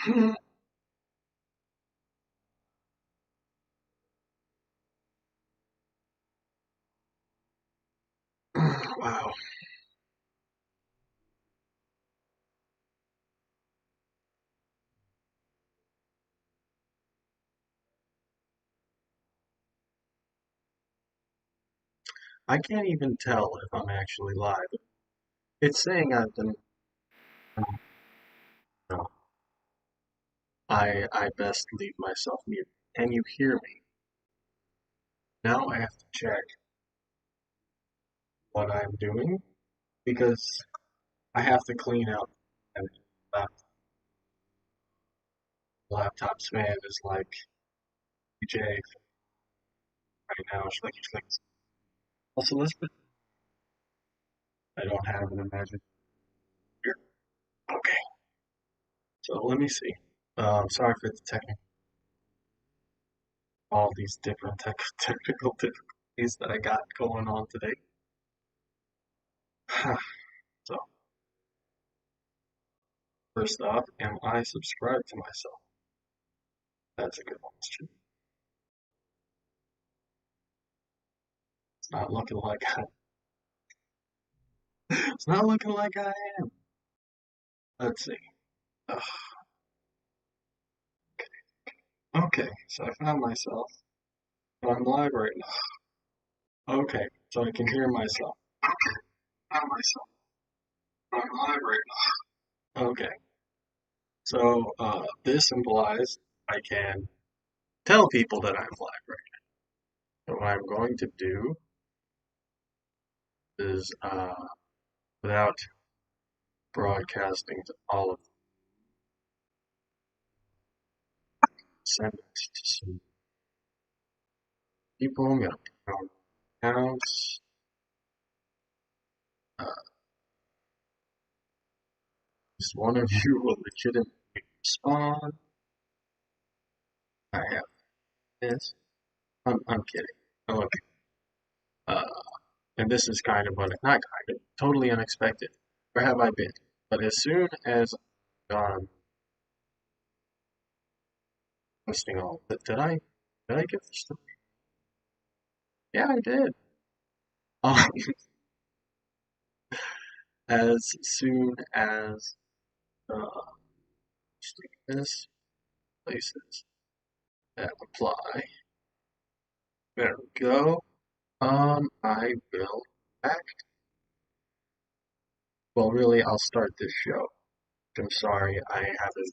Wow. I can't even tell if I'm actually live. It's saying I've been. No, I best leave myself mute. Can you hear me? Now I have to check what I'm doing because I have to clean out and laptop's fan is like DJ right now. She's like also Elizabeth. I don't have an imagined here. Okay, so let me see. Sorry for the technical, all these different technical difficulties that I got going on today. So first off, am I subscribed to myself? That's a good question. It's not looking like it's not looking like I am. Let's see. Ugh, okay, so I found myself. I'm live right now. Okay, so I can hear myself. I found myself. I'm live right now. Okay, so this implies I can tell people that I'm live right now. So what I'm going to do is, without broadcasting to all of them, send it to some people. I'm going to put on accounts. Uh, Just one of you will legitimately respond. I have this. I'm kidding. Oh, okay. Uh, and this is kind of not kind of, totally unexpected. Where have I been? But as soon as I'm posting all, did I get this? Yeah, I did. Um, as soon as this places that apply, there we go. I will act. Well, really, I'll start this show. I'm sorry I haven't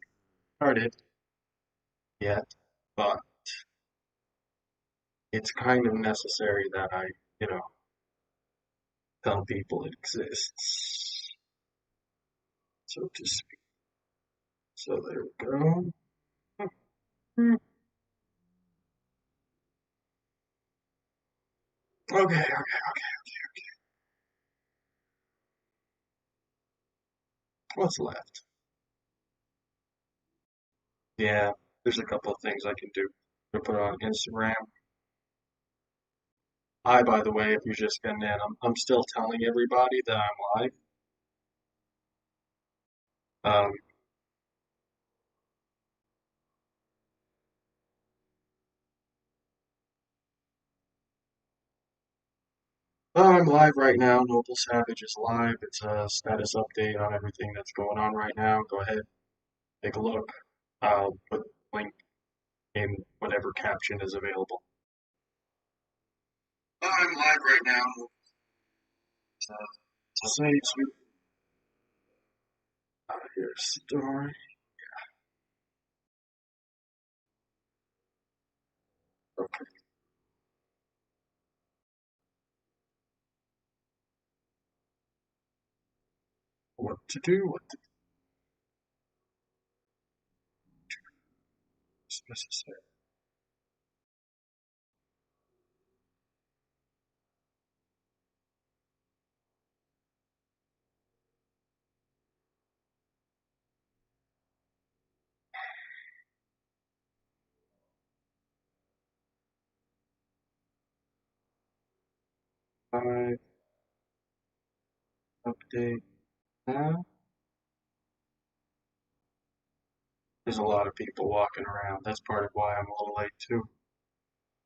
started yet, but it's kind of necessary that I, you know, tell people it exists, so to speak. So there we go. Okay, okay. What's left? Yeah, there's a couple of things I can do. I'm gonna put it on Instagram. Hi, by the way, if you're just getting in, I'm still telling everybody that I'm live. Um, I'm live right now. Noble Savage is live. It's a status update on everything that's going on right now. Go ahead, take a look. I'll put the link in whatever caption is available. I'm live right now. Say to your story. Okay, what to do? What to do is necessary. 5 update now. There's a lot of people walking around. That's part of why I'm a little late too.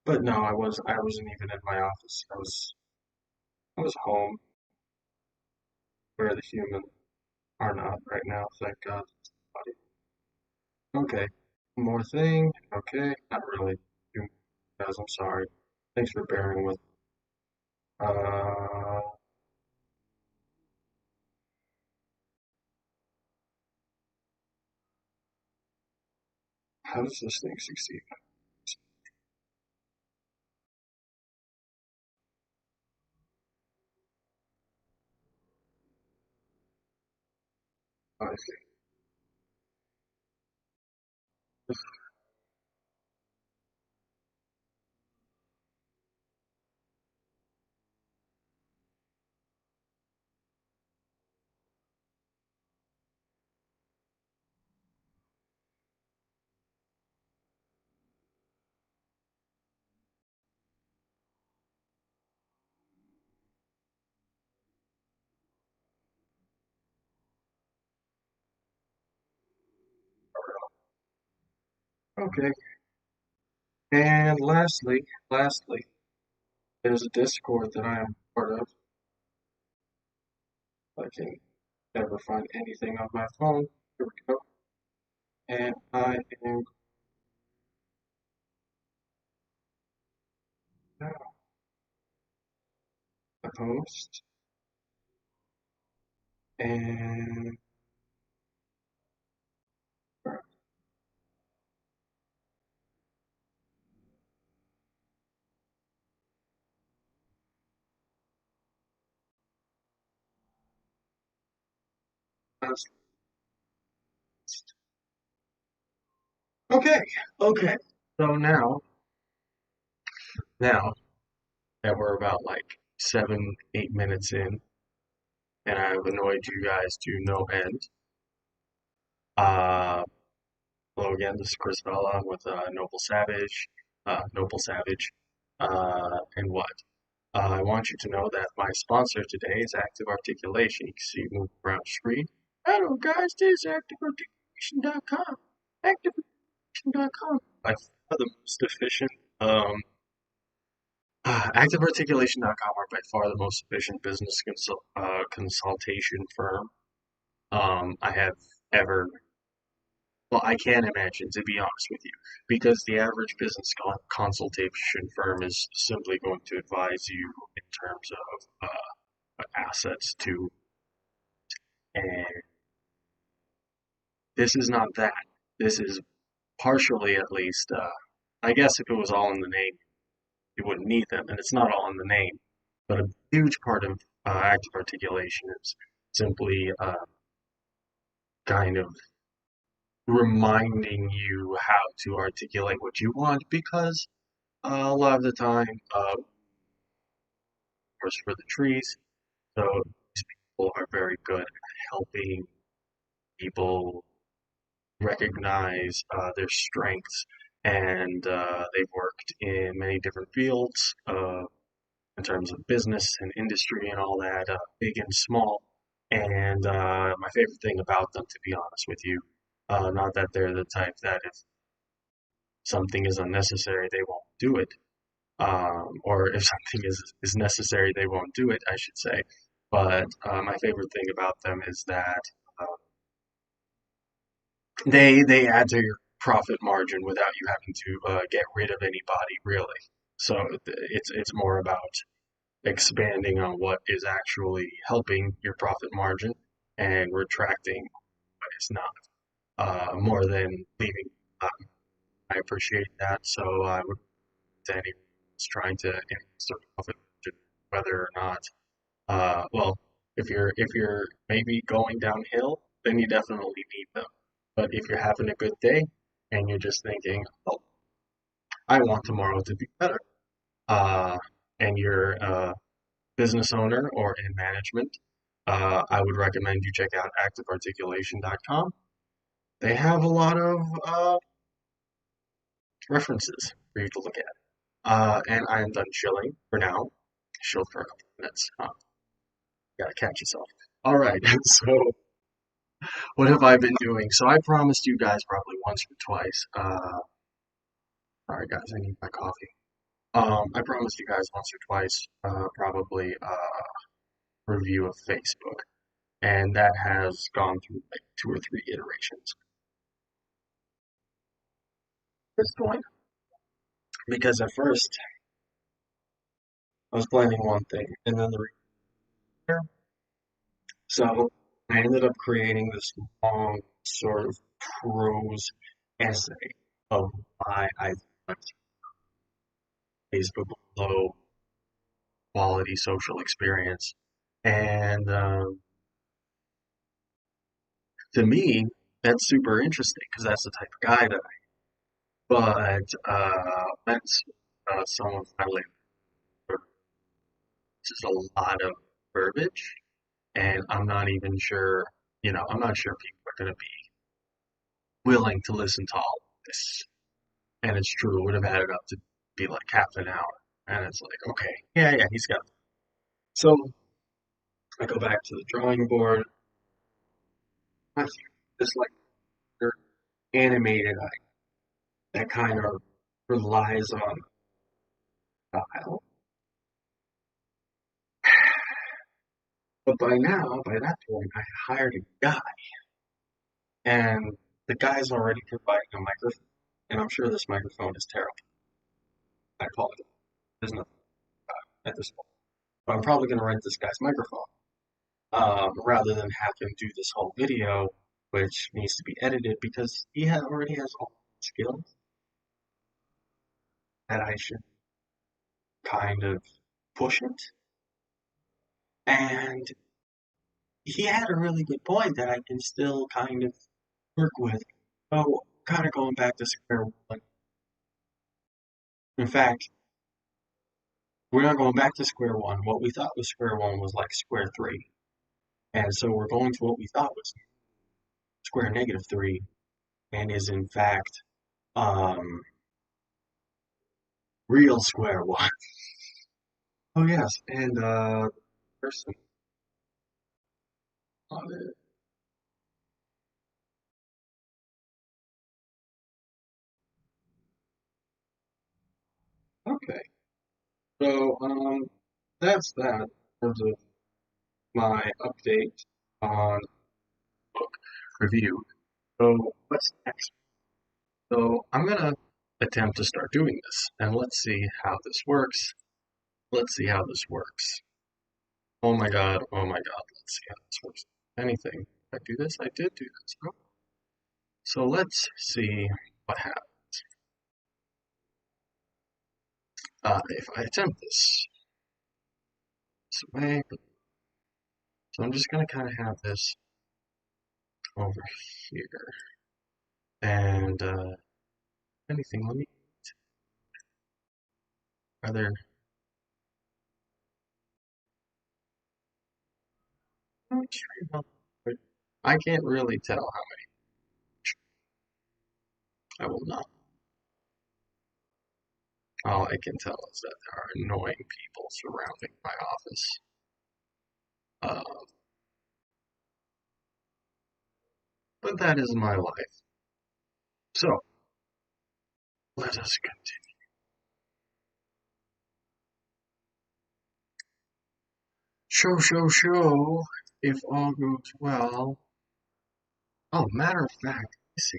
But no, I wasn't even in my office. I was home where the human are not right now, thank God. Okay. More thing. Okay. Not really. You guys, I'm sorry. Thanks for bearing with. Uh, how does this thing succeed? I see. Okay. And lastly, there's a Discord that I am part of. I can never find anything on my phone. Here we go. And I am now a host. And okay, okay. So now that we're about like 7, 8 minutes in, and I've annoyed you guys to no end. Uh, Hello again. This is Chris Vella with Noble Savage, and what? I want you to know that my sponsor today is Active Articulation. You can see it moving around the screen. Hello, guys. This is ActiveArticulation.com. ActiveArticulation.com. By far the most efficient. ActiveArticulation.com are by far the most efficient business consultation firm I have ever. Well, I can't imagine, to be honest with you, because the average business consultation firm is simply going to advise you in terms of assets to, and this is not that. This is partially, at least. I guess if it was all in the name, you wouldn't need them, and it's not all in the name. But a huge part of active articulation is simply kind of reminding you how to articulate what you want, because a lot of the time, course, for the trees. So these people are very good at helping people recognize their strengths, and they've worked in many different fields in terms of business and industry and all that, big and small. And my favorite thing about them, to be honest with you, not that they're the type that if something is unnecessary, they won't do it, or if something is necessary, they won't do it, I should say. But my favorite thing about them is that uh, they add to your profit margin without you having to get rid of anybody, really. So it's more about expanding on what is actually helping your profit margin and retracting what is not, more than leaving. Um, I appreciate that. So I would to anyone who's trying to increase their profit margin, whether or not well, if you're maybe going downhill, then you definitely need them. But if you're having a good day and you're just thinking, oh, I want tomorrow to be better, uh, and you're a business owner or in management, I would recommend you check out activearticulation.com. They have a lot of references for you to look at. And I am done chilling for now. Chill for a couple of minutes. Gotta catch yourself. All right, so What have I been doing? So I promised you guys probably once or twice. Sorry guys, I need my coffee. I promised you guys once or twice, probably review of Facebook, and that has gone through like 2 or 3 iterations at this point. Because at first I was planning one thing, and then so I ended up creating this long sort of prose essay of why I thought Facebook was a low quality social experience. And to me, that's super interesting because that's the type of guy that but that's some of my labor. This is a lot of verbiage, and I'm not even sure, I'm not sure people are going to be willing to listen to all of this. And it's true, it would have added up to be like half an hour. And it's like, okay, yeah, he's got it. So I go back to the drawing board. I see this like animated eye that kind of relies on style. But by that point, I hired a guy, and the guy's already providing a microphone, and I'm sure this microphone is terrible. I apologize. There's nothing at this point. But I'm probably going to rent this guy's microphone rather than have him do this whole video, which needs to be edited because already has all the skills that I should kind of push it. And he had a really good point that I can still kind of work with. So, kind of going back to square one. In fact, we're not going back to square one. What we thought was square one was like square three. And so we're going to what we thought was square negative three and is in fact real square one. Oh yes, and person on it. Okay. So that's that in terms of my update on book review. So what's next? So I'm gonna attempt to start doing this and let's see how this works. Let's see how this works. Oh my god, let's see how this works. Anything. Did I do this? I did do this. Oh. So let's see what happens. If I attempt this way, so I'm just gonna kind of have this over here. And anything, let me, are there, I'm sure about, but I can't really tell how many. I will not. All I can tell is that there are annoying people surrounding my office. Uh, but that is my life. So, let us continue. Show. If all goes well. Oh, matter of fact, I see.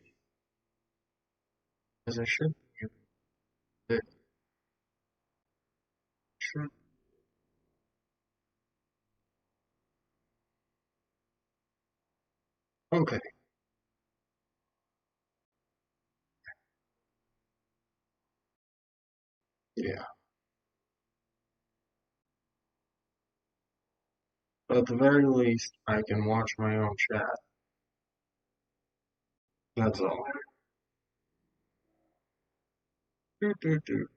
As I should be, it should, okay, yeah. But at the very least, I can watch my own chat. That's all.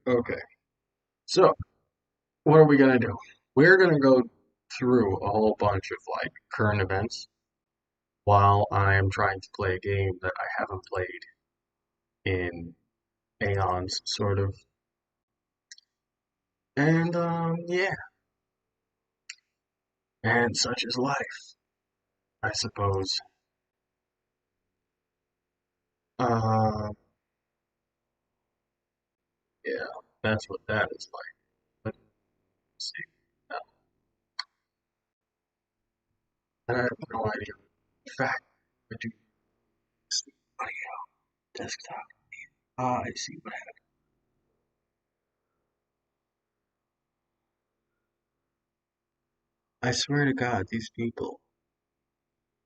Okay. So, what are we gonna do? We're gonna go through a whole bunch of like current events while I am trying to play a game that I haven't played in aeons, sort of. And yeah, and such is life, I suppose. Uh, yeah, that's what that is like. Let's see. Uh, and I have no idea. In fact, I do see audio desktop. Ah, I see what happened. I swear to God, these people,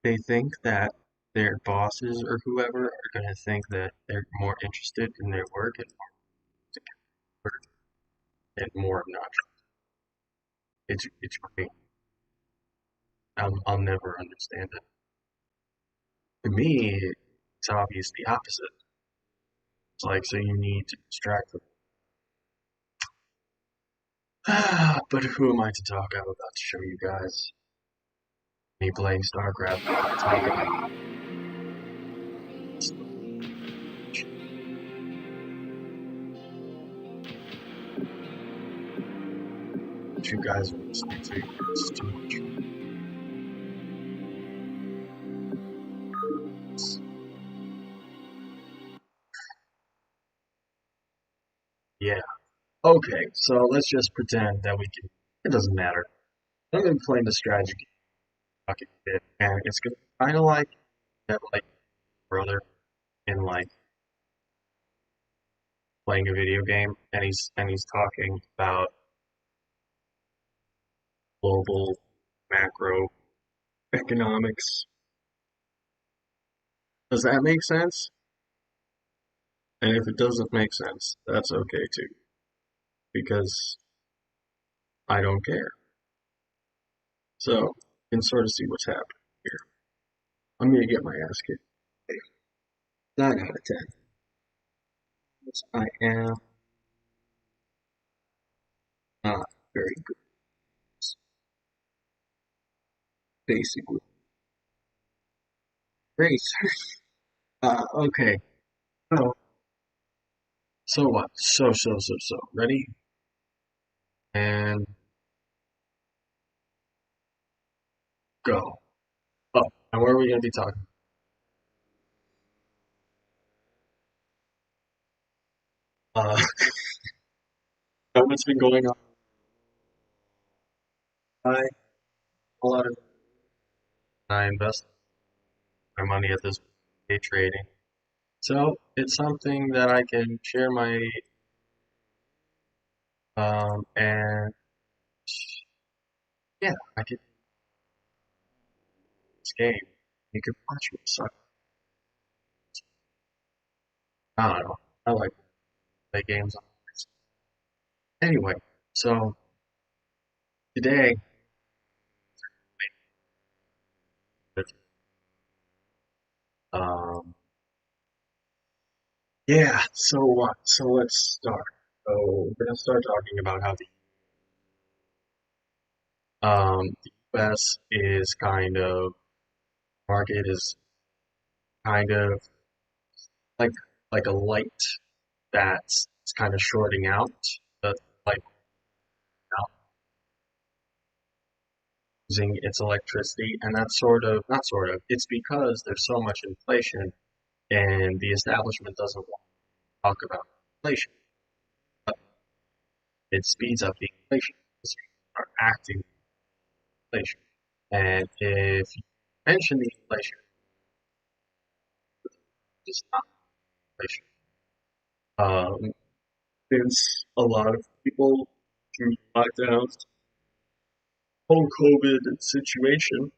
they think that their bosses or whoever are going to think that they're more interested in their work and more obnoxious. It's great. I'll never understand it. To me, it's obvious the opposite. It's like, so you need to distract them. But who am I to talk? I'm about to show you guys me playing StarCraft. Talk about what you guys are listening to. It's too much. Yeah. Okay, so let's just pretend that we can. It doesn't matter. I'm gonna be playing the strategy bucket bit, and it's gonna kind of like that, like brother in like playing a video game, and he's talking about global macro economics. Does that make sense? And if it doesn't make sense, that's okay too, because I don't care. So, you can sort of see what's happening here. I'm gonna get my ass kicked. 9 out of 10. Yes, I am not very good, basically. Great. Okay. So, so what? So. Ready? And go. Oh, and where are we gonna be talking? Uh, what's been going on? I a lot of I invest my money at this day trading. So it's something that I can share my and yeah, I can this game. You can watch me suck. I don't know. I like to play games on this. Anyway, so today, um, yeah. So what? So let's start. So we're gonna start talking about how the U.S. is kind of market is kind of like like a light that's kind of shorting out the light out using its electricity, and that's sort of not sort of. It's because there's so much inflation, and the establishment doesn't want to talk about inflation, but it speeds up the inflation. Because people are acting with inflation, and if you mention the inflation, it's not inflation. Um, since a lot of people do lockdowns, whole COVID situation,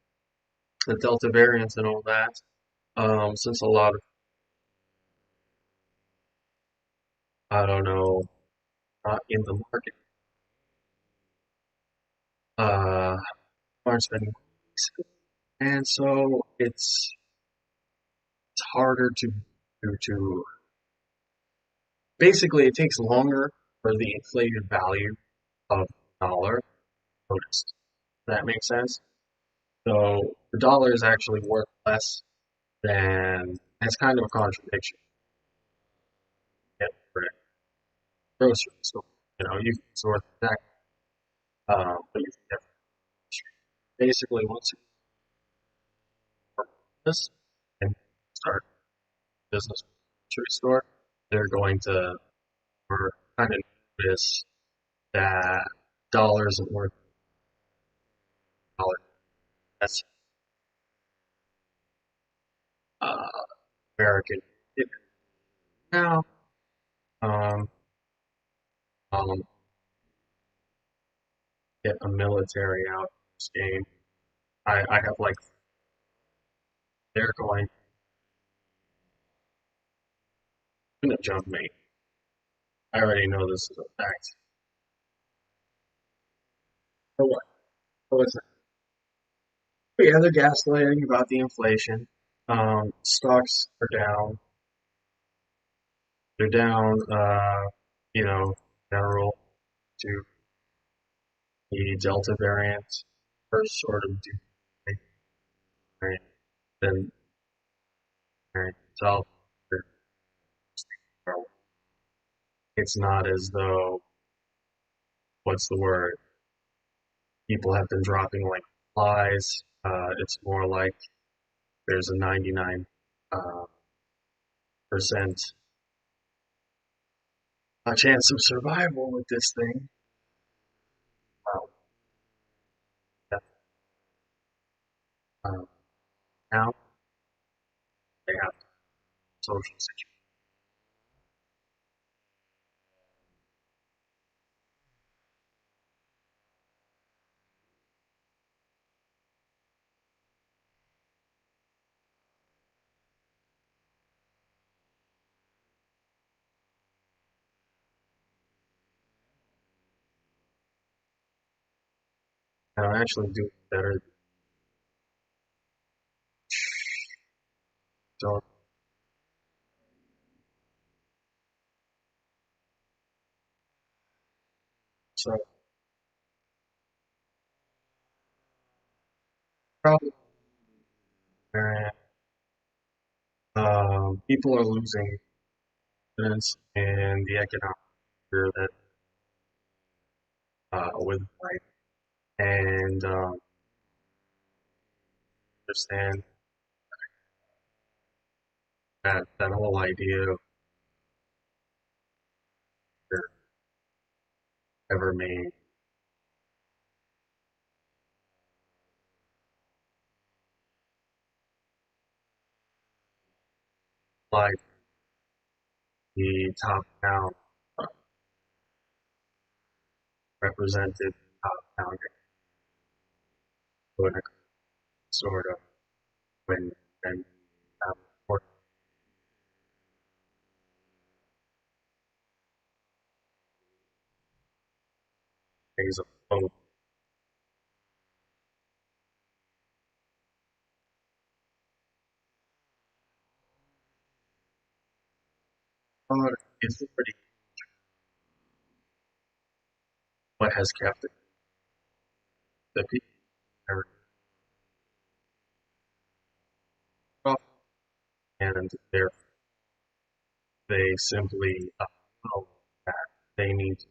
the Delta variants and all that, since a lot of, I don't know, in the market, uh, aren't spending money. And so it's harder to basically it takes longer for the inflated value of the dollar noticed. Does that make sense? So the dollar is actually worth less than it's kind of a contradiction. Yeah, for a grocery store. You know, you can sort that, but you can get basically once you start this and start business. grocery store, they're going to kind of notice that dollars and worth dollars. That's uh, American. Now, um, um, get a military out of this game. I have like they're gonna jump me. I already know this is a fact. For what? What was it? But yeah, they're gaslighting about the inflation. Stocks are down. They're down. You know, general to the Delta variant, first sort of variant, then variant itself. It's not as though what's the word? People have been dropping like flies. It's more like there's a 99 uh, percent a chance of survival with this thing. Well, that, uh, now they have social situation. And I actually do better. So, so probably people are losing confidence in the economic year that with life and understand that whole idea of there ever made like the top down uh, represented top down sort of when and more things of hope. It's pretty what has kept it. The people are off and they simply know that they need to.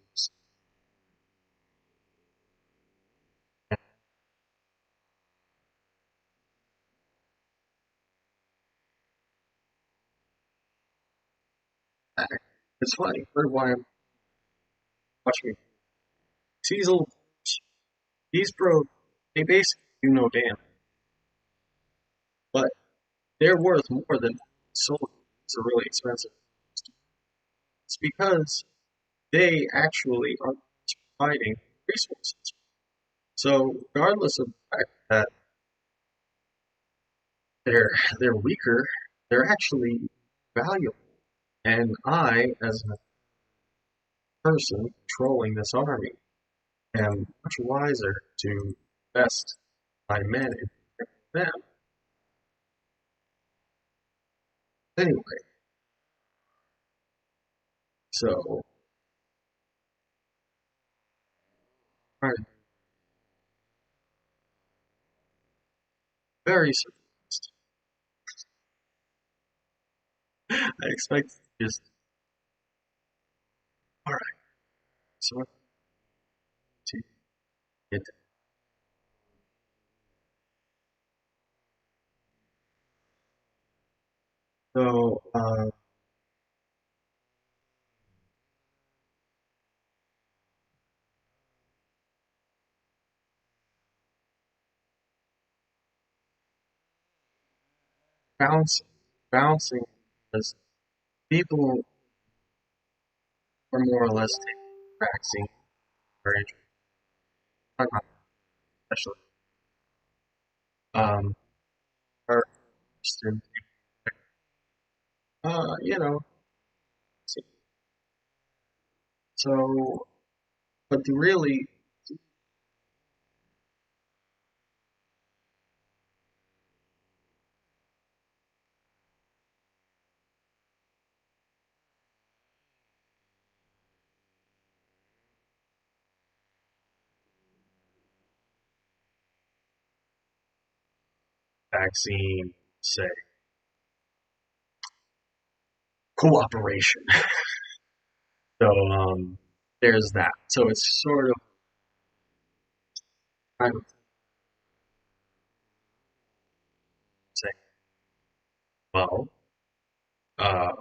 It's funny. For why I'm watching these little these bros, they basically do no damage, but they're worth more than sold. It's a really expensive. It's because they actually are providing resources. So regardless of the fact that they're they're weaker, they're actually valuable. And I, as a person controlling this army, am much wiser to invest my men in them. Anyway, so I'm very surprised. I expect just all right. So to get so bouncing, bouncing, because people are more or less taking the vaccine very especially are interested you know, so, but really, vaccine, say, cooperation. So, there's that. So it's sort of kind of saying, well, uh,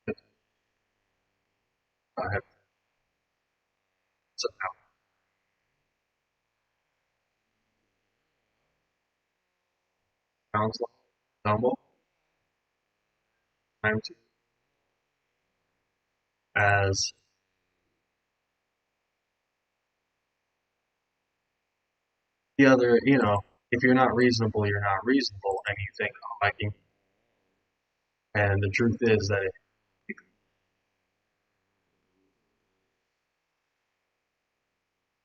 if I have somehow sounds like stumble time to as the other, if you're not reasonable, you're not reasonable, and you think, oh, I can, and the truth is that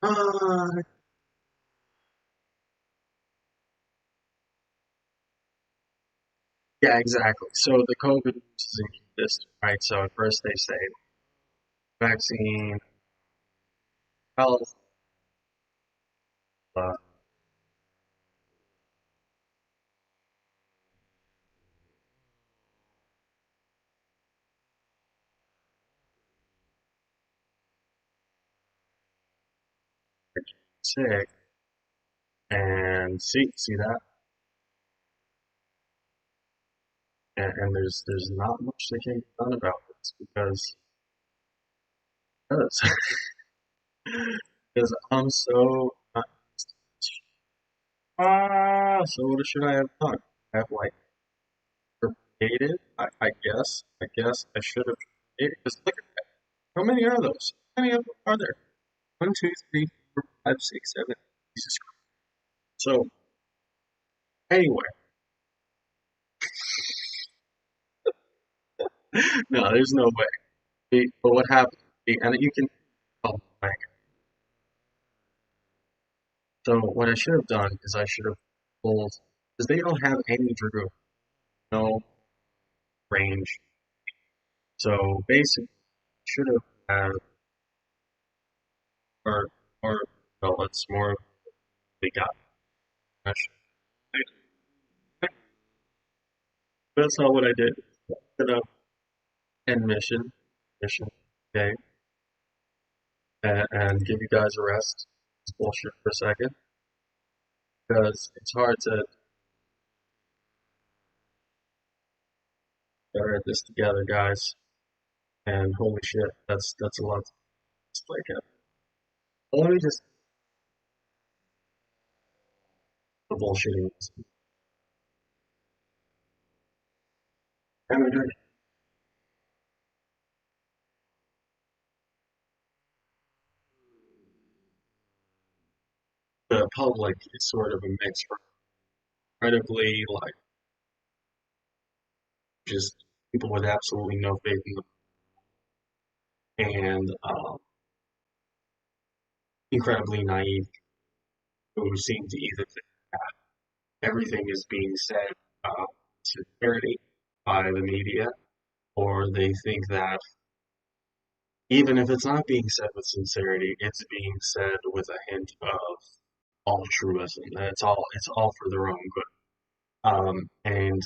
uh, yeah, exactly. So the COVID news is inconsistent, right? So at first they say vaccine, health, uh, sick, and see that, and there's not much that can be done about this because because I'm so so what should I have done? Have like created? I guess I should have created because look at that. How many are those? How many of them are there? One, two, three, four, five, six, seven. Jesus Christ. So anyway, no, there's no way. But what happened? And you can oh, like so what I should have done is I should have pulled because they don't have any Drew, no range. So basically, should have had or or well, it's more they got. That's not what I did. Set up end mission, okay, and give you guys a rest. It's bullshit for a second because it's hard to get this together, guys. And holy shit, that's a lot. It's like let me just the bullshitting and the public is sort of a mix from incredibly like just people with absolutely no faith in them and incredibly naive who seem to either think everything is being said sincerity by the media, or they think that even if it's not being said with sincerity, it's being said with a hint of altruism. That it's all for their own good. And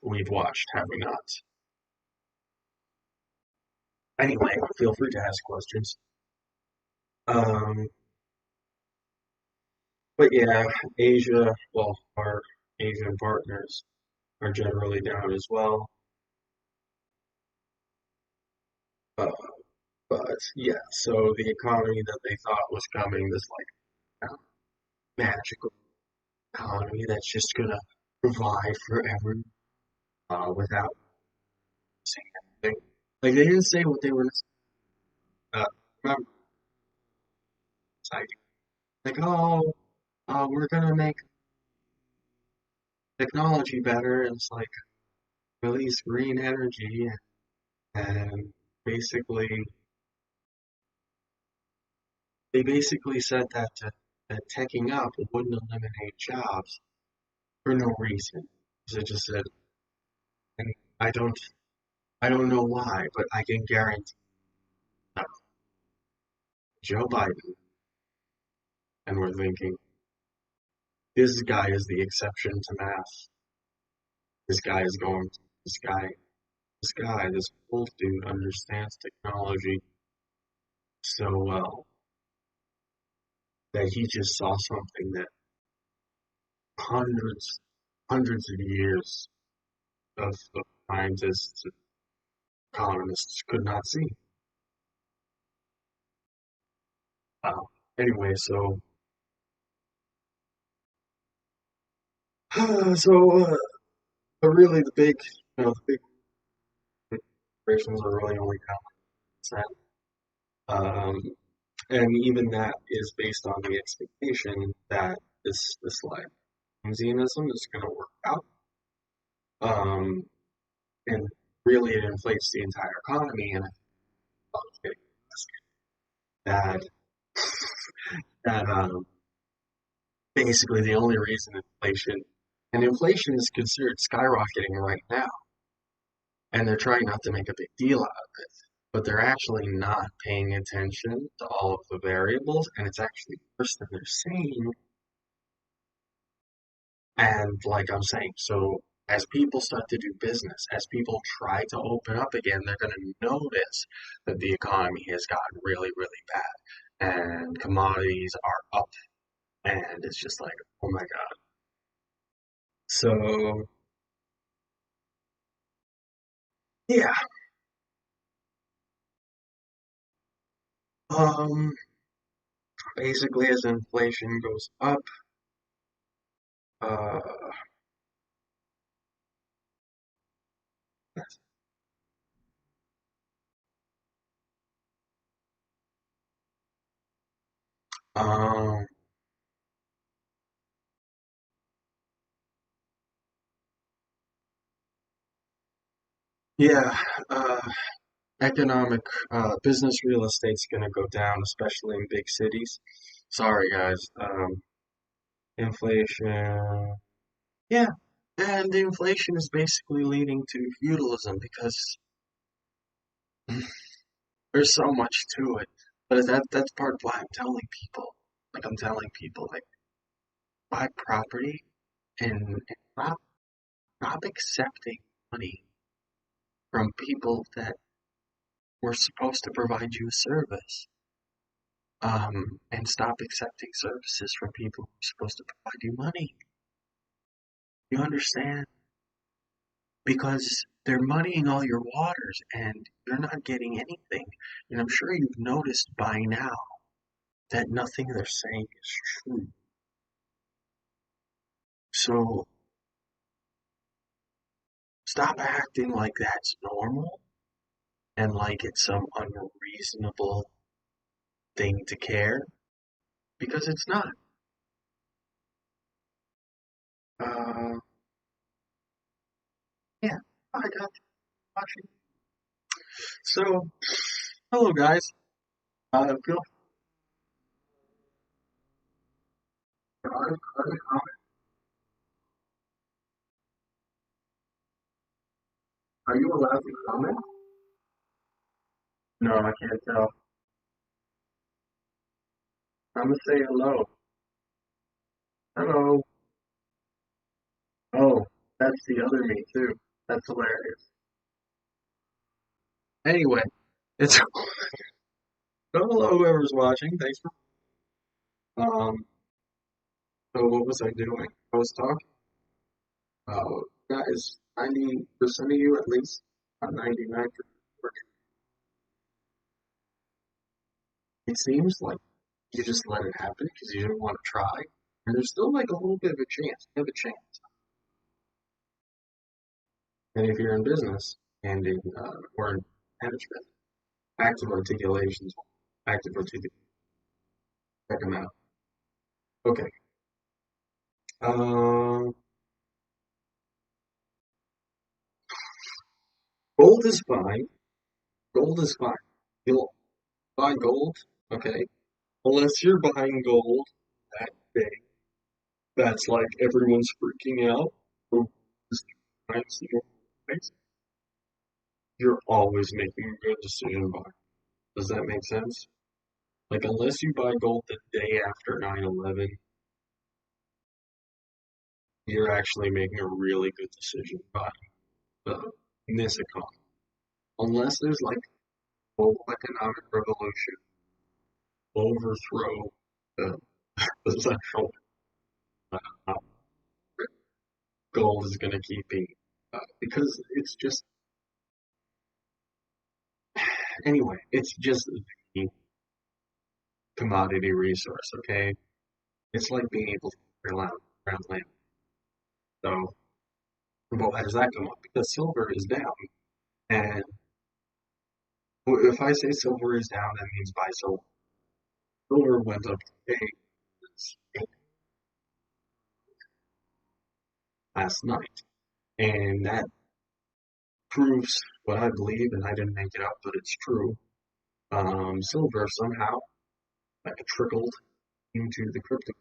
we've watched, have we not? Anyway, feel free to ask questions. Um, but yeah, Asia, well, our Asian partners are generally down as well. Uh, but yeah, so the economy that they thought was coming, this like magical. economy that's just gonna provide for everyone without saying anything. Like they didn't say what they were remember like, oh, we're gonna make technology better. And it's like release green energy and basically they basically said that teching up wouldn't eliminate jobs for no reason. So it just said, and I don't I don't know why, but I can guarantee that Joe Biden, and we're thinking, this guy is the exception to math. This guy is going this old dude understands technology so well that he just saw something that hundreds hundreds of years of scientists and economists could not see. Uh, anyway, so so but really the big corporations are really only down 1%. And even that is based on the expectation that this like Keynesianism is going to work out. Um, and really it inflates the entire economy. And I was getting that that basically the only reason inflation is considered skyrocketing right now, and they're trying not to make a big deal out of it, but they're actually not paying attention to all of the variables, and it's actually worse than they're saying. And like I'm saying, so as people start to do business, as people try to open up again, they're going to notice that the economy has gotten really, really bad, and commodities are up, and it's just like, oh my God. So yeah, um, basically as inflation goes up, uh, um, yeah, uh, economic, business real estate's gonna go down, especially in big cities. Sorry, guys. Inflation. Yeah, and the inflation is basically leading to feudalism because there's so much to it. But that's part of why I'm telling people, like, buy property and stop accepting money from people that were supposed to provide you a service. And stop accepting services from people who are supposed to provide you money. You understand? Because they're muddying all your waters and you're not getting anything. And I'm sure you've noticed by now that nothing they're saying is true. So stop acting like that's normal and like it's some unreasonable thing to care because it's not. Uh, yeah, I got you watching. So, hello guys. Feel are you allowed to comment? No, I can't tell. I'm gonna say hello. Hello. Oh, that's the other me too. That's hilarious. Anyway, it's hello whoever's watching. Thanks for so what was I doing? I was talking about guys, 90% of you at least, 99%. It seems like you just let it happen because you didn't want to try. And there's still like a little bit of a chance. You have a chance. And if you're in business and in or in management, active articulations, active articulation, check them out. Okay. Um, Gold is fine. Gold is fine. You'll buy gold, okay? Unless you're buying gold that big, that's like everyone's freaking out. Oh, this price, you're always making a good decision buy. Does that make sense? Like, unless you buy gold the day after 9/11, you're actually making a really good decision buying in this economy. Unless there's like full economic revolution, overthrow the, the central uh, gold is going to keep being because it's just anyway, it's just the commodity resource. Okay, it's like being able to around land. So, but why does that come up? Because silver is down, and if I say silver is down, that means buy silver. Silver went up today last night, and that proves what I believe, and I didn't make it up, but it's true. Silver somehow like trickled into the crypto.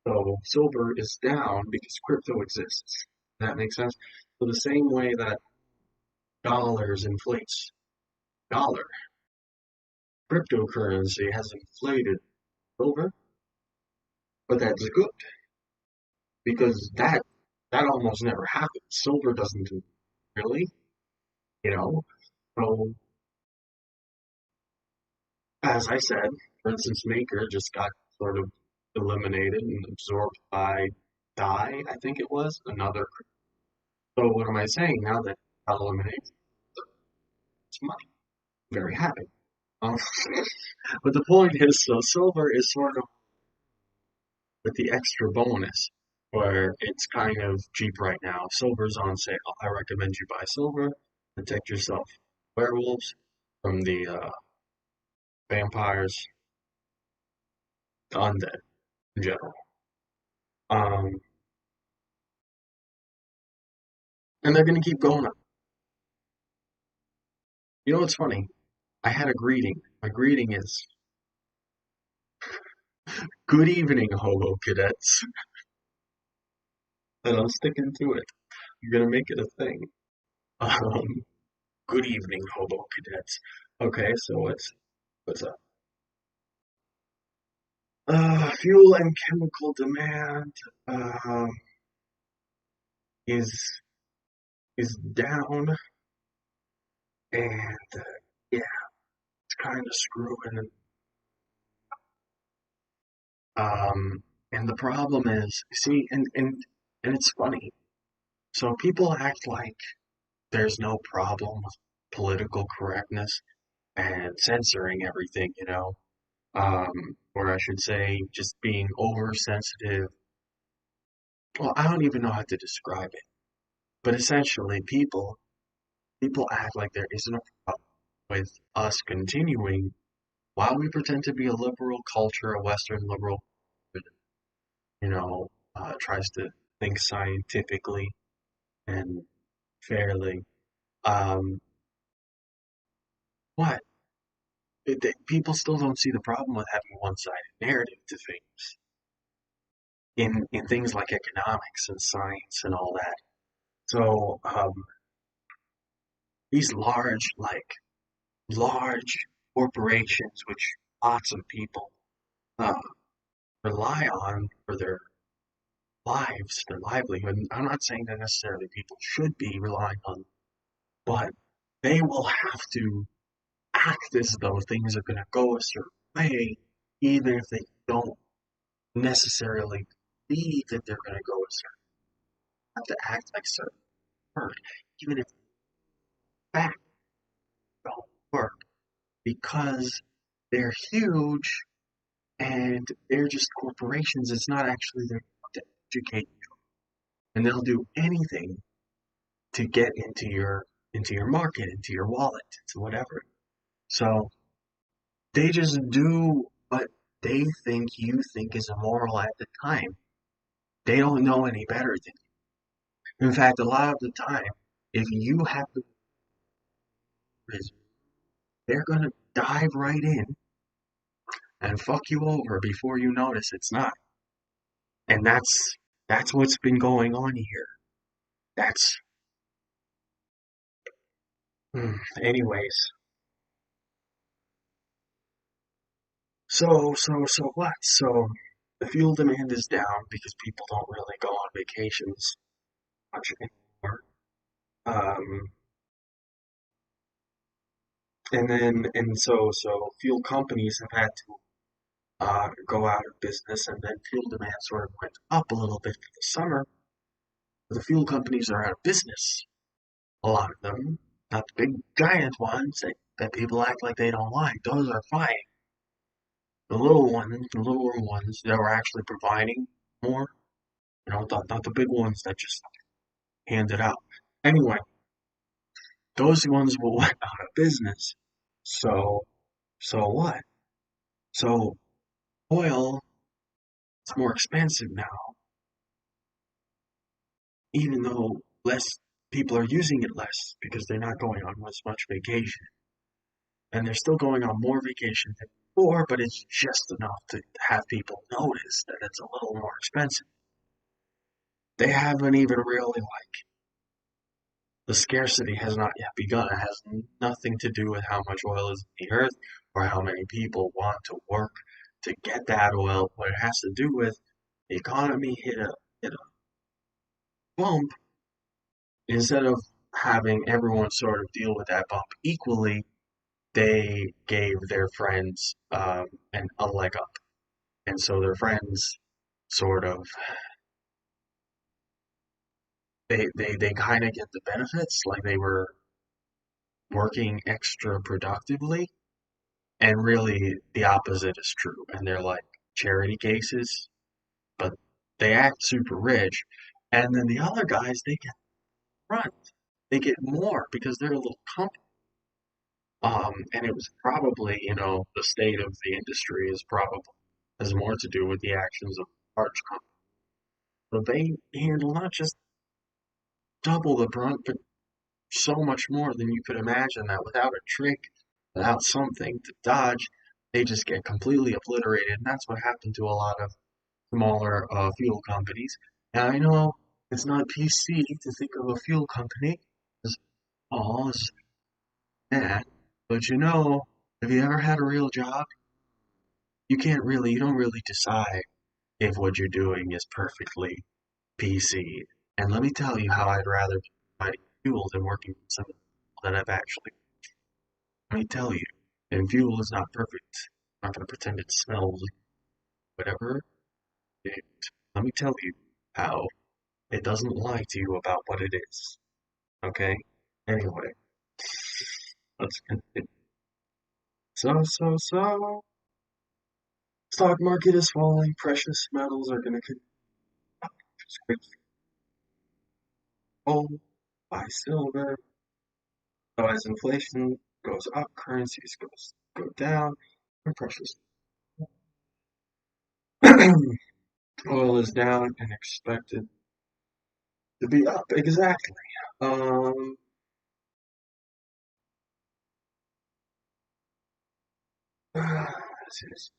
So silver is down because crypto exists. That makes sense. So the same way that dollars inflates dollar, cryptocurrency has inflated silver, but that's good because that almost never happens. Silver doesn't do really, you know. So as I said, for instance, Maker just got sort of eliminated and absorbed by Dai, I think it was another. So what am I saying now that got eliminated? It's money. Very happy. Um, but the point is, so silver is sort of with the extra bonus, where it's kind of cheap right now. Silver's on sale. I recommend you buy silver. Protect yourself from werewolves, from the vampires, the undead in general. Um, and they're going to keep going up. You know what's funny? I had a greeting. My greeting is "Good evening, hobo cadets," and I'm sticking to it. I'm gonna make it a thing. Um, Good evening, hobo cadets. Okay, so what's up? Fuel and chemical demand um, is is down, and yeah, it's kind of screwing. And the problem is, see, and it's funny. So people act like there's no problem with political correctness and censoring everything, or I should say, just being oversensitive. Well, I don't even know how to describe it, but essentially, people act like there isn't a problem with us continuing while we pretend to be a liberal culture, a Western liberal, tries to think scientifically and fairly. Um, what? People still don't see the problem with having one-sided narrative to things in things like economics and science and all that. So these large corporations, which lots of people uh, rely on for their lives, their livelihood. I'm not saying that necessarily people should be relying on, but they will have to act as though things are going to go a certain way, even if they don't necessarily believe that they're going to go a certain. Have to act like certain work, even if facts don't work, because they're huge and they're just corporations. It's not actually their job to educate you, and they'll do anything to get into your market, into your wallet, into whatever. So they just do what they think you think is immoral at the time. They don't know any better than you. In fact, a lot of the time, if you have the risk, they're gonna dive right in and fuck you over before you notice it's not. And that's what's been going on here. That's anyways. So what? So the fuel demand is down because people don't really go on vacations much anymore. Um, and so fuel companies have had to go out of business, and then fuel demand sort of went up a little bit for the summer. But the fuel companies are out of business. A lot of them, not the big giant ones that people act like they don't like. Those are fine. The little ones, the littler ones that were actually providing more, not the big ones that just hand it out. Anyway, those ones will went out of business. So, so what? So oil is more expensive now, even though less people are using it less because they're not going on as much vacation. And they're still going on more vacation than before, but it's just enough to have people notice that it's a little more expensive. They haven't even really like the scarcity has not yet begun. It has nothing to do with how much oil is in the earth or how many people want to work to get that oil. What it has to do with the economy hit a bump. Instead of having everyone sort of deal with that bump equally, they gave their friends a leg up. And so their friends sort of they kind of get the benefits like they were working extra productively, and really the opposite is true, and they're like charity cases, but they act super rich, and then the other guys they get front, they get more because they're a little company. And it was probably, the state of the industry is probably has more to do with the actions of large companies. But they handle not just double the brunt, but so much more than you could imagine, that without a trick, without something to dodge, they just get completely obliterated. And that's what happened to a lot of smaller fuel companies. And I know it's not PC to think of a fuel company as small as that, but if you ever had a real job, you don't really decide if what you're doing is perfectly PC. And let me tell you how I'd rather be providing fuel than working with some of the people that I've actually. Let me tell you, and fuel is not perfect. I'm not going to pretend it smells whatever. It, Let me tell you how it doesn't lie to you about what it is. Okay? Anyway, let's continue. So. Stock market is falling. Precious metals are going to continue. Gold, buy silver. So as inflation goes up, currencies go down. And precious oil is down and expected to be up. Exactly. Um, this is-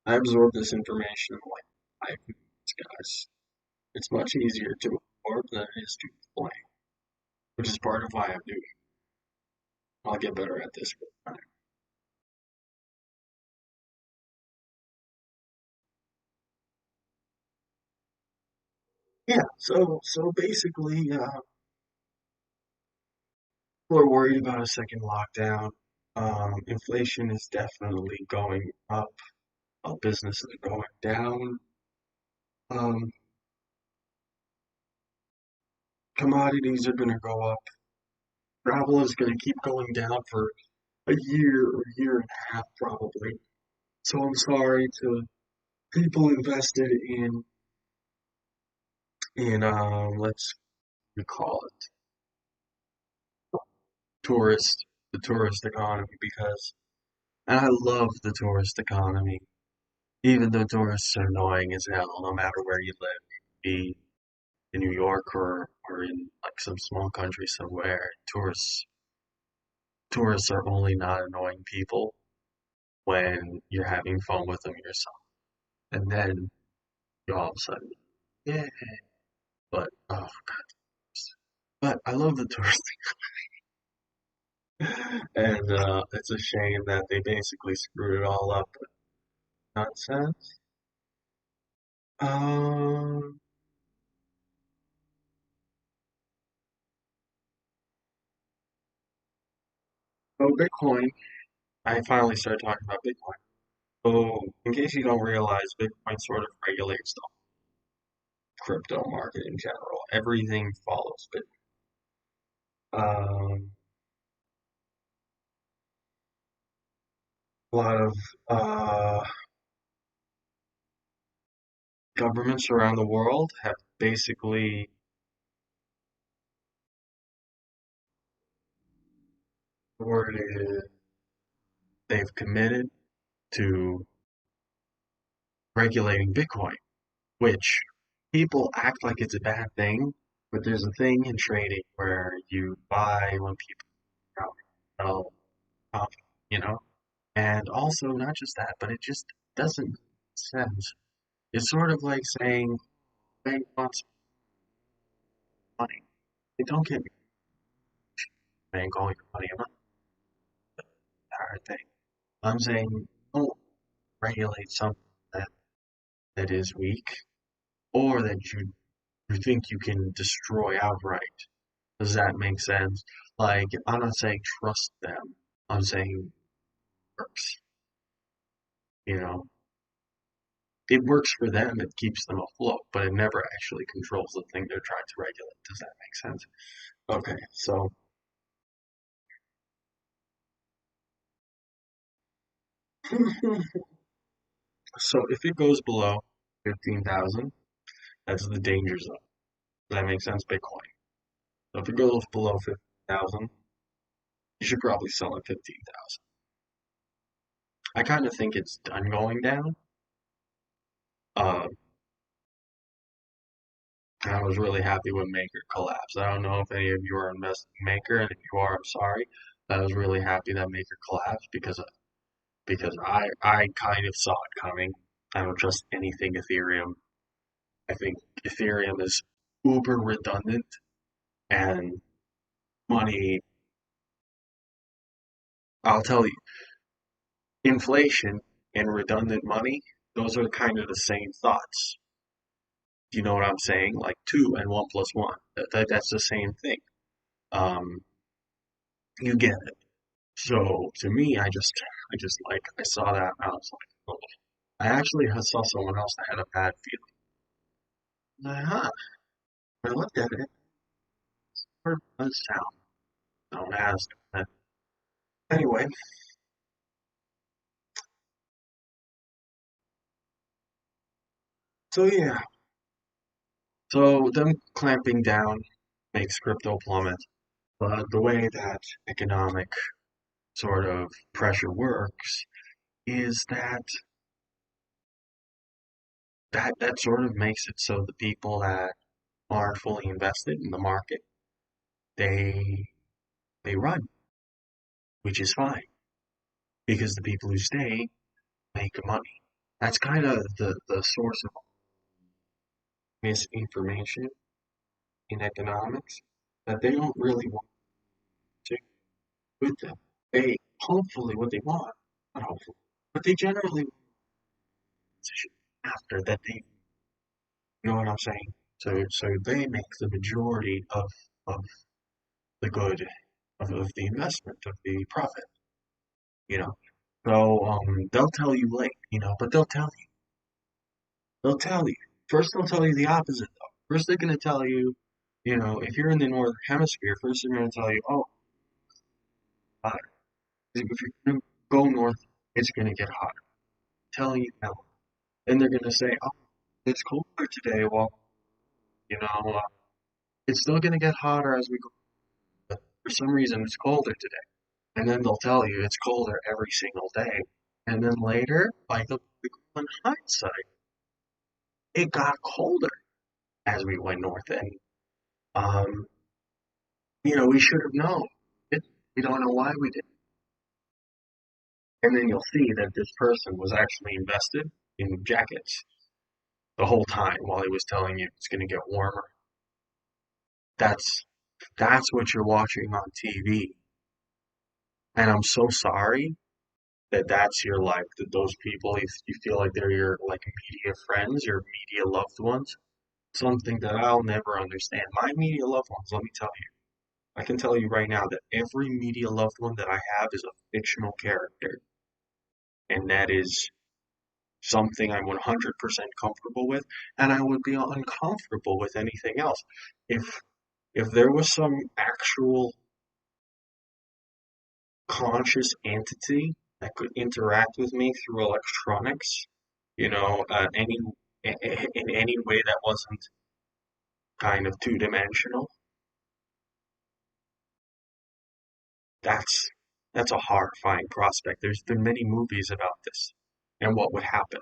I absorb this information like 5 minutes, guys. It's much easier to absorb than it is to explain, which is part of why I'm doing it. I'll get better at this with time. Yeah, so basically, people are worried about a second lockdown. Inflation is definitely going up. Business is going down. Um, Commodities are going to go up. Travel is going to keep going down for a year or year and a half probably. So I'm sorry to people invested in let's we call it tourist the tourist economy because and I love the tourist economy. Even though tourists are annoying as hell, no matter where you live, be in New York or in like some small country somewhere, tourists are only not annoying people when you're having fun with them yourself. And then you all of a sudden, yeah. But oh, but I love the tourist, and it's a shame that they basically screwed it all up with nonsense. Um, so Bitcoin. I finally started talking about Bitcoin. So, in case you don't realize, Bitcoin sort of regulates the crypto market in general. Everything follows Bitcoin. A lot of uh, governments around the world have basically worded they've committed to regulating Bitcoin, which people act like it's a bad thing, but there's a thing in trading where you buy when people sell, um, you know, and also not just that, but it just doesn't make sense. It's sort of like saying bank wants money. They don't get me bank all your money. I'm not that thing. I'm saying don't regulate something that, that is weak or that you think you can destroy outright. Does that make sense? Like, I'm not saying trust them. I'm saying works. You know, it works for them. It keeps them afloat, but it never actually controls the thing they're trying to regulate. Does that make sense? Okay, so if it goes below 15,000, that's the danger zone. Does that make sense? Bitcoin. So if it goes below 15,000, you should probably sell at 15,000. I kind of think it's done going down. Uh, I was really happy when Maker collapsed. I don't know if any of you are investing in Maker, and if you are, I'm sorry. I was really happy that Maker collapsed because I kind of saw it coming. I don't trust anything Ethereum. I think Ethereum is uber redundant and money. I'll tell you, inflation and redundant money, those are kind of the same thoughts. You know what I'm saying? Like two and one plus one. That's the same thing. Um, you get it. So to me, I just like I saw that and I was like, oh. I actually saw someone else that had a bad feeling. Like, huh? I looked at it. It does sound. Don't ask. But anyway, so yeah. So them clamping down makes crypto plummet. But the way that economic sort of pressure works is that sort of makes it so the people that aren't fully invested in the market, they they run, which is fine because the people who stay make money. That's kind of the source of misinformation in economics that they don't really want to with them. They hopefully what they want, not hopefully, but they generally want position after that they, you know what I'm saying? So they make the majority of the good of the investment of the profit, you know. So they'll tell you late, but they'll tell you. First they'll tell you the opposite though. First they're gonna tell you, if you're in the northern hemisphere, first they're gonna tell you, oh, If you're gonna go north, it's gonna get hotter. I'm telling you now. And they're gonna say, "Oh, it's colder today." Well, you know, it's still gonna get hotter as we go. But for some reason, it's colder today. And then they'll tell you it's colder every single day. And then later, like in hindsight, it got colder as we went north. And, um, we should have known. It, we don't know why we didn't. And then you'll see that this person was actually invested in jackets the whole time while he was telling you it's going to get warmer. That's that's what you're watching on TV. And I'm so sorry that that's your life, that those people, if you feel like they're your like media friends, your media loved ones, something that I'll never understand. My media loved ones, let me tell you, I can tell you right now that every media loved one that I have is a fictional character, and that is something I'm 100% comfortable with, and I would be uncomfortable with anything else. If if there was some actual conscious entity that could interact with me through electronics, in any way that wasn't kind of two-dimensional, that's that's a horrifying prospect. There's been many movies about this and what would happen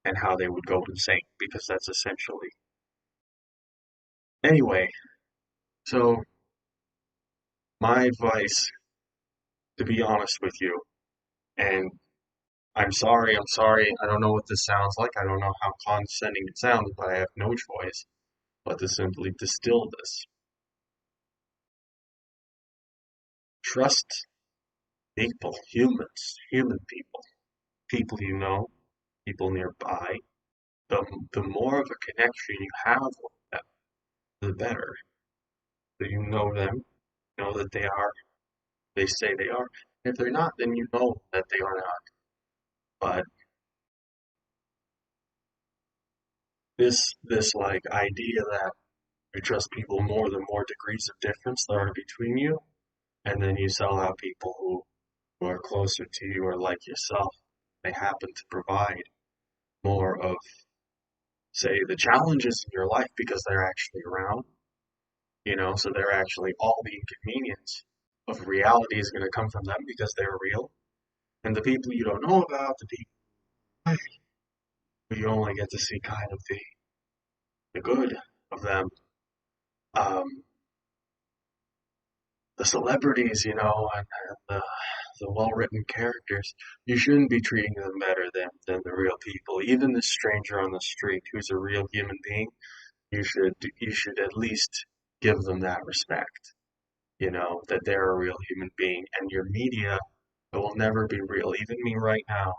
and how they would go insane because that's essentially anyway. So my advice, to be honest with you, and I'm sorry, I don't know what this sounds like. I don't know how condescending it sounds, but I have no choice but to simply distill this. Trust people, humans, human people, people you know, people nearby. The more of a connection you have with them, the better. So you know them, know that they say they are. If they're not, then you know that they are not. But this like idea that you trust people more, the more degrees of difference there are between you, and then you sell out people who are closer to you or like yourself. They happen to provide more of, say, the challenges in your life because they're actually around, so they're actually all the inconvenience of reality is going to come from them because they're real. And the people you don't know about, the people you only get to see kind of the good of them, um, the celebrities, and the well-written characters, you shouldn't be treating them better than the real people. Even the stranger on the street who's a real human being, you should at least give them that respect, that they're a real human being. And your media, it will never be real. Even me right now,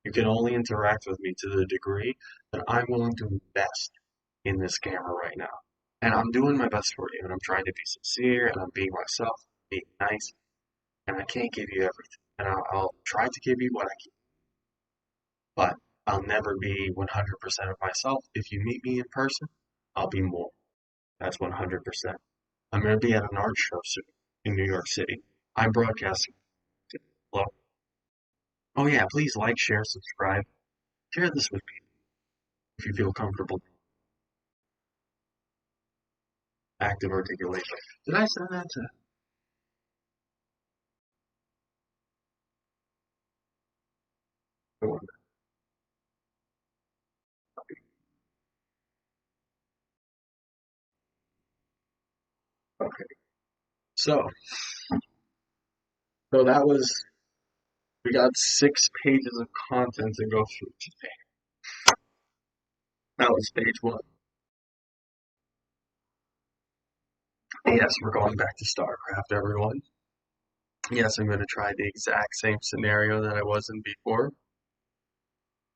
you can only interact with me to the degree that I'm willing to invest in this camera right now. And I'm doing my best for you, and I'm trying to be sincere, and I'm being myself, being nice, and I can't give you everything. And I'll try to give you what I can, but I'll never be 100% of myself. If you meet me in person, I'll be more. That's 100%. I'm going to be at an art show soon in New York City. I'm broadcasting. Hello. Oh yeah, please like, share, subscribe. Share this with people if you feel comfortable. Active articulation. Did I send that to everyone? Okay. So, so we got 6 pages of content to go through today. That was page one. Yes, we're going back to StarCraft, everyone. Yes, I'm going to try the exact same scenario that I was in before.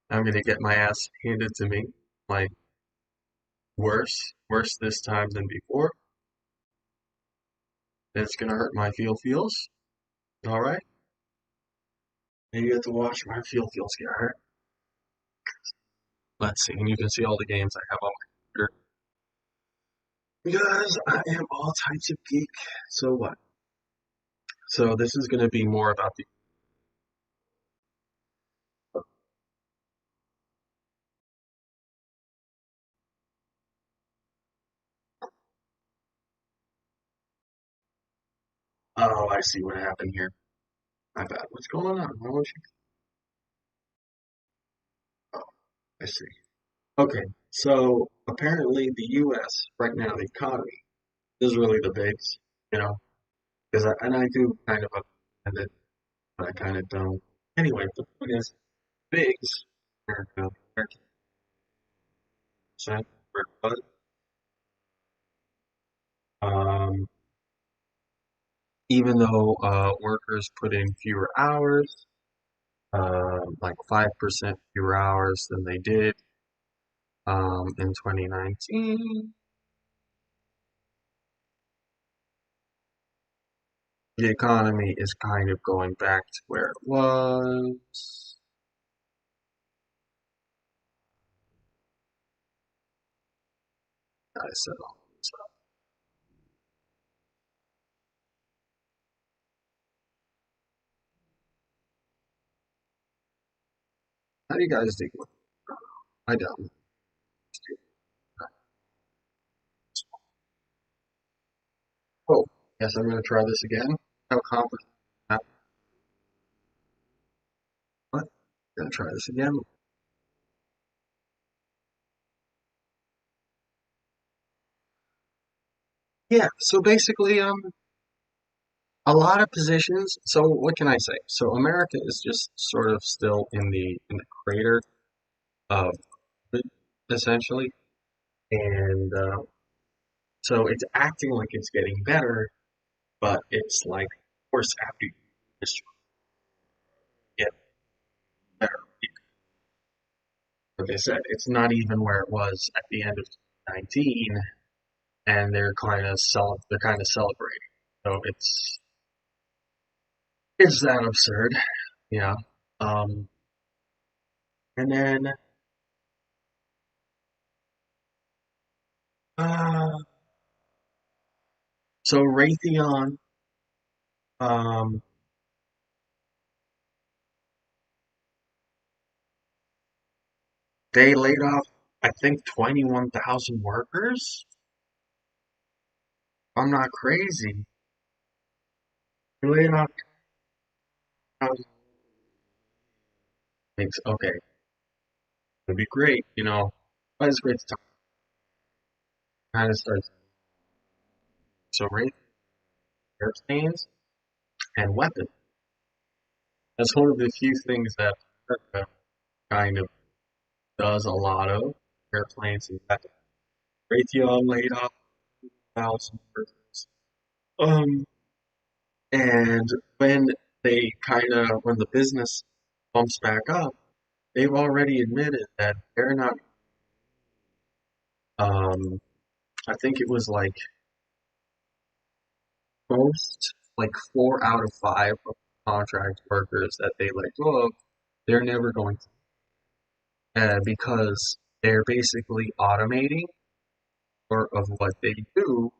I'm going to get my ass handed to me, like worse this time than before. It's going to hurt my feels. All right. And you get to watch my feels get hurt. Let's see, and you can see all the games I have on my computer. Because I am all types of geek. So what? So this is going to be more about the Oh, I see what happened here. My bad. What's going on? Why won't you? Oh, I see. Okay, so apparently the U.S. right now, the economy is really the bigs, you know, and I do kind of understand it, but I kind of don't. Anyway, the point is, bigs, America, 13%, but um, even though workers put in fewer hours, like 5% fewer hours than they did in 2019, the economy is kind of going back to where it was. I said all this stuff. How do you guys deal with it? I don't. Oh, yes, I'm going to try this again. How complicated? What? I'm going to try this again. Yeah, so basically, a lot of positions. So what can I say? So America is just sort of still in the crater of it, essentially, and so it's acting like it's getting better, but it's like, of course, after you just get better. Like I said, it's not even where it was at the end of 2019, and they're kind of celebrating. So it's that absurd, yeah. Um, and then uh, so Raytheon, um, they laid off, I think, 21,000 workers. I'm not crazy. They laid off 1,000. Thinks, okay, it'd be great, you know. But it's great to talk. Kind of starts. So Raytheon airplanes and weapons. That's one of the few things that America kind of does a lot of, airplanes and weapons. Raytheon laid off 1,000 workers. Um, and when when the business bumps back up, they've already admitted that they're not, um, I think it was like like 4 out of 5 of contract workers that they let go of, they're never going to, because they're basically automating or of what they do.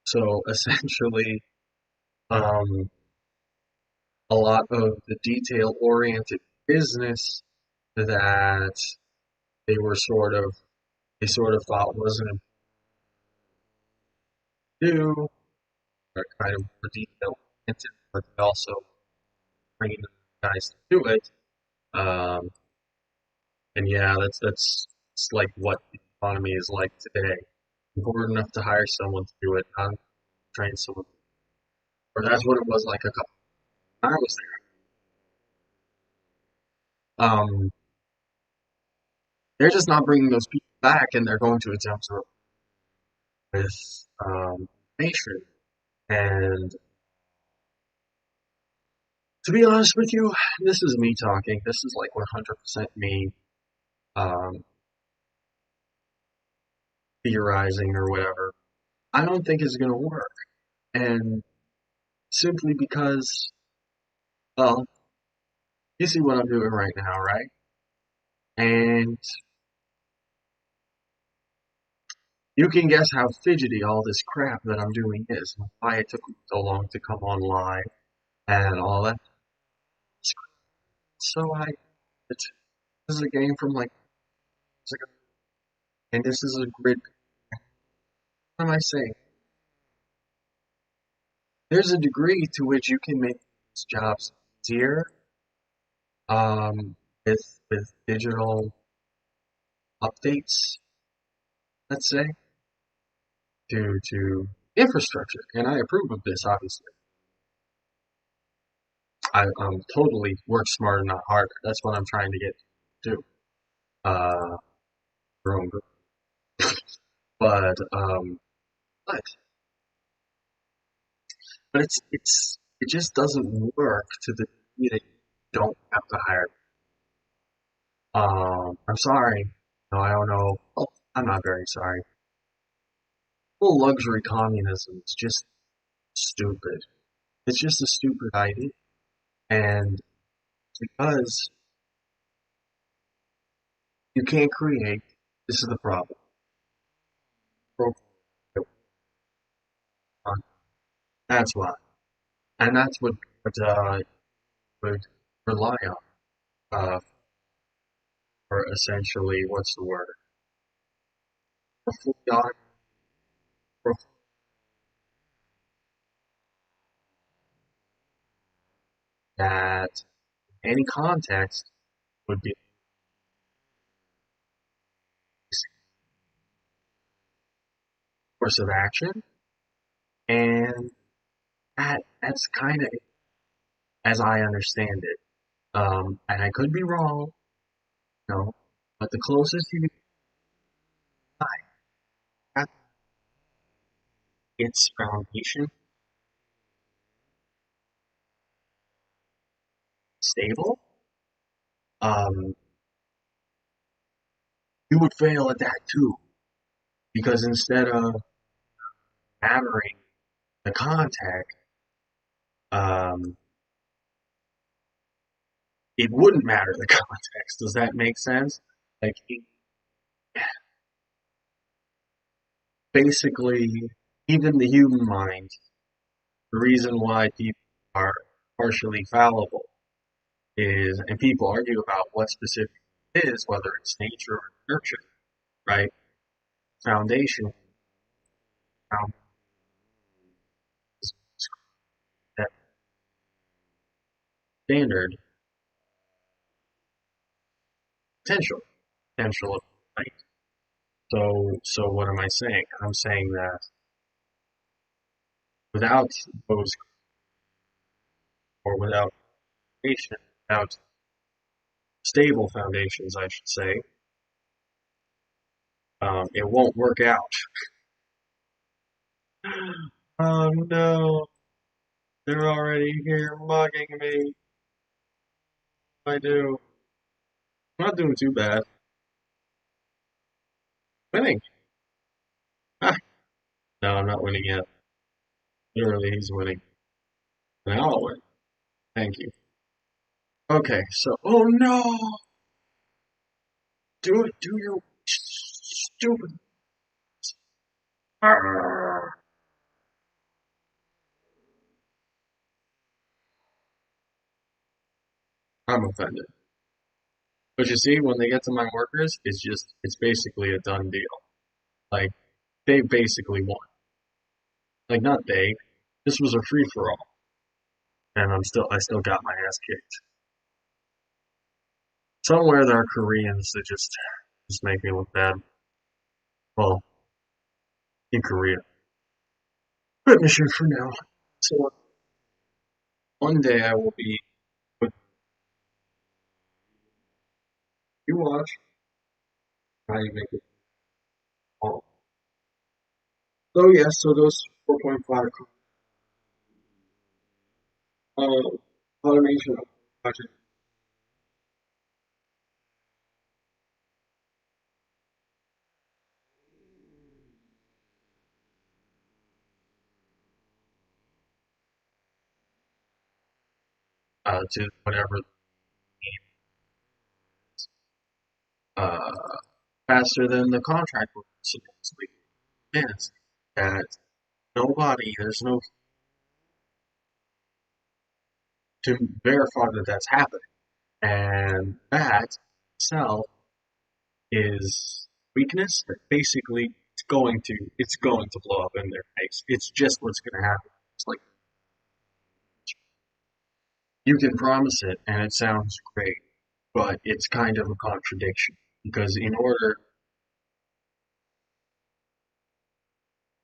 So essentially, um, a lot of the detail oriented business that they were they sort of thought wasn't do, are kind of more detail oriented, but they also bringing the guys to do it. Um, and yeah, it's like what the economy is like today. Important enough to hire someone to do it, not train someone. Or that's what it was like a couple I was there. They're just not bringing those people back, and they're going to attempt to with nation. And to be honest with you, this is me talking. This is like 100% me um, theorizing or whatever. I don't think it's going to work. And simply because, well, you see what I'm doing right now, right? And you can guess how fidgety all this crap that I'm doing is, and why it took me so long to come online and all that. So this is a game from like, and this is a grid. What am I saying? there's a degree to which you can make these jobs easier, um, with digital updates, let's say, to infrastructure. And I approve of this, obviously. Totally work smarter, not harder. That's what I'm trying to get to. Uh, wrong, but but it just doesn't work to the degree that you don't have to hire. I'm sorry. No, I don't know. Oh, I'm not very sorry. Full luxury communism is just stupid. It's just a stupid idea. And because you can't create, this is the problem. That's why. And that's what would rely on for essentially, what's the word? For fully for that any context would be a course of action, and that's kind of as I understand it. And I could be wrong, no, but the closest you can find its foundation stable, um, you would fail at that too, because instead of mattering the context, um, it wouldn't matter the context. Does that make sense? Like, basically, even the human mind, the reason why people are partially fallible is, and people argue about what specific it is, whether it's nature or nurture, right? Foundation, um, is that standard potential, potential of right. So what am I saying? I'm saying that without those, or without foundation, without stable foundations, I should say, it won't work out. Oh no, they're already here mugging me. I do. I'm not doing too bad. Winning. Ah, no, I'm not winning yet. Literally, he's winning. Now I'll win. Thank you. Okay, so, oh no! Do it, do your stupid. Arrgh. I'm offended. But you see, when they get to my workers, it's basically a done deal. Like, they basically won. Like, not they. This was a free for all. And I still got my ass kicked. Somewhere there are Koreans that just make me look bad. Well, in Korea. But mission for now. So one day I will be with you watch how you make it all. So yes, so those 4.5 uh, automation project to whatever uh, faster than the contract supposedly is. That there's no to verify that that's happening, and that itself is weakness that basically it's going to blow up in their face. It's just what's going to happen. It's like You can promise it and it sounds great, but it's kind of a contradiction because in order,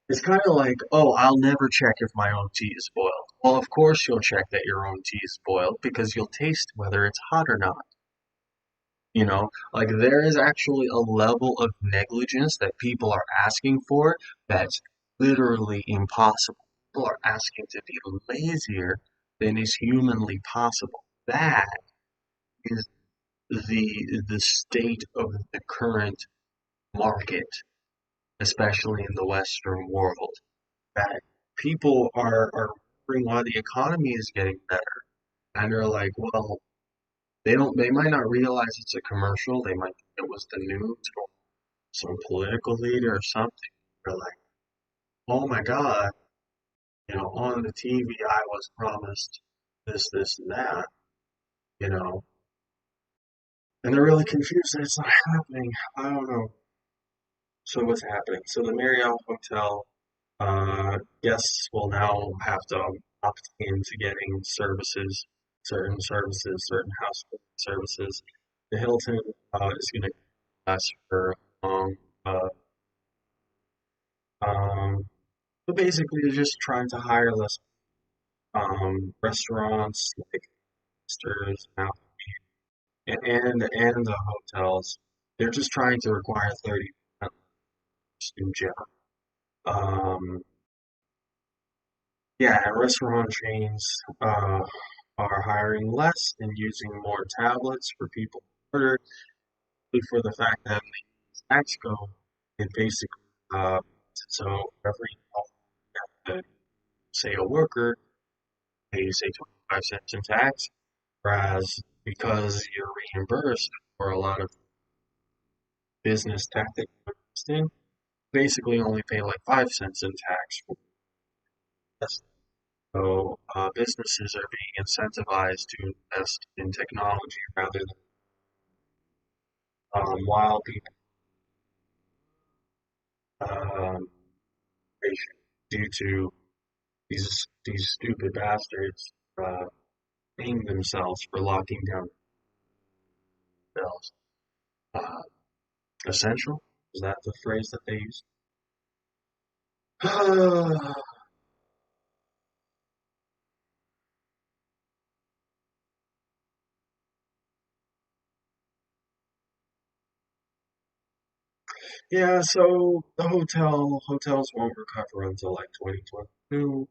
it's kind of like, oh, I'll never check if my own tea is boiled. Well, of course you'll check that your own tea is boiled because you'll taste whether it's hot or not. Like there is actually a level of negligence that people are asking for that's literally impossible. People are asking to be lazier than is humanly possible. That is the state of the current market, especially in the Western world. That people are wondering why the economy is getting better. And they're like, well, they might not realize it's a commercial. They might think it was the news or some political leader or something. They're like, oh my God, on the TV I was promised this, and that, you know, and they're really confused that it's not happening. I don't know. So what's happening? So the Marriott Hotel, guests will now have to opt into getting certain house services. The Hilton is going to ask for uh, um, but basically they're just trying to hire less restaurants like Sters now and the hotels. They're just trying to require 30% student job. Um, yeah, and restaurant chains are hiring less and using more tablets for people to order for the fact that the tax code it basically so every say a worker pays say 25 cents in tax, whereas because you're reimbursed for a lot of business tactic investing, basically only pay like 5 cents in tax for this. So businesses are being incentivized to invest in technology rather than while people um, due to these stupid bastards paying themselves for locking down themselves. Uh, essential? Is that the phrase that they use? Yeah, so the hotels won't recover until like 2022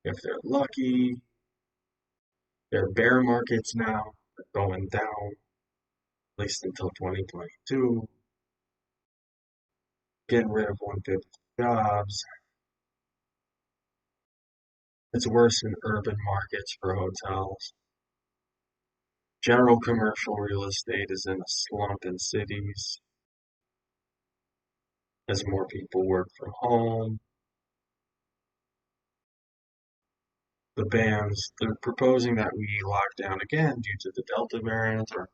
if they're lucky. They're bear markets now, they're going down at least until 2022. Getting rid of 150 jobs. It's worse in urban markets for hotels. General commercial real estate is in a slump in cities as more people work from home. The bans, they're proposing that we lock down again due to the Delta variant or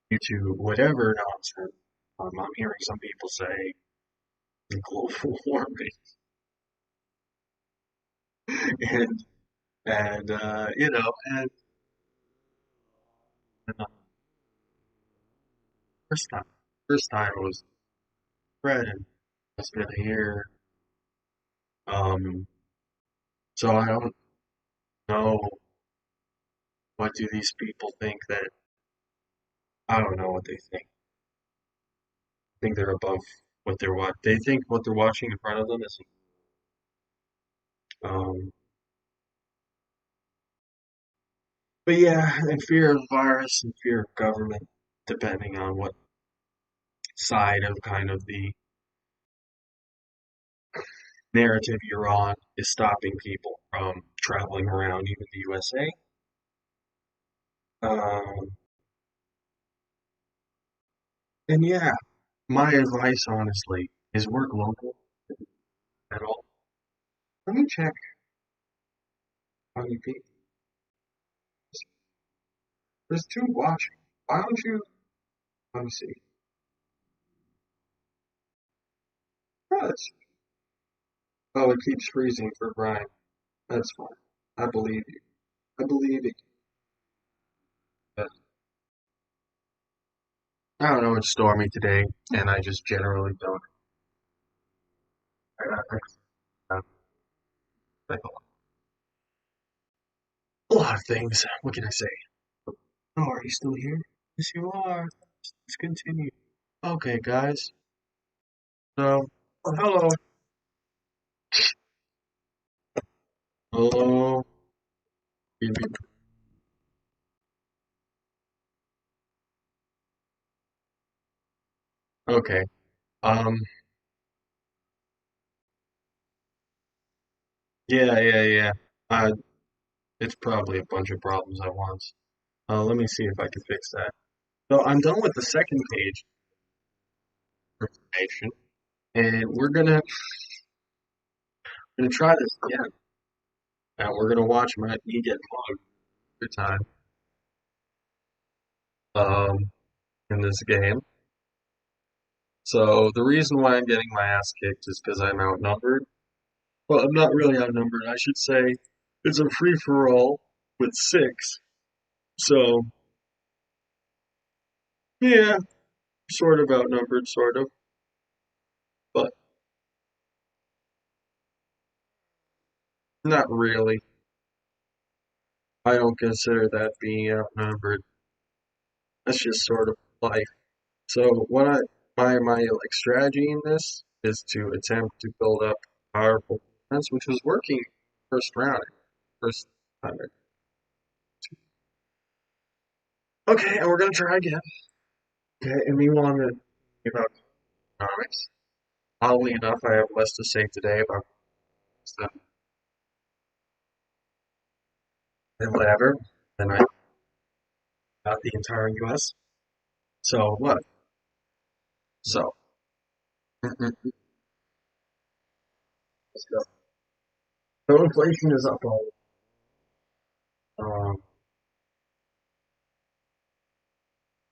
due to whatever nonsense. I'm hearing some people say global warming, and and uh, first time, first time it was spread, and it's been a year. Um, so I don't know what do these people think that I don't know what they think. I think they're above what they're what they think what they're watching in front of them is um, but yeah, and fear of virus and fear of government, depending on what side of kind of the narrative you're on, is stopping people from traveling around even the USA. And yeah, my advice honestly is work local at all. Let me check how many people. There's two watching. Why don't you? Let me see. Yes. Oh, it keeps freezing for Brian. That's fine. I believe you. I believe it. I don't know, it's stormy today, and I just generally don't. I like a lot of things. What can I say? Oh, are you still here? Yes, you are. Let's continue. Okay, guys. So, hello. Hello. Okay. Um. Yeah. It's probably a bunch of problems at once. Let me see if I can fix that. So I'm done with the second page information, and we're gonna try this again. And we're gonna watch me get mugged every time in this game. So the reason why I'm getting my ass kicked is because I'm outnumbered. Well, I'm not really outnumbered. I should say it's a free for all with six. So yeah, sort of outnumbered, sort of, but not really. I don't consider that being outnumbered. That's just sort of life. So what my like strategy in this is to attempt to build up powerful defense, which was working first round, first time. Okay, and we're gonna try again. Okay, and we want to about economics. Oddly enough, I have less to say today about this than whatever than I about the entire U.S. So what? So let's go. So inflation is up all. Um,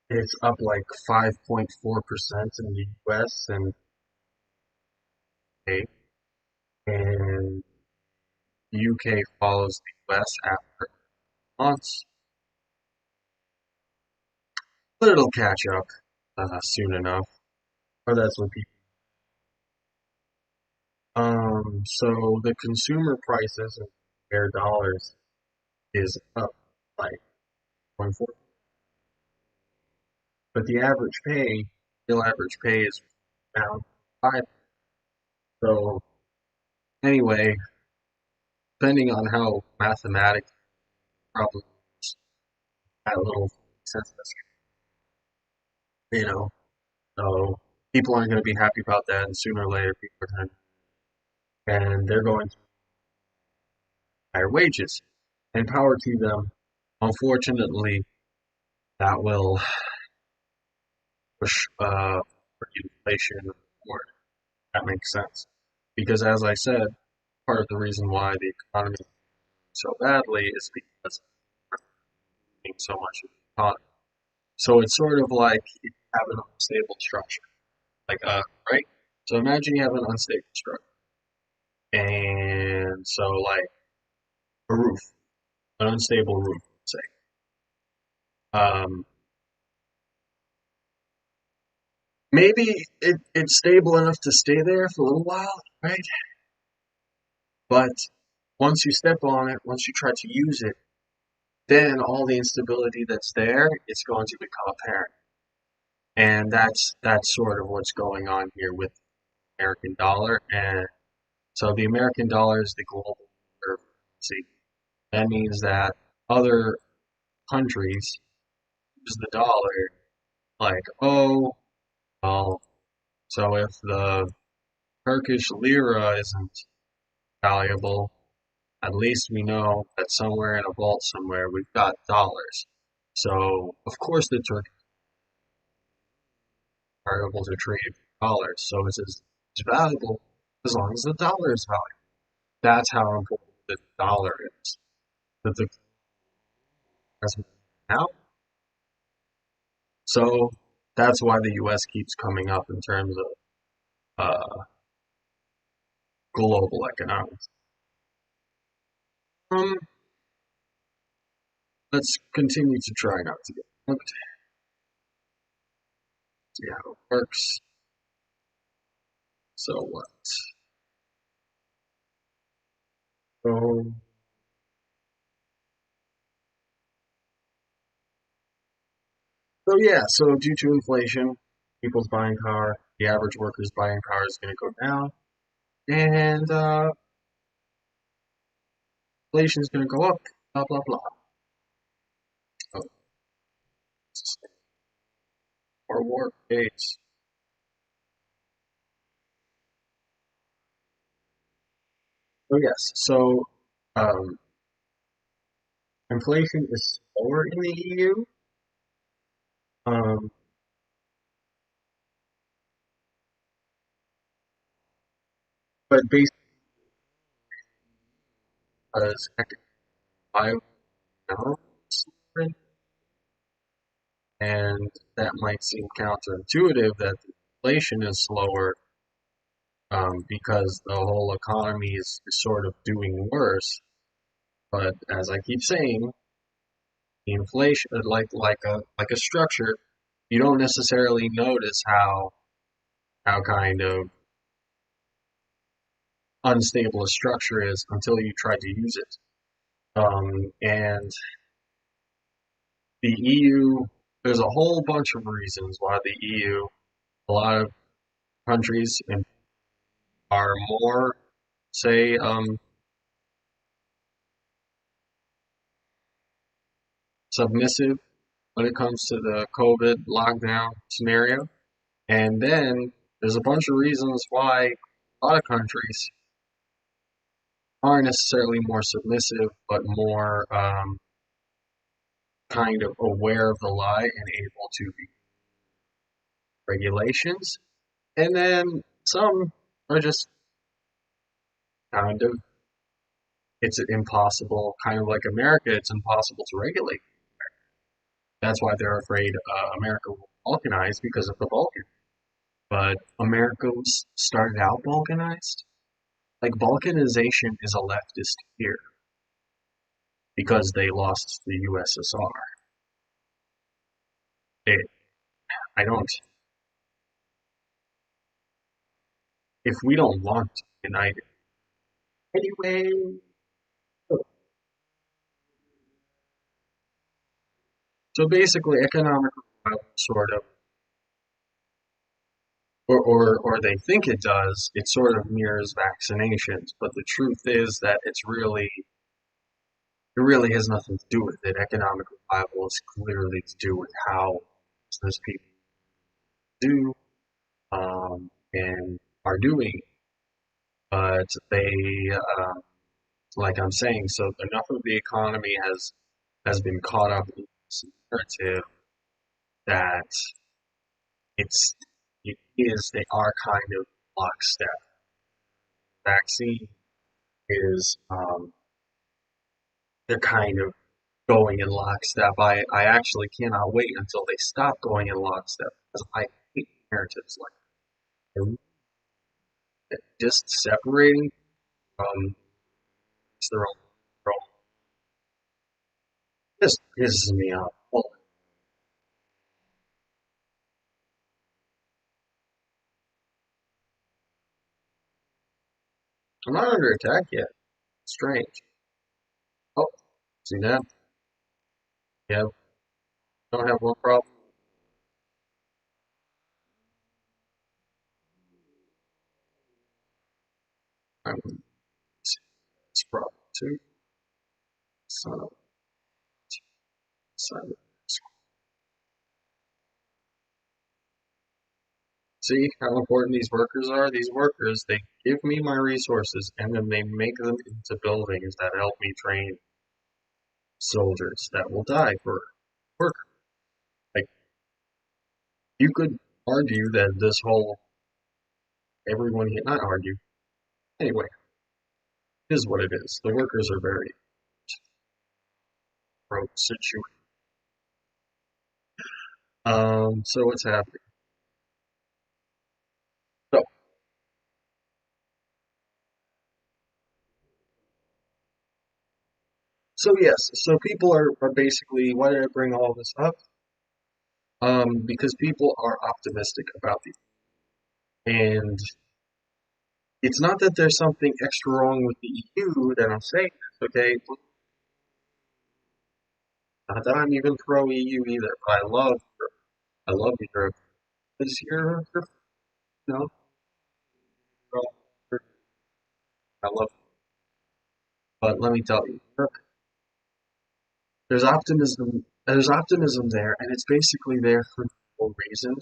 it's up like 5.4% in the U.S. and UK, and UK follows the US after months, but it'll catch up soon enough. Or that's what people. So the consumer prices in their dollars is up like 1.4, but the average pay, real average pay is down 5. So anyway, depending on how mathematics probably that little sense, you know, so people aren't going to be happy about that, and sooner or later people are going to, and they're going to higher wages and power to them. Unfortunately, that will push inflation forward. That makes sense. Because as I said, part of the reason why the economy is so badly is because of so much of the economy. So it's sort of like you have an unstable structure. Like right? So imagine you have an unstable structure. And so like a roof, an unstable roof, say. Um, maybe it's stable enough to stay there for a little while, right? But once you step on it, once you try to use it, then all the instability that's there is going to become apparent. And that's sort of what's going on here with the American dollar. And so the American dollar is the global reserve currency. That means that other countries use the dollar like, oh, well, so if the Turkish lira isn't valuable, at least we know that somewhere in a vault somewhere we've got dollars. So, of course, the Turkish variables are traded for dollars. So it's valuable as long as the dollar is valuable. That's how important the dollar is. That the as now, so that's why the U.S. keeps coming up in terms of global economics. Um, let's continue to try not to get. see how it works. So what? So, so yeah, so due to inflation, people's buying power, the average worker's buying power is going to go down, and inflation is going to go up, blah, blah, blah. Oh, or war dates. So yes, so um, inflation is slower in the EU, um, but basically because I know, and that might seem counterintuitive that the inflation is slower because the whole economy is sort of doing worse. But as I keep saying, the inflation, like a structure, you don't necessarily notice how kind of unstable a structure is until you try to use it. And the EU, there's a whole bunch of reasons why the EU, a lot of countries are more, say, submissive when it comes to the COVID lockdown scenario. And then there's a bunch of reasons why a lot of countries aren't necessarily more submissive, but more kind of aware of the lie and able to be regulations. And then some are just kind of, it's impossible, kind of like America, it's impossible to regulate. That's why they're afraid America will balkanize because of the Balkans. But America was started out balkanized. Like balkanization is a leftist fear because they lost the USSR. It, I don't. If we don't want to unite it anyway, so basically, economic revival sort of, or they think it does. It sort of mirrors vaccinations, but the truth is that it really has nothing to do with it. Economic revival is clearly to do with how business people do and are doing, but like I'm saying, so enough of the economy has been caught up in this narrative that it's it is they are kind of lockstep. Vaccine is they're kind of going in lockstep. I actually cannot wait until they stop going in lockstep because I hate narratives like just separating from their own control. This pisses me off. Well, I'm not under attack yet. Strange. Oh, see that? Yeah, don't have one problem. I'm this problem too. Son of son. See how important these workers are? These workers, they give me my resources and then they make them into buildings that help me train soldiers that will die for work. Like, you could argue that this whole, everyone, not argue. Anyway, it is what it is. The workers are very pro situation. So what's happening? So, so yes, so people are basically, why did I bring all this up? because people are optimistic about the and it's not that there's something extra wrong with the EU that I'm saying this, okay? Not that I'm even pro EU either, but I love Europe. Because you know, I love, but let me tell you, there's optimism there, and it's basically there for no reason.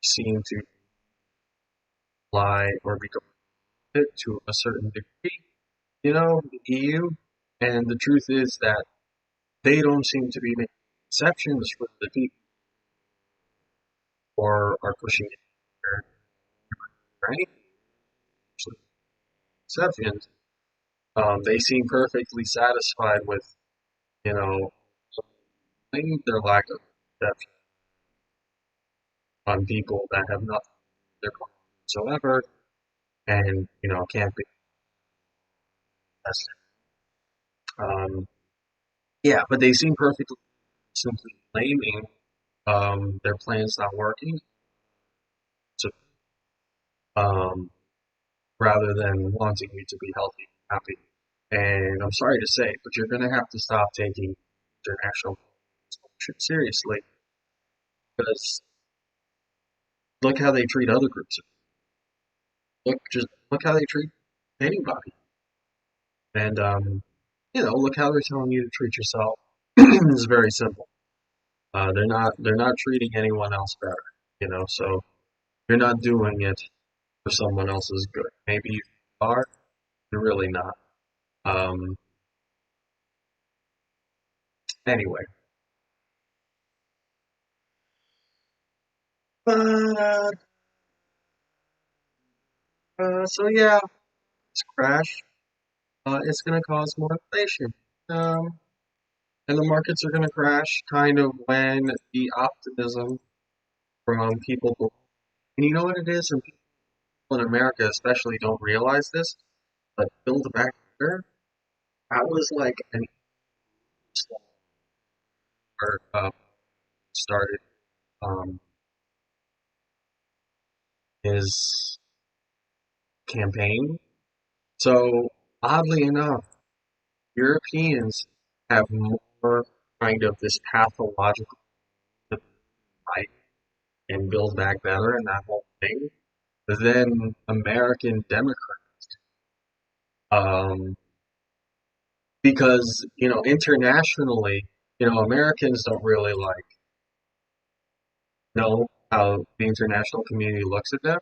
Seem to lie or become it to a certain degree, the EU. And the truth is that they don't seem to be making exceptions for the people or are pushing it for any exceptions. They seem perfectly satisfied with, you know, their lack of exception on people that have nothing their whatsoever and, can't be tested. Yeah, but they seem perfectly simply blaming their plans not working, so, um, rather than wanting you to be healthy and happy. And I'm sorry to say, but you're going to have to stop taking international shit seriously because look how they treat other groups. Look how they treat anybody, and look how they're telling you to treat yourself. It's very simple. They're not treating anyone else better, So you're not doing it for someone else's good. Maybe you are, you're really not. Um, anyway, but so yeah, this crash, it's gonna cause more inflation. Um, and the markets are gonna crash kind of when the optimism from people, and you know what it is, and people in America especially don't realize this, but Build Back Better, that was like an started um, his campaign. So oddly enough, Europeans have more kind of this pathological fight and Build Back Better and that whole thing than American Democrats. Um, because, internationally, Americans don't really like know how the international community looks at them.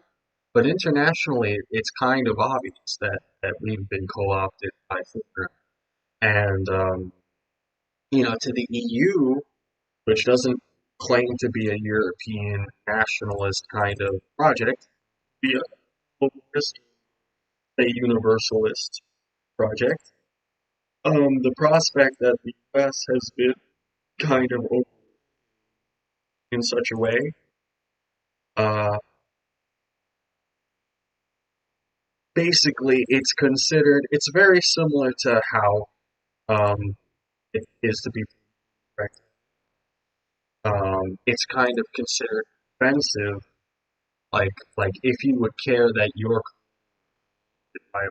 But internationally, it's kind of obvious that we've been co-opted by foreign. And, to the EU, which doesn't claim to be a European nationalist kind of project, be a universalist project. The prospect that the US has been kind of open in such a way, uh, basically it's very similar to how it is to be correct. It's kind of considered offensive, like if you would care that you're by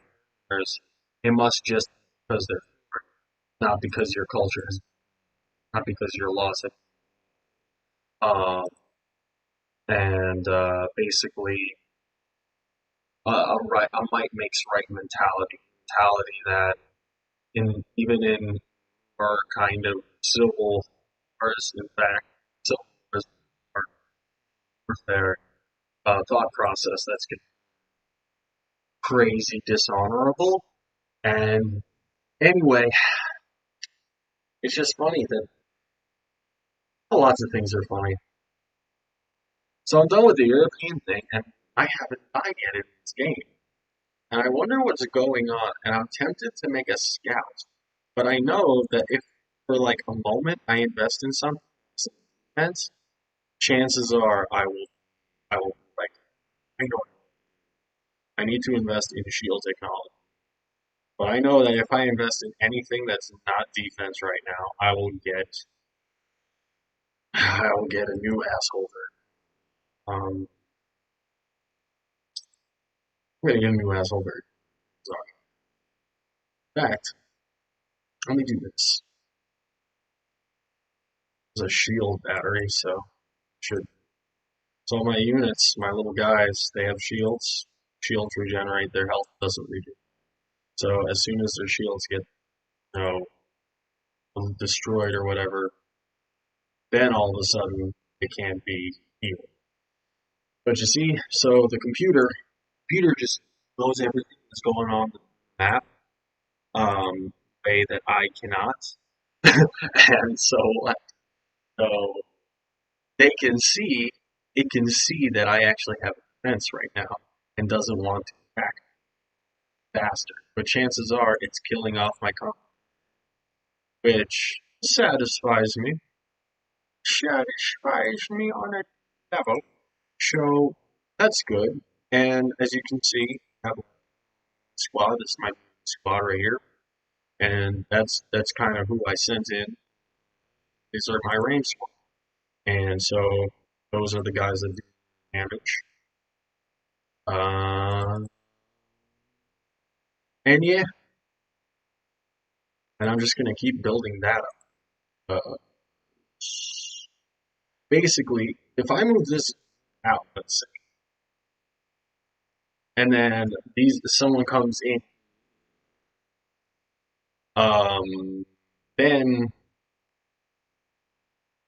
others, it must just because they're not because your culture is not because your laws have and basically a might makes right mentality that in even in our kind of civil wars, in fact, civil wars are their thought process that's crazy dishonorable. And anyway, it's just funny that lots of things are funny. So I'm done with the European thing, and I haven't died yet in this game. And I wonder what's going on, and I'm tempted to make a scout. But I know that if for like a moment I invest in some defense, chances are I will like I know I need to invest in shield technology. But I know that if I invest in anything that's not defense right now, I will get I'll get a new asshole there. I'm gonna get a new asshole there. So, in fact, let me do this. It's a shield battery, so should so my units, my little guys, they have shields. Shields regenerate, their health doesn't regenerate. So as soon as their shields get, you know, destroyed or whatever, then all of a sudden it can't be healed. But you see, so the computer just knows everything that's going on the map, way that I cannot. And so they can see, it can see that I actually have a defense right now and doesn't want to attack faster. But chances are it's killing off my comp, which satisfies me on a level. So that's good. And as you can see, I have a squad. This is my squad right here, and that's kind of who I sent in. These are my range squad, and so those are the guys that do damage. Uh, and yeah, and I'm just gonna keep building that up. Uh, Basically, if I move this out, let's say, and then someone comes in, then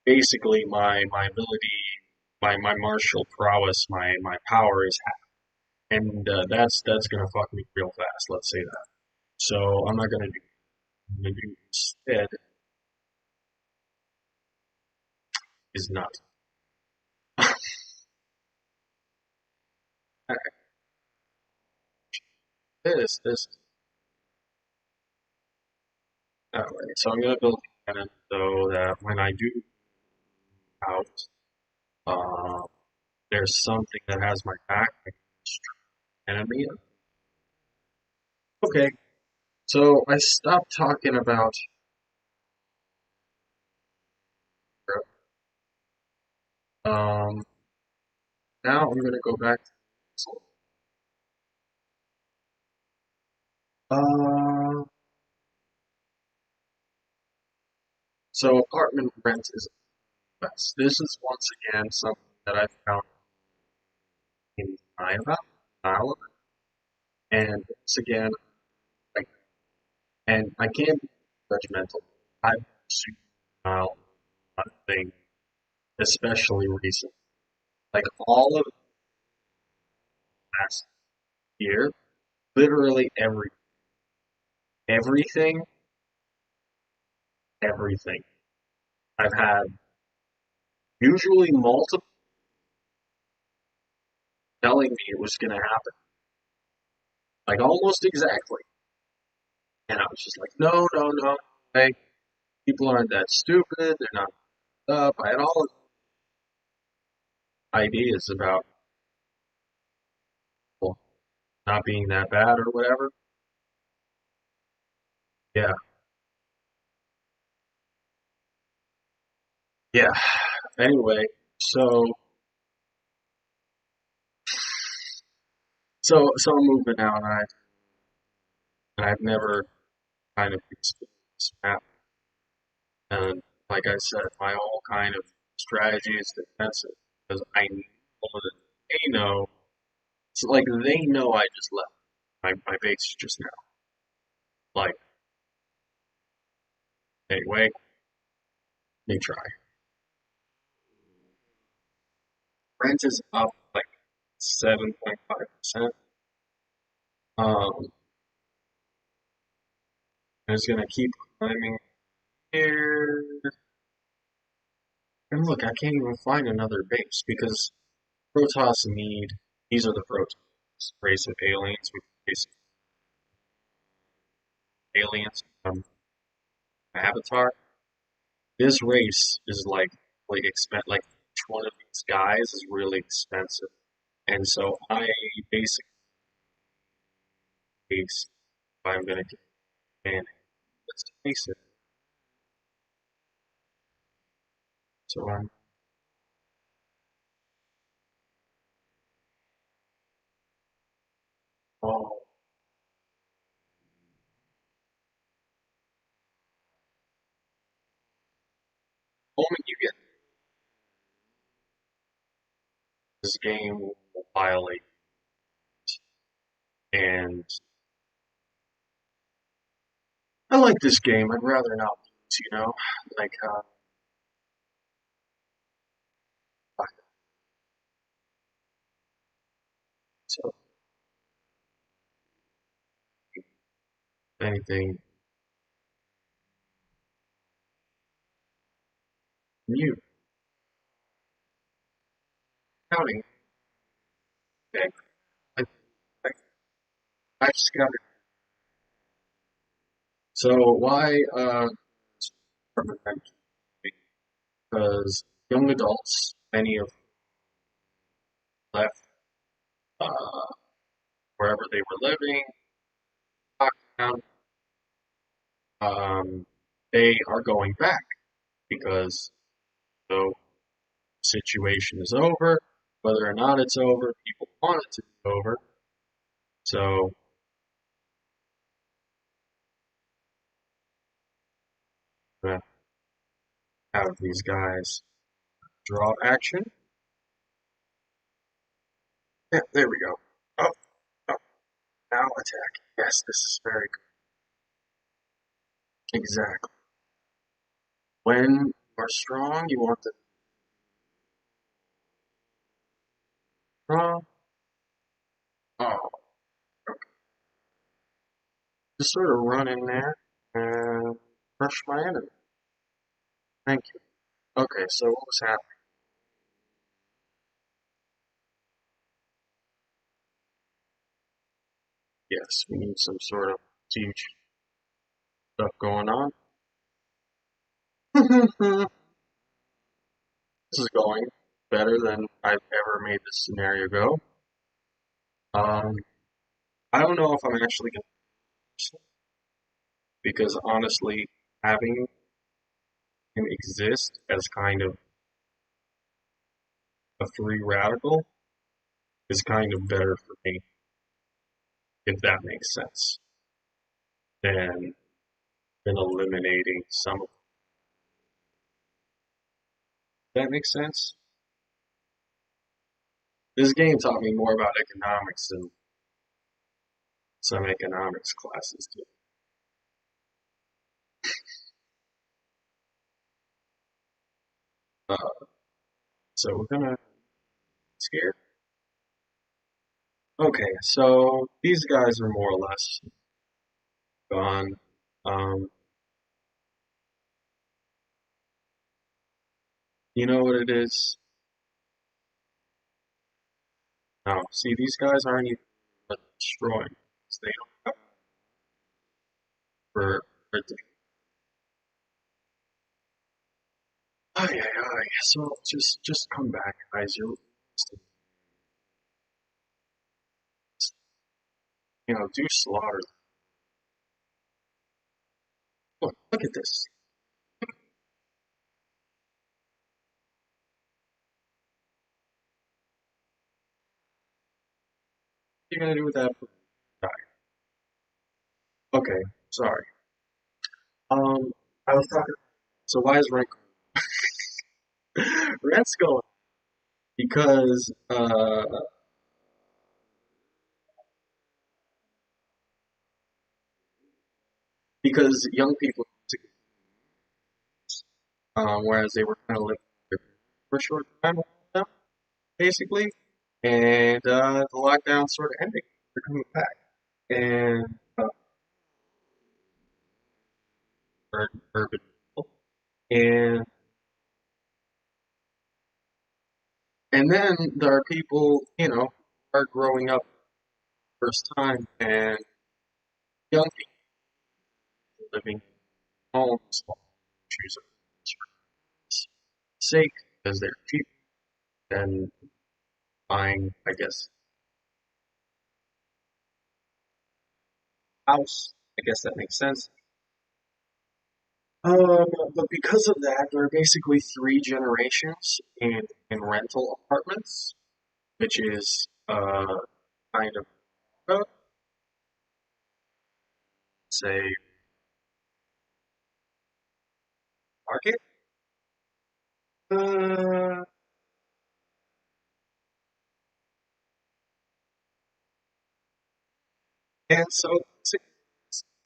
basically my ability, my martial prowess, my power is half, and that's gonna fuck me real fast. Let's say that. So I'm not gonna do. I'm gonna do instead is not. This. Alright, so I'm gonna build a cannon so that when I do out, uh, there's something that has my back. I can destroy an enemy. Okay, so I stopped talking about. Um, Now I'm gonna go back. Uh, so apartment rent is best. This is once again something that I found in Iowa, and once again, like, and I can't be judgmental. I've seen Nile thing, especially recently. Like all of last year, literally everything, everything. I've had usually multiple telling me it was gonna happen, like almost exactly. And I was just like, no, no, no. Hey, people aren't that stupid. They're not up. I had all ideas about people not being that bad or whatever. Yeah, yeah. Anyway, so so I'm moving out, and I've never kind of experienced map. And like I said, my whole kind of strategy is defensive because I know that they know. It's like they know I just left my base just now. Like, hey, wait, let me try. Rent is up like 7.5%. Um, and it's gonna keep climbing here. And look, I can't even find another base because Protoss need. These are the Protoss race of aliens. We base aliens Avatar. This race is like like each one of these guys is really expensive, and so I basically base if I'm gonna get in. Let's face it. So I'm Oh, the moment you get this game will violate, and I like this game. I'd rather not lose, like so anything new counting. Okay, I, I, I just got it. So why because young adults, many of them left wherever they were living, lockdown, they are going back because the situation is over. Whether or not it's over, people want it to be over. So uh, have these guys draw action. Yeah, there we go. Oh, oh, now attack. Yes, this is very good. Exactly. When you are strong, you want the strong. Oh, okay. Just sort of run in there and crush my enemy. Thank you. Okay, so what was happening? Yes, we need some sort of siege stuff going on. This is going better than I've ever made this scenario go. Um, I don't know if I'm actually going to, because honestly, having him exist as kind of a free radical is kind of better for me, if that makes sense, than eliminating some of that makes sense. This game taught me more about economics than some economics classes do. Uh, so we're gonna scare. Okay, so these guys are more or less gone. Um, you know what it is? No, see, these guys aren't even destroying. They don't have for it to. Ay, ay, ay. So just come back, guys. Do slaughter. Look at this. What are you gonna do with that? Okay, sorry. Um, I was talking. So why is Rent Rent's going? Because young people, whereas they were kind of living for a short time, basically, and the lockdown sort of ending. They're coming back, and urban people, and then there are people, are growing up first time, and young people living in homes, choose sake because they're cheap and buying, I guess, house. I guess that makes sense. But because of that, there are basically three generations in rental apartments, which is kind of good. say market. Uh, and so,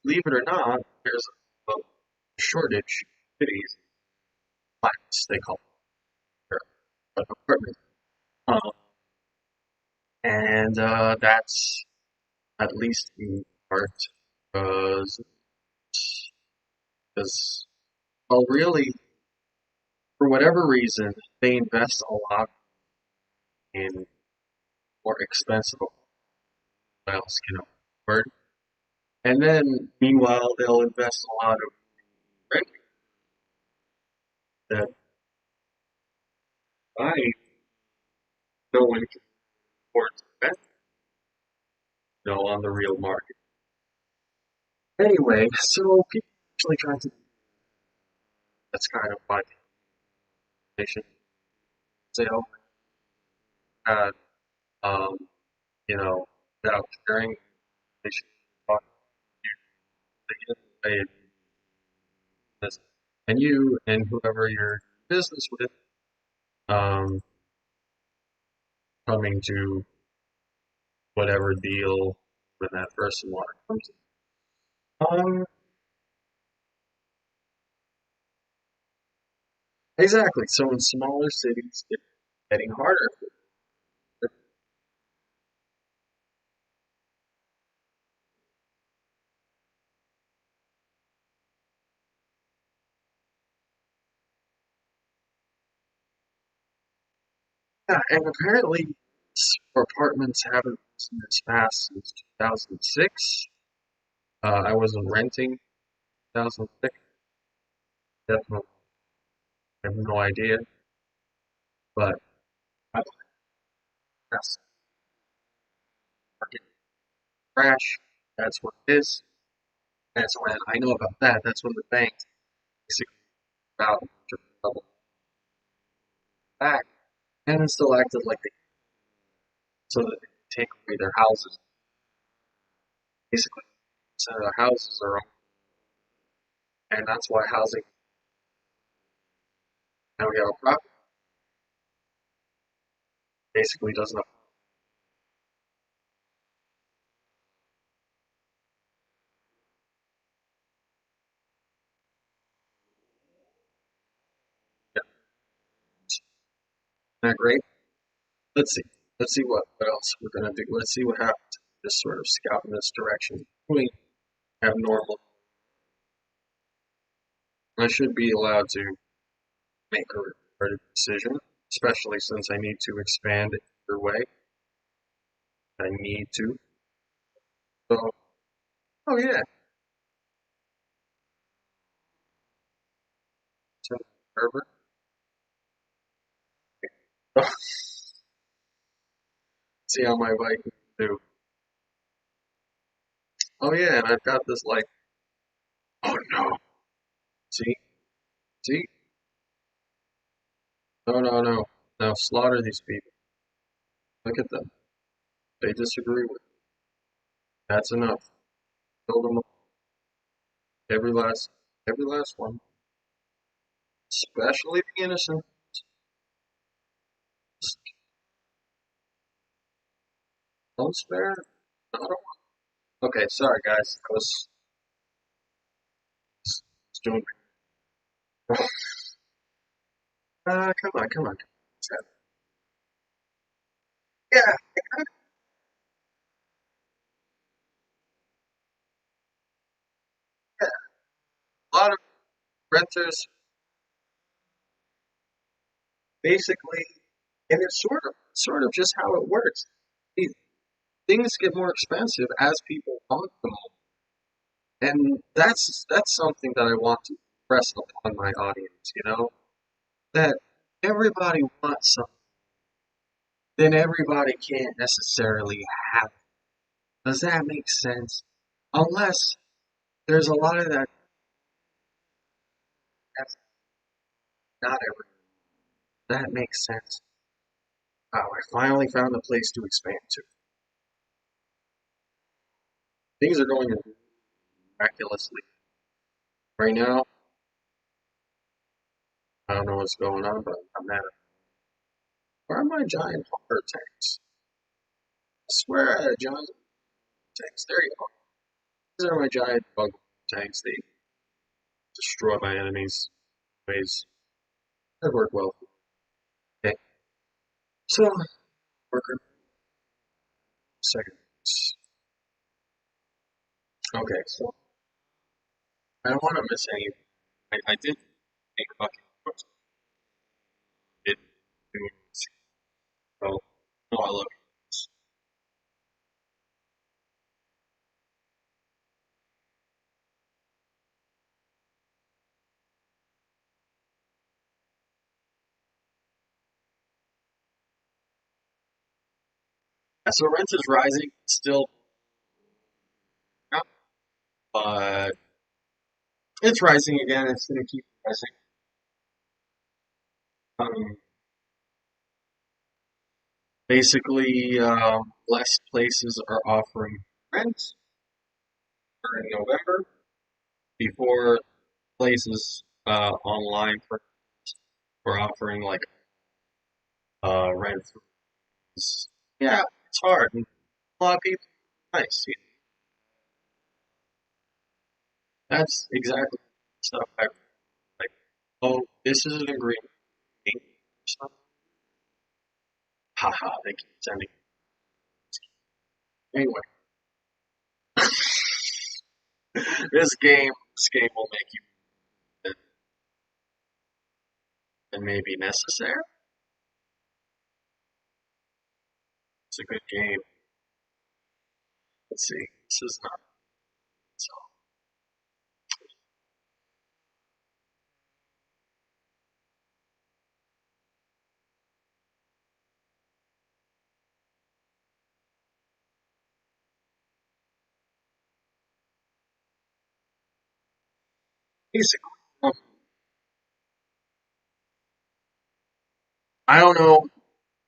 believe it or not, there's a shortage of cities, flats, they call it, or apartments. Um, and that's at least in part because, because, well, really, for whatever reason, they invest a lot in more expensive else can afford. And then, meanwhile, they'll invest a lot of rent that I no one can afford to invest, on the real market. Anyway, so people actually try to. That's kind of my position. Say, oh, God, um, you know, without caring, they should talk to you, business, and you and whoever you're in business with, um, coming to whatever deal when that person wants to come to. Exactly. So in smaller cities, it's getting harder. Yeah, and apparently for apartments haven't been as fast since 2006. I wasn't renting 2006. Definitely have no idea, but that's market crash. That's what it is. That's when I know about that. That's when the bank basically about to double back and it still acted like they so that they could take away their houses. Basically, so their houses are owned, and that's why housing now we have a problem. Basically, doesn't affect that great. Let's see. Let's see what else we're gonna do. Let's see what happens. Just sort of scout in this direction. We have normal. I should be allowed to make a recorded decision, especially since I need to expand it either way. I need to. So, oh yeah. So, Herbert. See how my Vikings do. Oh yeah, and I've got this like. Oh no. See, see. No, no, no. Now slaughter these people. Look at them. They disagree with. That's enough. Kill them all. Every last, every last one. Especially the innocent. Just don't spare. Not a one. Okay, sorry guys. I was doing. Come on, come on. Yeah, yeah. A lot of renters basically, and it's sort of just how it works. Things get more expensive as people want them, and that's something that I want to press upon my audience. That everybody wants something, then everybody can't necessarily have it. Does that make sense? Unless there's a lot of that. That's not every. That makes sense. Oh, I finally found a place to expand to. Things are going. miraculously. Right now, I don't know what's going on, but I'm at it. Where are my giant water tanks? I swear I had giant tanks. There you go. These are my giant bug tanks. They destroy my enemies. Ways that work well. Okay, so worker seconds. Okay, so I don't want to miss any. I did make a bucket. Did do it. So no, I love it. So rent is rising still, but it's rising again. It's going to keep rising. Um, basically, less places are offering rent in November before places online for offering like rent. Yeah, it's hard. And a lot of people, nice. That's exactly the stuff I like. Oh, this is an agreement. Haha, they keep sending. Anyway, this game will make you than maybe necessary. It's a good game. Let's see. This is not so. Basically, I don't know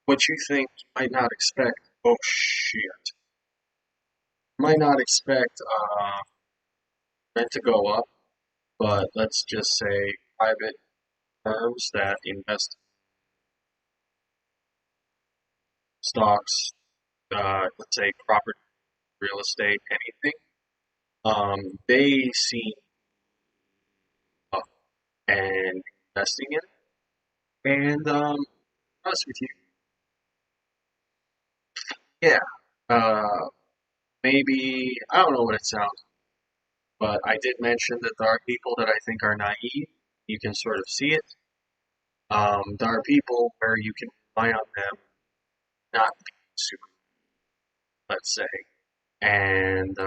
what you think. You might not expect. Oh shit! Might not expect rent to go up, but let's just say private firms that invest stocks, let's say property, real estate, anything, they see up and investing in it. And honest with you, yeah, maybe I don't know what it sounds, but I did mention that there are people that I think are naive. You can sort of see it. There are people where you can rely on them not being super, let's say, and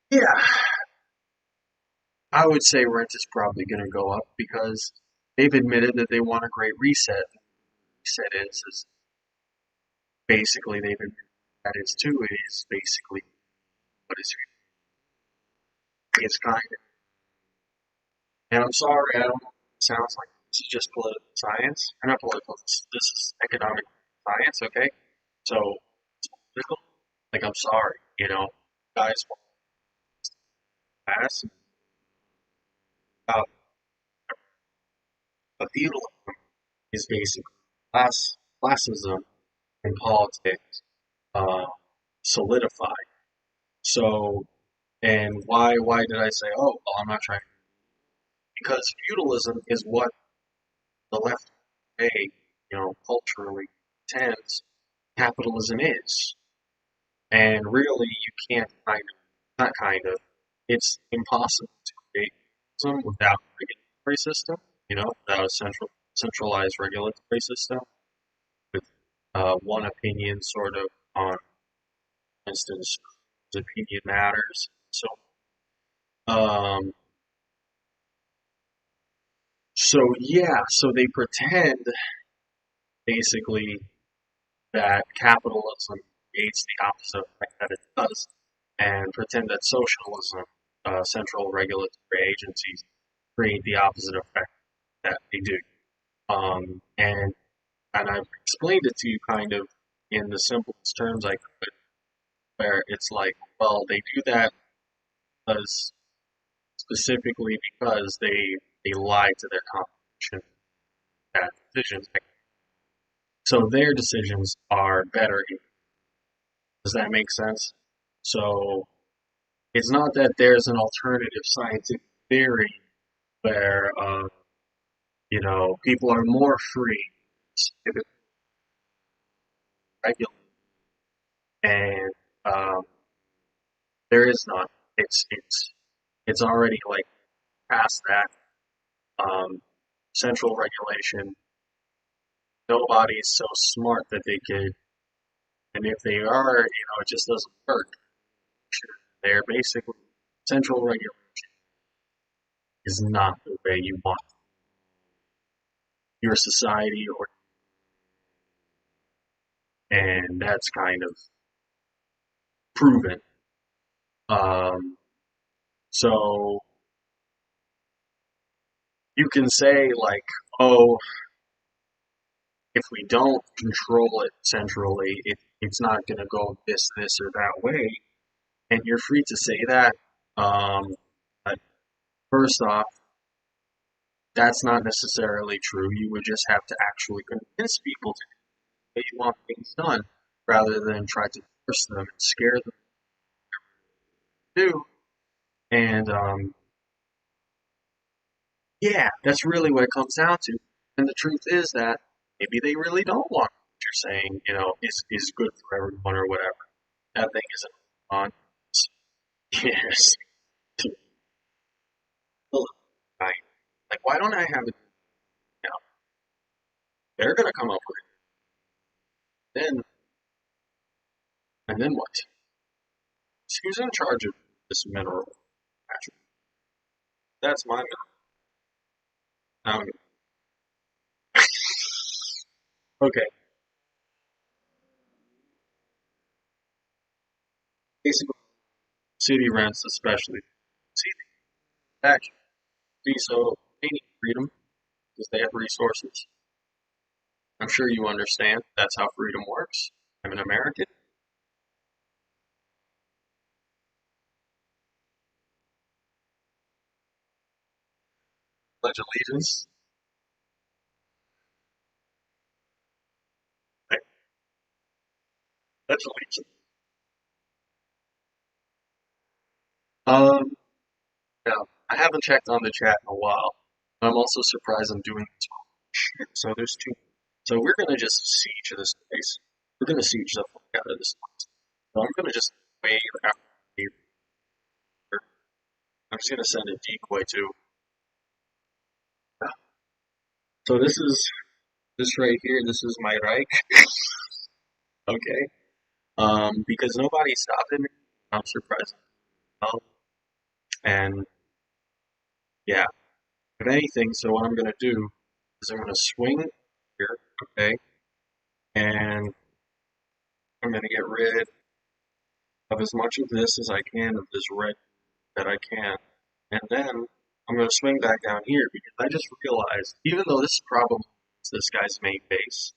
yeah, I would say rent is probably going to go up because they've admitted that they want a great reset. Reset is basically they've admitted that is too. It is basically what is it's kind of. And I'm sorry, I don't know. It sounds like this is just political science. Or not political. This is economic science. Okay, so it's political. Like I'm sorry, guys want to pass about a feudalism is basically classism in politics uh, solidified. So, and why did I say, oh, well, I'm not trying because feudalism is what the left today, culturally tends capitalism is, and really you can't not kind of, it's impossible to create capitalism without a regulatory system, without a centralized regulatory system with one opinion sort of on, for instance, opinion matters. Um, so yeah, so they pretend basically that capitalism creates the opposite effect that it does, and pretend that socialism, central regulatory agencies, create the opposite effect that they do. And I've explained it to you kind of in the simplest terms I could, where it's like, well, they do that because specifically because they lied to their competition at decisions. So their decisions are better. Does that make sense? So it's not that there's an alternative scientific theory where people are more free if it's regulated, and um, there is not. It's already like past that central regulation. Nobody's so smart that they could, and if they are, it just doesn't work. They're basically central regulation is not the way you want your society, and that's kind of proven. Um, so you can say like, oh, if we don't control it centrally, it's not going to go this or that way, and you're free to say that. Um, but first off, that's not necessarily true. You would just have to actually convince people to do the way you want things done, rather than try to force them and scare them to do. And yeah, that's really what it comes down to. And the truth is that maybe they really don't want what you're saying, is good for everyone or whatever. That thing isn't on. Yes. Right. Like, why don't I have it? You know, they're gonna come up with it. And then what? Who's in charge of this mineral? Patrick? That's my mineral. Okay. Basically, city rents, especially city tax. See, so they need freedom because they have resources. I'm sure you understand that's how freedom works. I'm an American. Pledge allegiance. I pledge allegiance. Um, yeah, I haven't checked on the chat in a while. I'm also surprised I'm doing this. So there's two. So we're gonna just siege this place. We're gonna siege the fuck out of this place. So I'm gonna just wave after you. I'm just gonna send a decoy too. So this right here. This is my Reich. Okay. Because nobody stopped me. I'm surprised. And yeah, if anything, so what I'm gonna do is I'm gonna swing here, okay, and I'm gonna get rid of as much of this as I can of this red that I can, and then I'm gonna swing back down here because I just realized, even though this problem is this guy's main base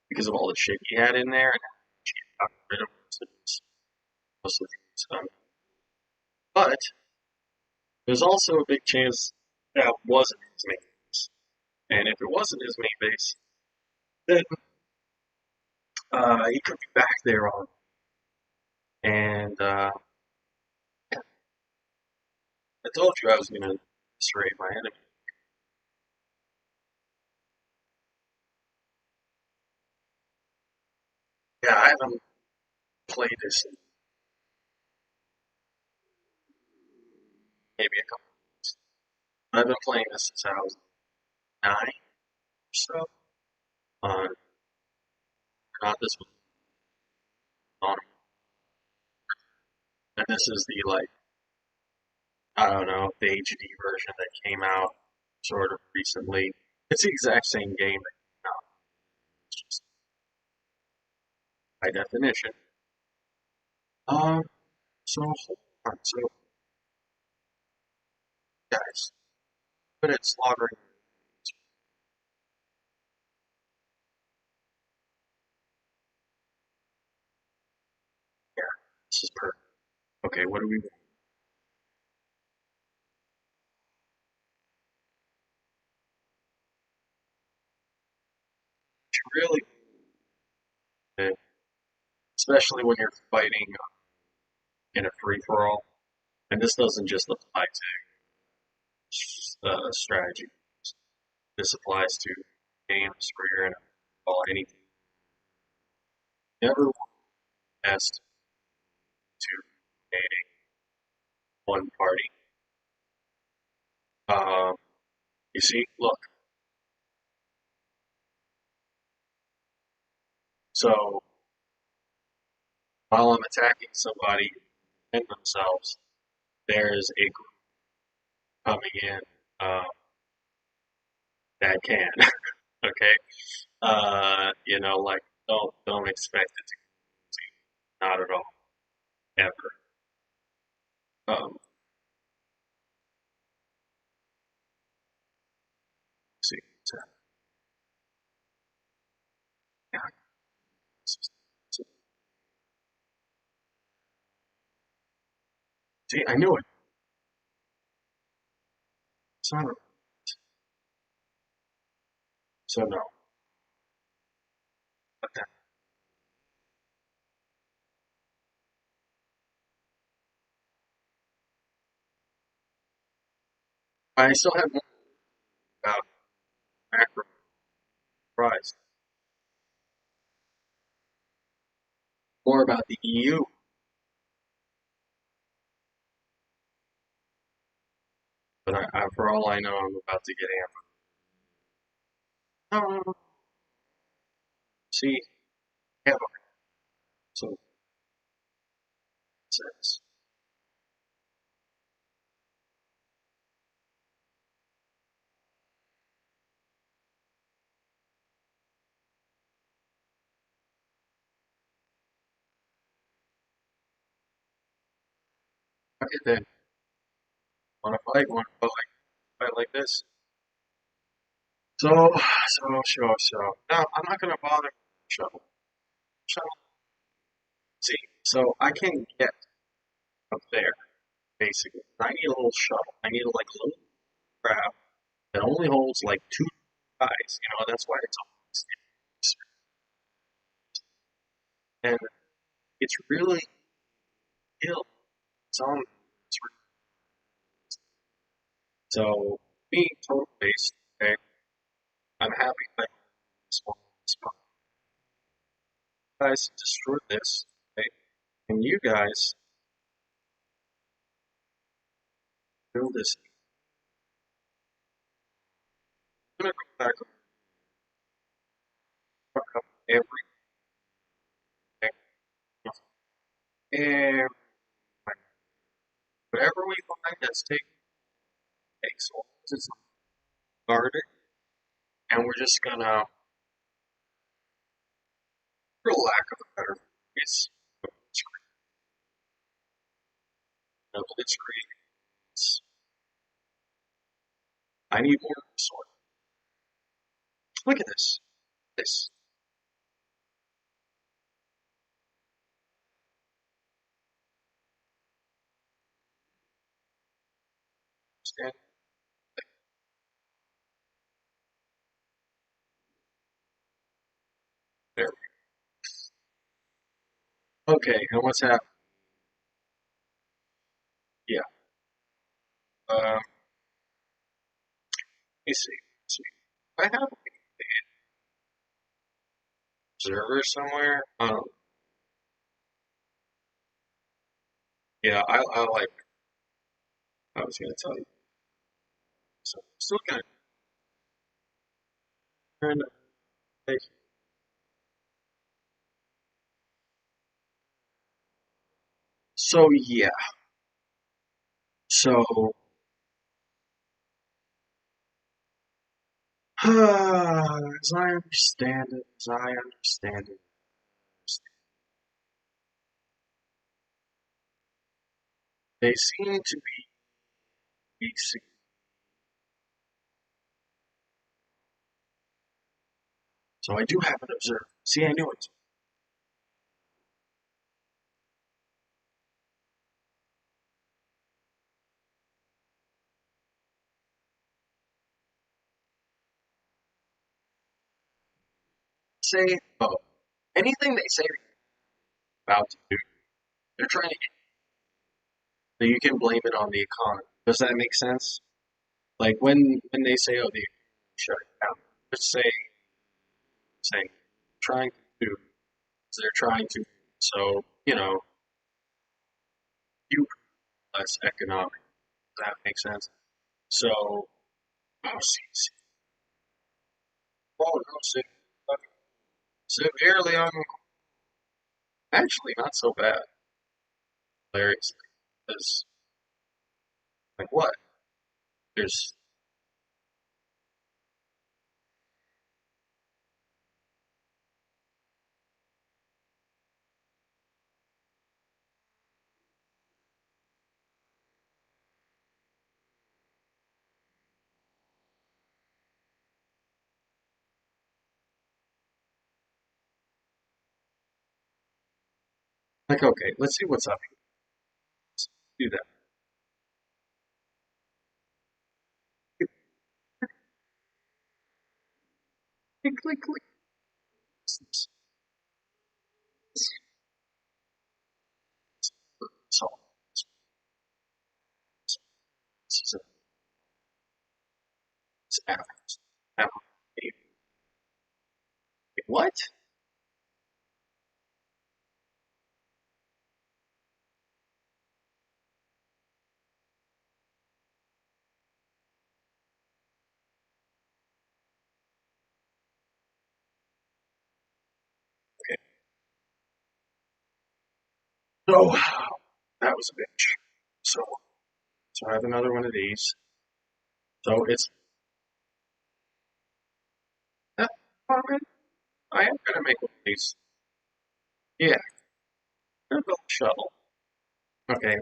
because of all the shit he had in there and he got rid of most of the things, but there's also a big chance that wasn't his main base, and if it wasn't his main base, then he could be back there on, and I told you I was gonna serrate my enemy. Yeah, I haven't played this in maybe a couple. I've been playing this since I was 9 or so. On not this one on, and this is the like I don't know the HD version that came out sort of recently. It's the exact same game that came out, it's just by definition. Um, so hold on, so guys, but it's slaughtering. Yeah. This is perfect. Okay, what do we want? Really, especially when you're fighting in a free for all, and this doesn't just apply to strategy. This applies to games where you're in a well, anything. Everyone has to dating one party. You see, look. So while I'm attacking somebody and themselves, there's a group coming in that can. Okay, like don't expect it to succeed. Not at all, ever. Um, see, so, yeah, so- see, I knew it. So, so no, but then I still have more about macro prize, more about the EU, but for all I know, I'm about to get hammered. See, hammer. So it says, okay, then want to fight? Want to fight like this? So. Now I'm not gonna bother shuttle. Shuttle. See, so I can get up there basically. I need a little shuttle. I need like a little craft that only holds like two guys. That's why it's always and it's really ill. It's on. It's so being total based. Okay, I'm happy that this one spot. Guys destroy this. Okay, and you guys build this. I'm gonna go back and fuck up everything. And whatever we find that's takes hold, it's guarded, and we're just gonna, for lack of a better phrase, blitzkrieg. I need more sword. Look at this. This. Stand there. Okay, and what's happening? Yeah. Let me see. Let's see. I have an observer somewhere. Yeah, I like. I was gonna tell you. So, I'm still gonna turn. So yeah. So as I understand it, they seem to be basic. So I do have an observer. See, I knew it. say, oh, anything they say they're about to do, they're trying to get, so you can blame it on the economy. Does that make sense? Like when they say, oh, the economy shut it down, just saying, trying to do, they're trying to, so, you less economic. Does that make sense? So, oh, oh no, severely on, actually not so bad, hilariously, because, like what? There's, like, okay, let's see what's up here. Let's do that. Click, click, click. So, this is it's Apple. What? So, that was a bitch. So, so I have another one of these. So it's, uh, alright, I am gonna make one of these. Yeah, gonna build a shuttle. Okay,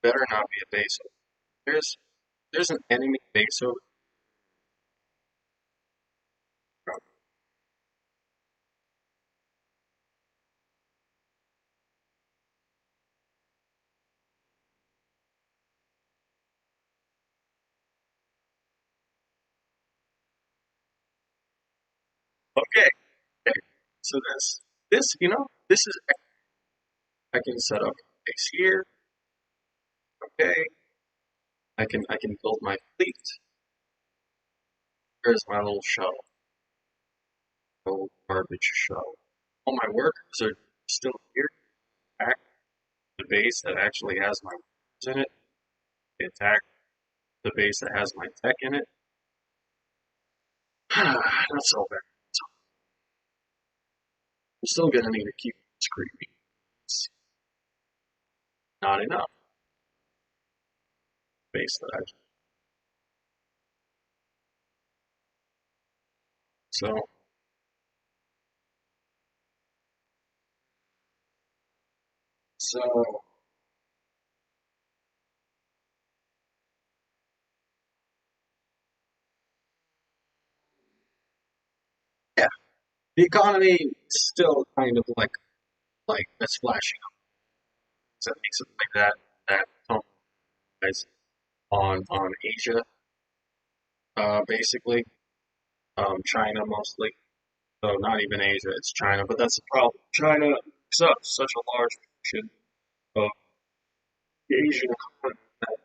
better not be a base. There's an enemy base over there. Okay, okay. So this is, I can set up a base here. Okay, I can build my fleet. There's my little shuttle, little garbage shuttle. All my workers are still here. Attack the base that actually has my workers in it. They attack the base that has my tech in it. Not so bad. So I'm still gonna need to keep this creepy. It's not enough base that I. So so yeah, the economy is still kind of like that's flashing up. So it makes it like that guys on Asia, basically, China mostly. So not even Asia, it's China. But that's the problem. China is such a large portion of the Asian economy that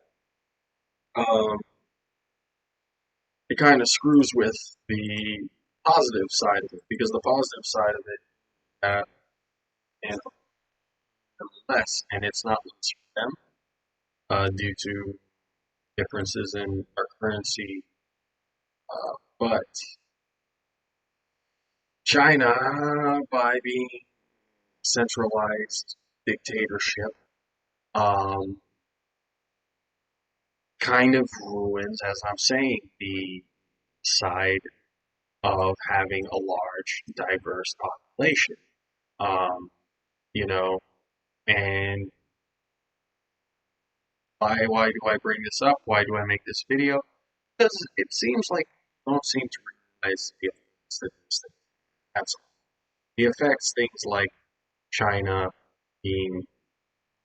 it kind of screws with the positive side of it because the positive side of it, and less, and it's not less for them due to differences in our currency. But China, by being centralized dictatorship, um, kind of ruins, as I'm saying, the side of having a large, diverse population. Um, you know, and why do I bring this up? Why do I make this video? Because it seems like you don't seem to realize the effects that this thing has. The effects, things like China being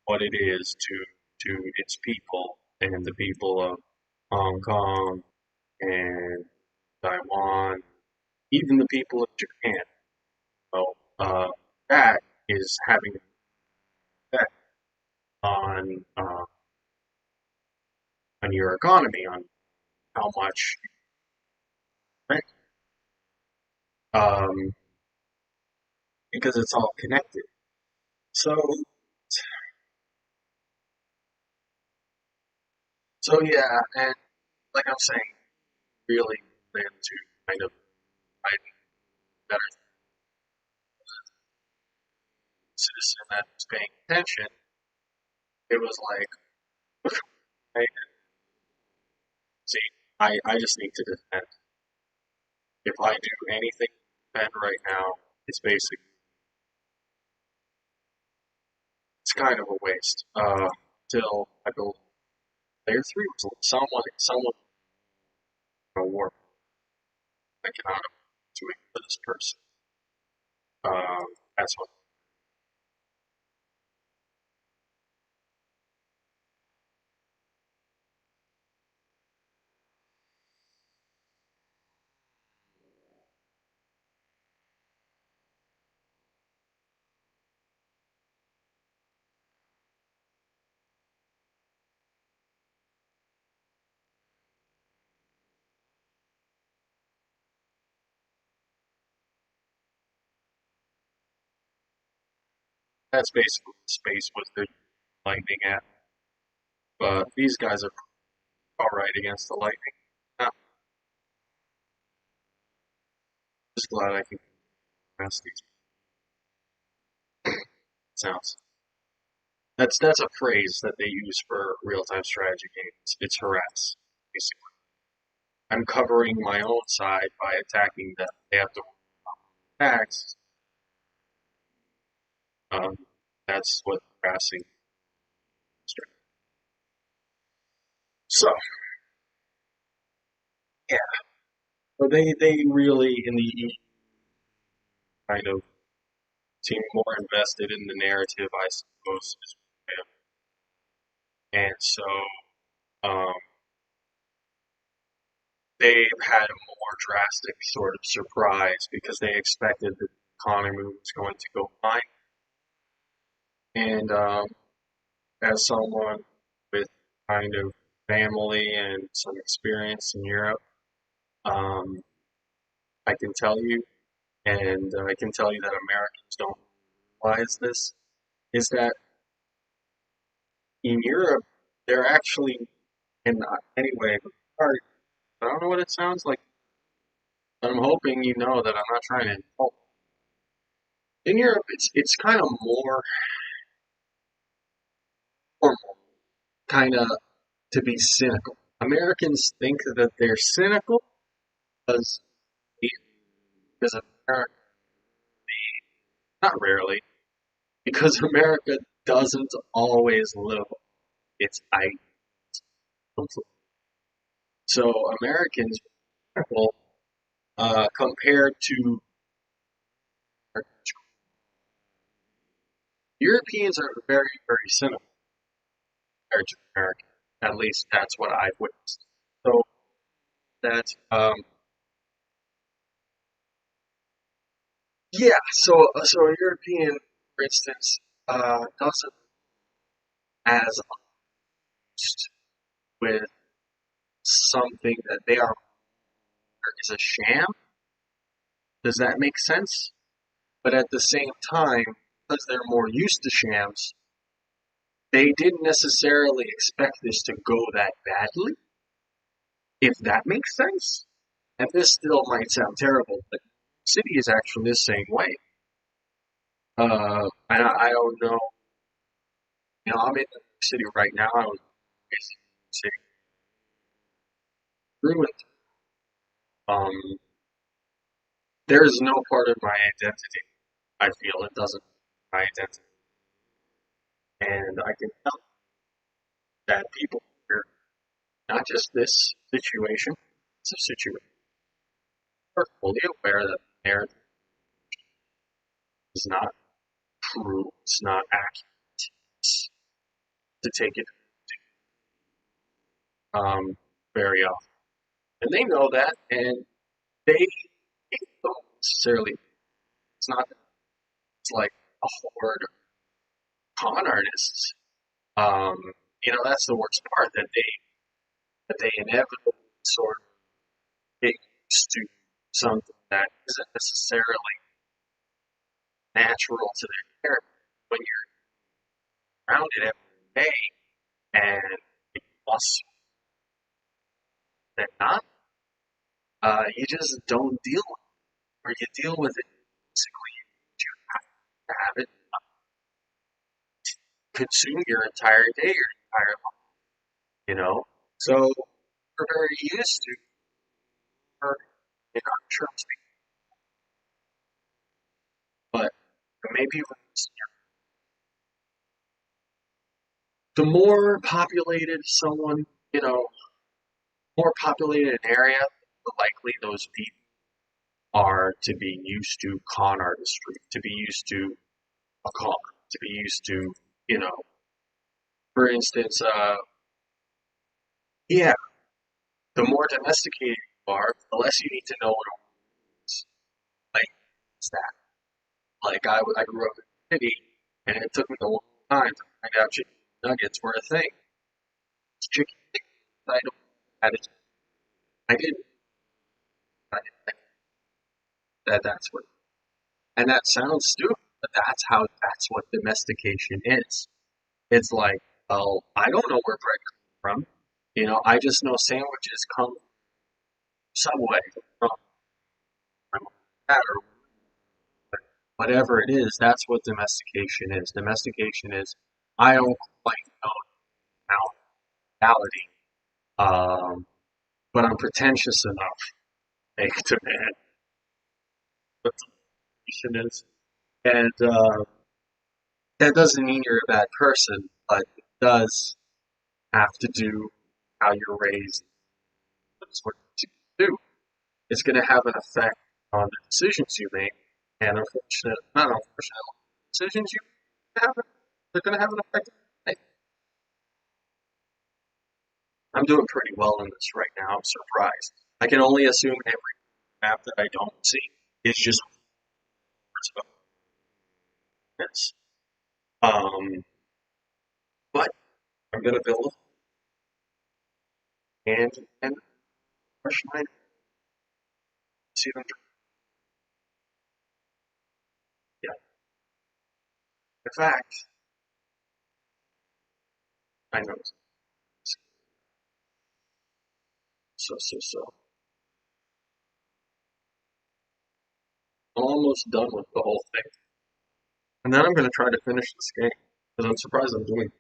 what it is to its people and the people of Hong Kong and Taiwan, even the people of Japan. So that is having an effect on uh, on your economy, on how much rent, um, because it's all connected. So yeah, and like I'm saying, really plan to kind of find a better citizen that's paying attention. It was like, hey, see, I just need to defend. If I do anything to defend right now, it's basically it's kind of a waste. Till I go layer three was someone in a war. I cannot do it for this person. That's what that's basically space what they're lightning at. But these guys are all right against the lightning. I'm just glad I can pass these sounds. That's a phrase that they use for real time strategy games. It's harass, basically. I'm covering my own side by attacking them. They have to attacks. Um, that's what harassing is. So yeah, so they really in the kind of seem more invested in the narrative, I suppose, and so um, they've had a more drastic sort of surprise because they expected the economy was going to go fine. And as someone with kind of family and some experience in Europe, um, I can tell you, and I can tell you that Americans don't realize this, is that in Europe, they're actually, and anyway, I don't know what it sounds like, but I'm hoping you know that I'm not trying to insult. In Europe, it's kind of more normal, kind of to be cynical. Americans think that they're cynical because because America, not rarely, because America doesn't always live its ideals. So Americans, well, compared to Europeans, are very very cynical compared to America. At least that's what I've witnessed. So that's yeah. So a European, for instance, doesn't as honest with something that they are is a sham. Does that make sense? But at the same time, because they're more used to shams, they didn't necessarily expect this to go that badly, if that makes sense. And this still might sound terrible, but City is actually the same way. I don't know. You know, I'm in the city right now. I was basically city ruined. Um, there is no part of my identity I feel it doesn't my identity, and I can tell that people here, not just this situation, it's a situation, are fully aware that the narrative is not true, it's not accurate, it's to take it um, very often. And they know that, and they don't necessarily, it's not it's like a horde of con artists. Um, that's the worst part, that they inevitably sort of get used to something that isn't necessarily natural to their character when you're around it every day, and plus they're not. You just don't deal with it, or you deal with it basically you have to have it consume your entire day, your entire life. So we're very used to, or in our terms, but maybe the more populated someone, you know, more populated an area, the likely those people are to be used to con artistry, to be used to a con, to be used to, you know, for instance, yeah, the more domesticated you are, the less you need to know what it is. Like, it's that. Like, I grew up in the city, and it took me a long time to find out chicken nuggets were a thing. It's chicken nuggets. I don't, I didn't, I didn't, I didn't think that's what, and that sounds stupid, but that's what domestication is. It's like, oh, I don't know where bread comes from. I just know sandwiches come from Subway, from that, or whatever it is. That's what domestication is. Domestication is, I don't quite know reality, but I'm pretentious enough to make a demand what domestication is. And that doesn't mean you're a bad person, but it does have to do how you're raised. That's what you do. It's going to have an effect on the decisions you make, and not unfortunate decisions you have. They're going to have an effect. I'm doing pretty well in this right now. I'm surprised. I can only assume every map that I don't see is just this. But I'm going to build and brush my see them. Yeah. In fact, I know. So. I'm almost done with the whole thing. And then I'm going to try to finish this game because I'm surprised I'm doing.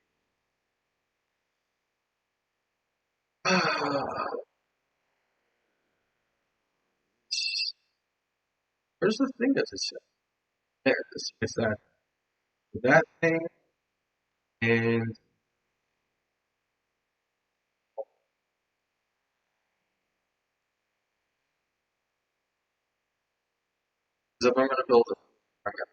Where's the thing that is set? There it is. It's that thing, and if I'm going to build it, I got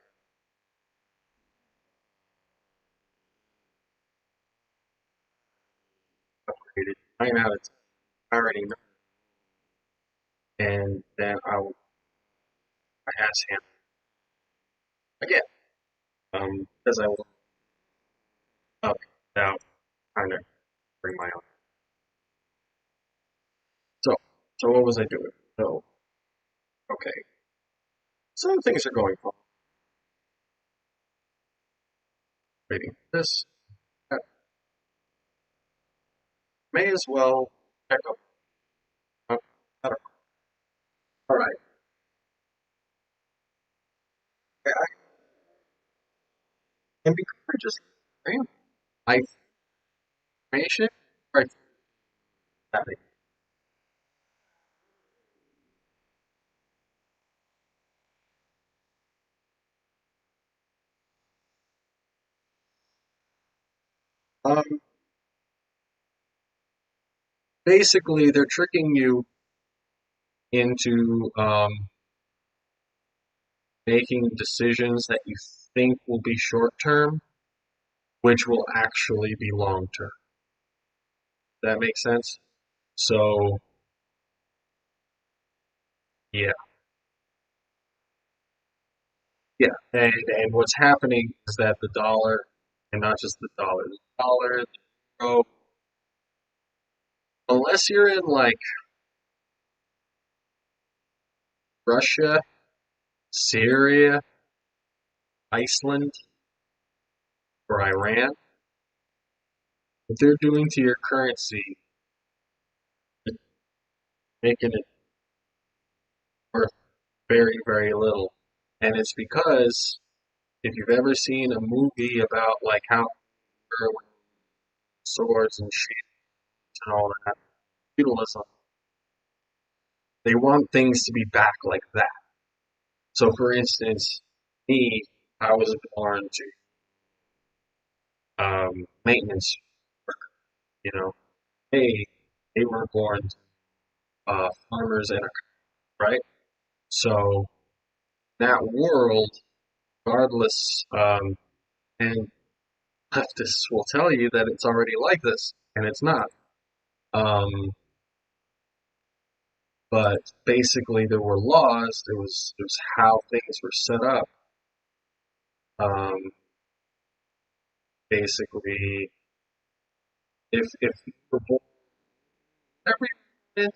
upgraded. I'm out of time. I already know. And then I ask him again, because I will up without trying to bring my own. So, so what was I doing? So, okay, some things are going on. Waiting this. That may as well check up. Uh, I don't know. All right. And because I just ran, I information right that basically they're tricking you into making decisions that you think will be short term, which will actually be long term. That makes sense? So, yeah, Yeah, and what's happening is that the dollar, and not just the dollar, the euro, unless you're in like Russia, Syria, Iceland, or Iran, what they're doing to your currency is making it worth very, very little. And it's because if you've ever seen a movie about like how swords and shields and all that, feudalism, they want things to be back like that. So, for instance, me, I was born to maintenance, you know. They were born farmers in a right. So that world, regardless, and leftists will tell you that it's already like this, and it's not. Um, but basically, there were laws. There was how things were set up. Um, basically, if you were born, every into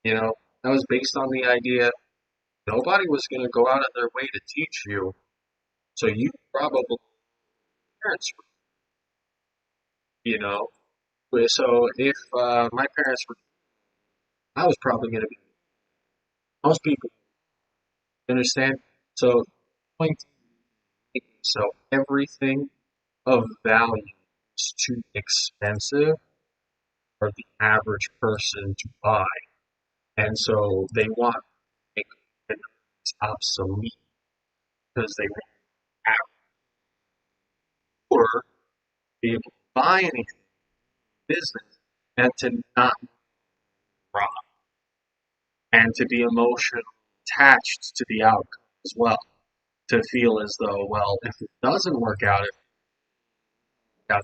you know that was based on the idea nobody was going to go out of their way to teach you, so you probably parents, you know. So if my parents were, I was probably going to be. Most people understand. So point so everything of value is too expensive for the average person to buy, and so they want to make it obsolete because they want to or be able to buy anything in business and to not rob and to be emotionally attached to the outcome as well. To feel as though, well, if it doesn't work out, if out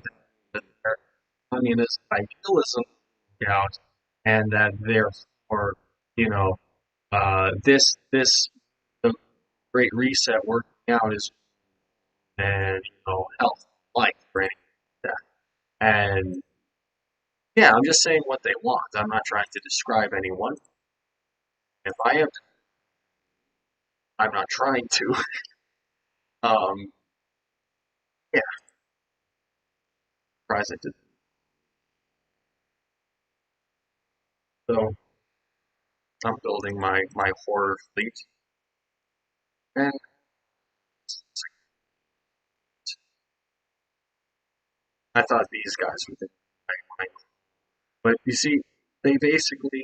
that their communist idealism work out, and that therefore, you know, this the Great Reset working out is and health, life, or anything like that. And yeah, I'm just saying what they want. I'm not trying to describe anyone. If I am, I'm not trying to. Um, yeah, present. So I'm building my horror fleet, and I thought these guys would think I might. But you see, they basically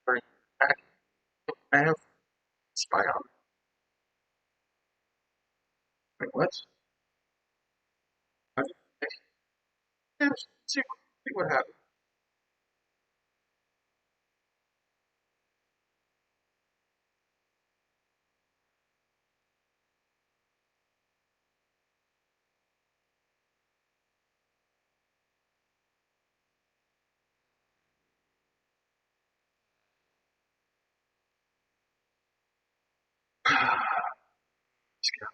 are I have spy on. Like what? I, yeah, see what happens. Just gonna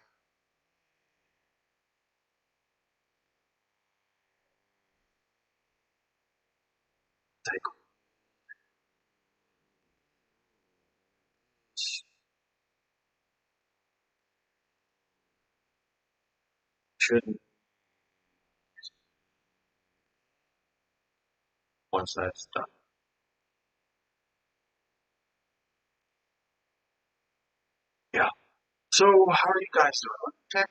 take shouldn't once that's done. Yeah. So how are you guys doing? Tech?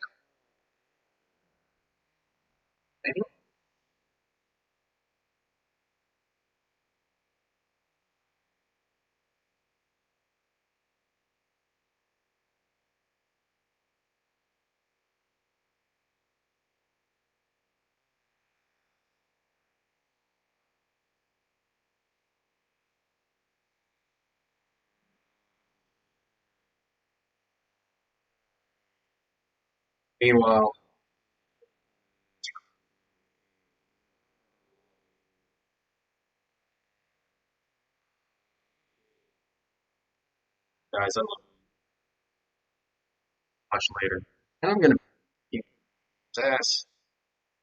Any? Meanwhile, guys. I love you much later. And I'm gonna keep his ass.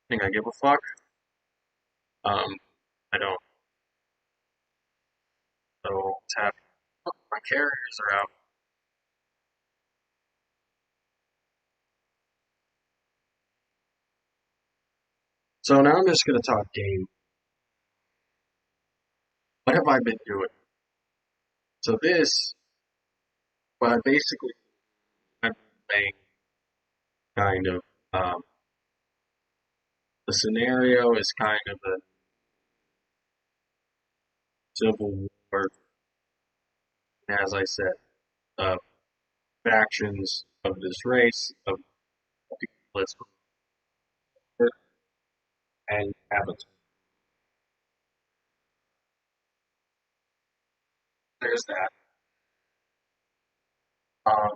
Think I give a fuck? I don't. So what's happening? Oh, my carriers are out. So now I'm just gonna talk game. What have I been doing? So this, what I basically I'm playing kind of the scenario is kind of a civil war, as I said, of factions of this race of people and habits. There's that. Um,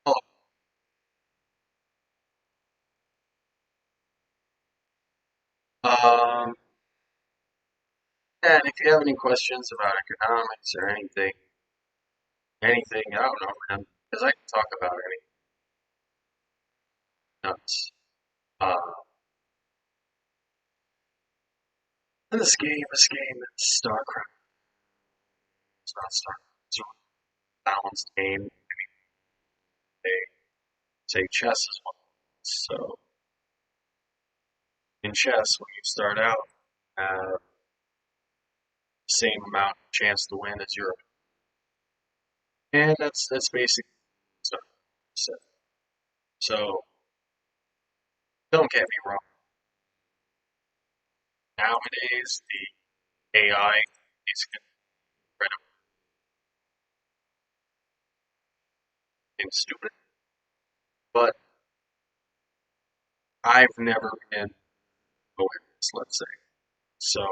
oh, um, and if you have any questions about economics or anything, I don't know, man, because I can talk about anything else. And this game is StarCraft. It's not StarCraft. It's a balanced game. They say chess as well. So in chess, when you start out, same amount of chance to win as your opponent. And that's basically what I said. So don't get me wrong. Nowadays, the AI is incredible and stupid, but I've never been awareness, let's say. So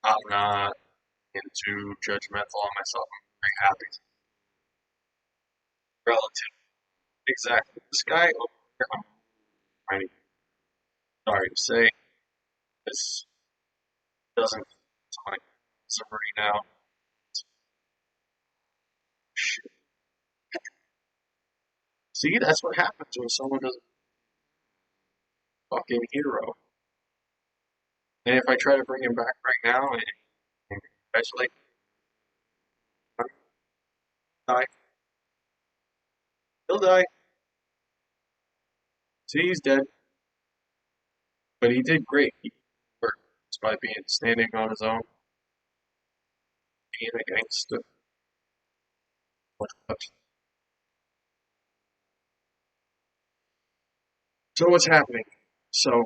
I'm not into judgmental on myself. I'm very happy. Relative. Exactly. This guy over here, I'm finding sorry to say, this doesn't to my summary now. Shit. See, that's what happens when someone does a fucking hero. And if I try to bring him back right now and congratulate him, he'll die. He'll die. See, he's dead. But he did great. He worked by being standing on his own, being a gangster. So what's happening? So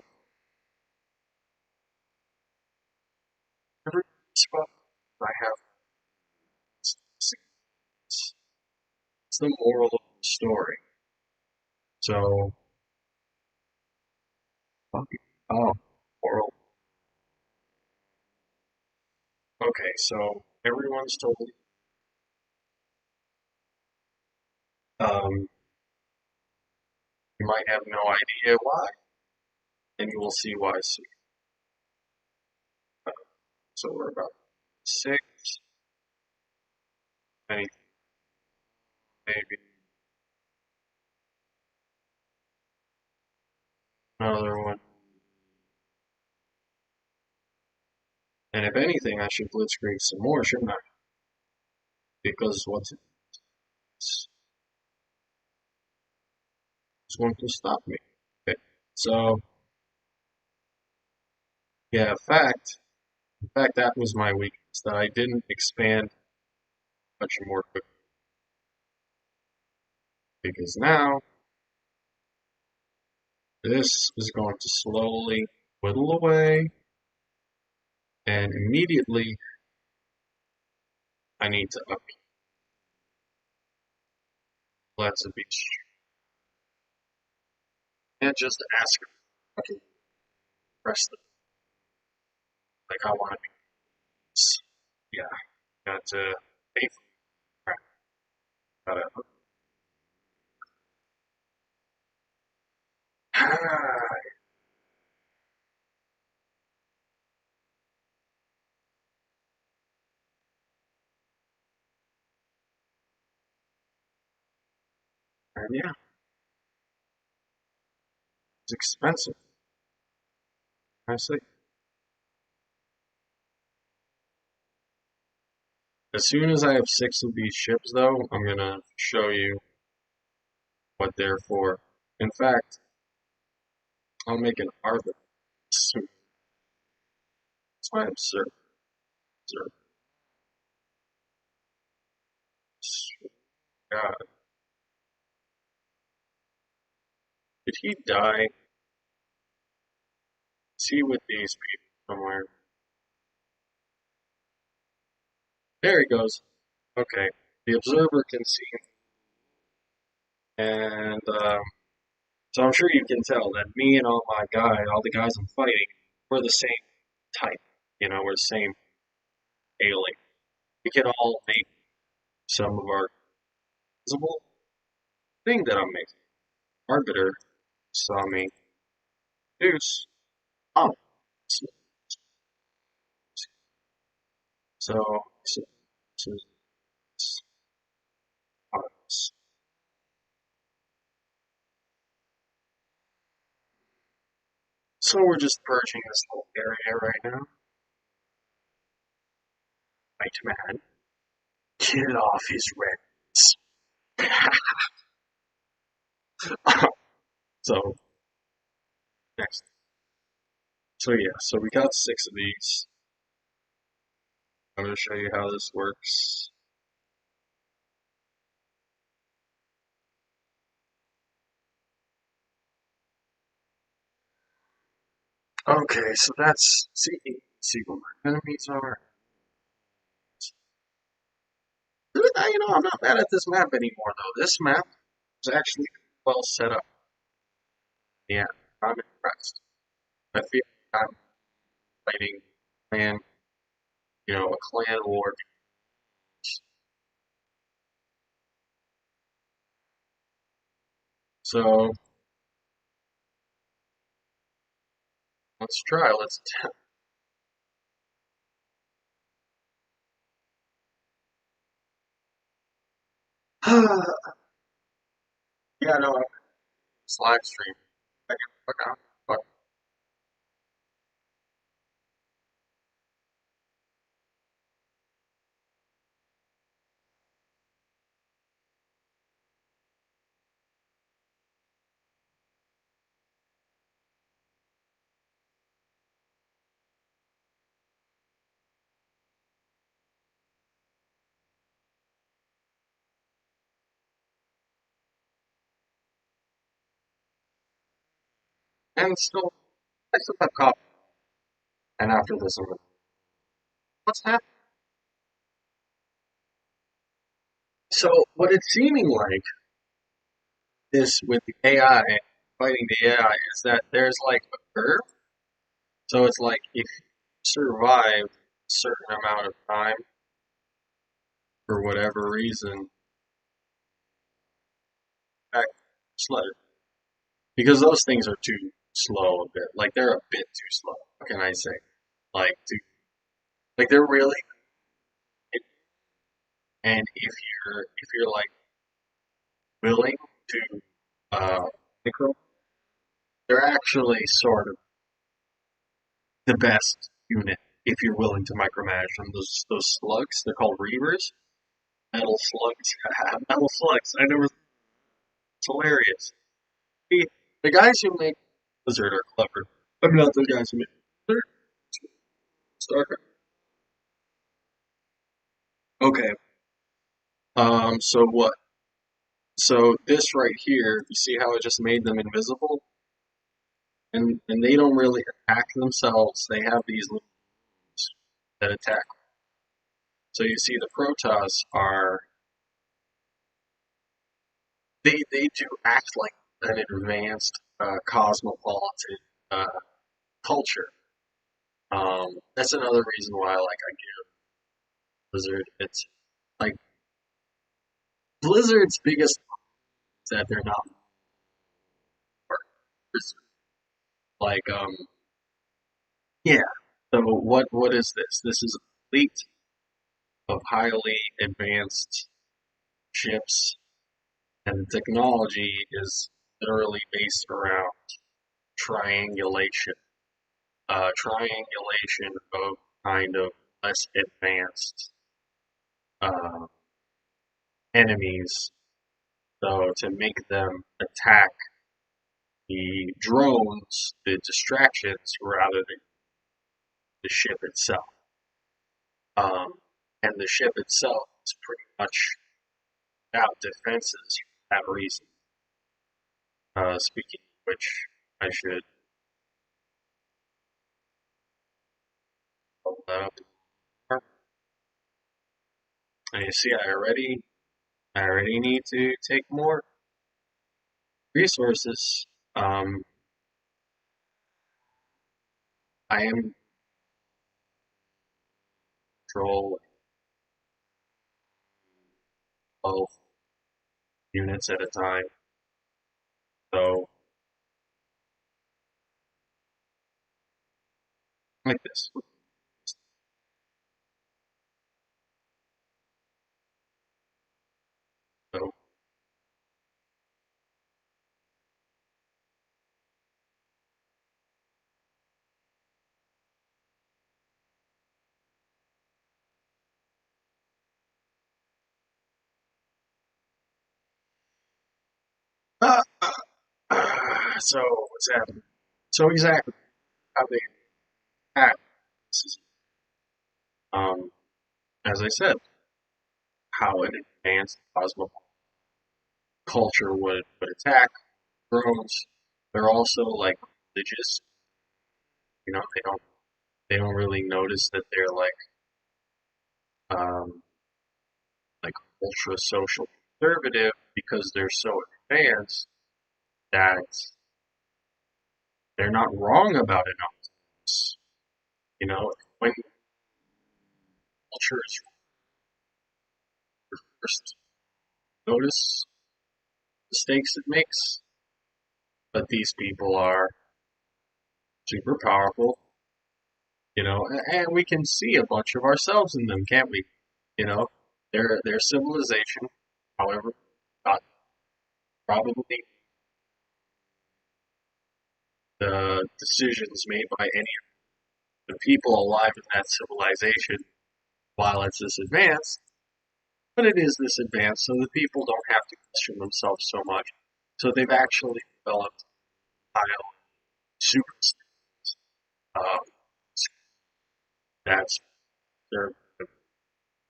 every spot I have, it's the moral of the story. So, oh, moral. Okay, so everyone's totally. Um, you might have no idea why, and you will see why soon. So we're about six, maybe another one. And if anything, I should blitzkrieg some more, shouldn't I? Because what's going to stop me? Okay. So yeah, in fact, that was my weakness that I didn't expand much more quickly because now this is going to slowly whittle away, and immediately I need to up Let's be and just ask her. Okay, press the like I want to be. Yeah, got to pay for it. Gotta. And yeah, it's expensive. I see. As soon as I have 6 of these ships, though, I'm gonna show you what they're for. In fact, I'll make an arbiter soon. That's why I'm sir. God, did he die? Is he with these people somewhere? There he goes. Okay, the observer can see, and so I'm sure you can tell that me and all the guys I'm fighting, we're the same type. You know, we're the same alien. We can all make some of our visible thing that I'm making. Arbiter saw me. Deuce. Oh, so so so, so, so we're just purging this whole area right now. Right, man. Get off his reds. So next. So yeah, so we got 6 of these. I'm gonna show you how this works. Okay, so that's see what my enemies are. You know, I'm not mad at this map anymore though. This map is actually well set up. Yeah, I'm impressed. I feel like I'm fighting clan, a clan war. So let's try. Let's attempt. Yeah, no, it's live stream. Fuck. And still, I still have coffee. And after this, what's happening? So what it's seeming like is with the AI fighting the AI is that there's like a curve. So it's like if you survive a certain amount of time for whatever reason, back slow. Because those things are too slow a bit. Like they're a bit too slow. What can I say? Like like they're really and if you're like willing to micro, they're actually sort of the best unit if you're willing to micromanage them. Those slugs, they're called reavers. Metal slugs. Metal slugs. I never. It's hilarious. The guys who make Blizzard are clever. I'm not the guys who make Blizzard. StarCraft. Okay. So what? So this right here, you see how it just made them invisible, and they don't really attack themselves. They have these little that attack. So you see the Protoss are they do act like an advanced cosmopolitan uh, culture. That's another reason why like I give Blizzard. It's like Blizzard's biggest is that they're not partners. Like yeah. So what is this? This is a fleet of highly advanced ships, and the technology is literally based around triangulation. Triangulation of kind of less advanced uh, enemies, so to make them attack the drones, the distractions, rather than the ship itself. Um, and the ship itself is pretty much without defenses for that reason. Speaking of which, I should pull that up. And you see, I already need to take more resources. Um, I am control 12 units at a time. So, like this. So, uh, so what's happening? So exactly how they act. This is, um, as I said, how an advanced cosmo culture would attack drones. They're also like religious. You know, they don't really notice that they're um, like ultra social conservative because they're so advanced that they're not wrong about it. You know, when culture is first, notice mistakes it makes. But these people are super powerful, you know, and we can see a bunch of ourselves in them, can't we? You know, their civilization, however, not probably the decisions made by any of the people alive in that civilization while it's this advanced, but it is this advanced, so the people don't have to question themselves so much. So they've actually developed style super um, that's their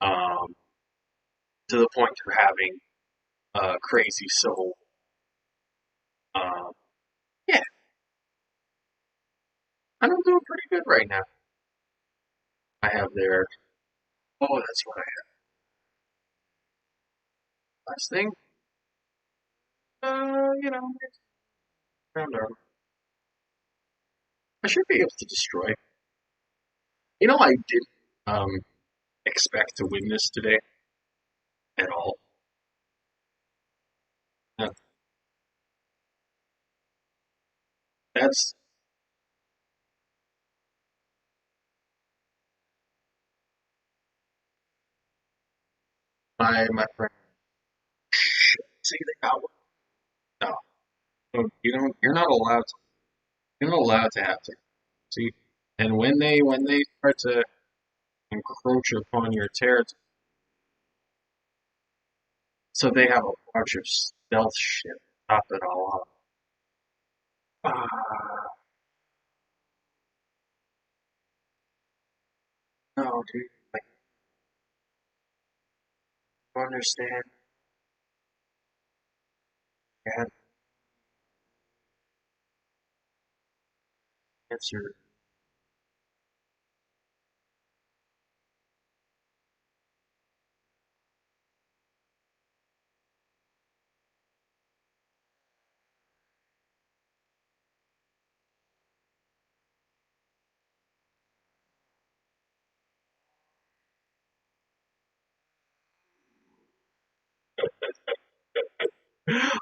um, to the point of having crazy civil. Um, yeah, I'm doing pretty good right now. I have their. Oh, that's what I have. Last thing, you know, I don't know. I should be able to destroy. You know, I didn't expect to win this today at all. Uh, That's my friend. See, they got one. No, you don't. You're not allowed to. You're not allowed to have to. See, and when they start to encroach upon your territory, so they have a bunch of stealth shit. Top it all off. Ah, no, dude. Like, you understand? Yeah, answer.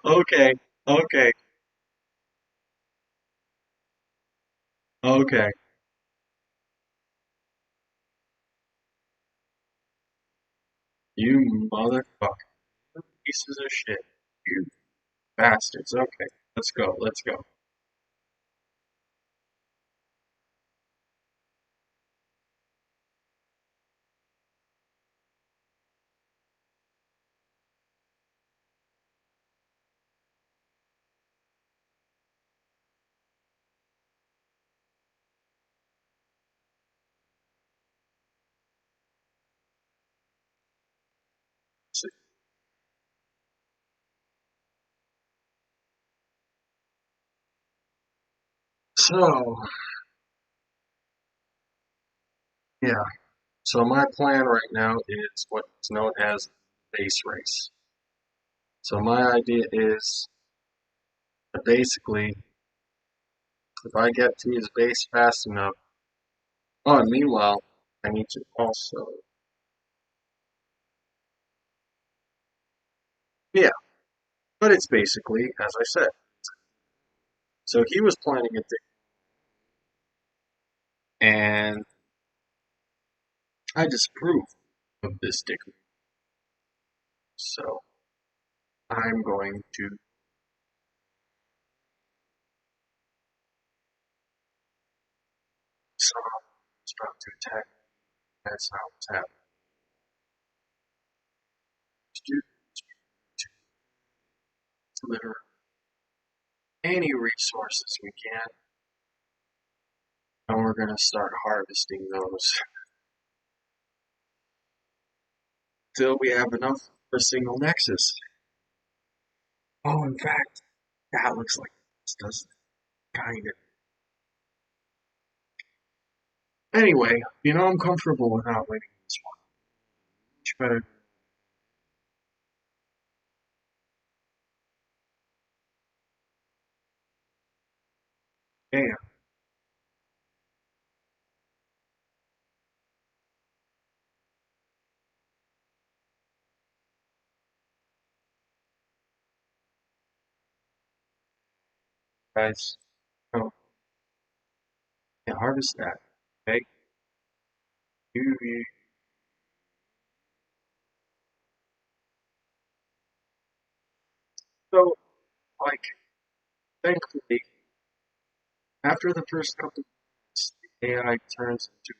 Okay, okay, okay. You motherfucker. Pieces of shit. You bastards. Okay, let's go, let's go. So, yeah. So my plan right now is what's known as base race. So my idea is that basically, if I get to his base fast enough. Oh, and meanwhile, I need to also. Yeah, but it's basically, as I said. So he was planning it, and I disapprove of this dick. So I'm going to. Somehow it's about to attack. That's how it's happening. To deliver any resources we can, and we're going to start harvesting those till we have enough for a single nexus. Oh, in fact, that looks like this does kind of. Anyway, I'm comfortable with not winning this one. Much better. Damn, guys. Oh, yeah, harvest that. Okay? You. So, like, thankfully, after the first couple of months, the AI turns into.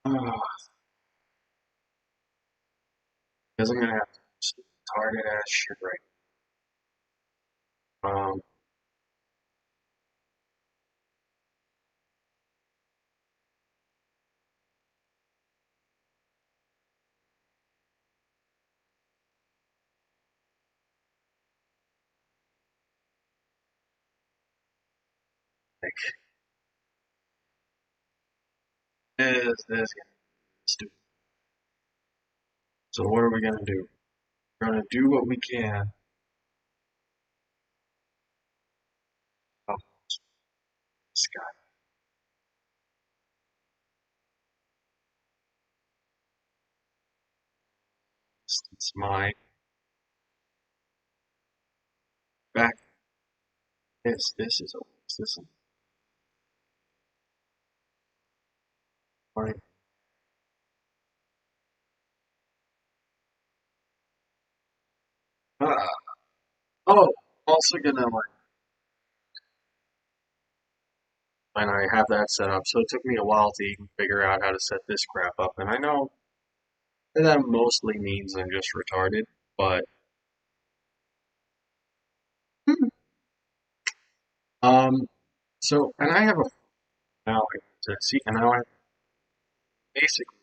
Oh, because I'm gonna have to do some retarded ass shit right now. Like, this is stupid. So, what are we gonna do? We're gonna do what we can. Oh, this guy. It's my back. This is a this is my. Ah. Oh, also gonna like when I have that set up. So it took me a while to even figure out how to set this crap up, and I know that mostly means I'm just retarded, but um. So and I have a now to see, and now I have basically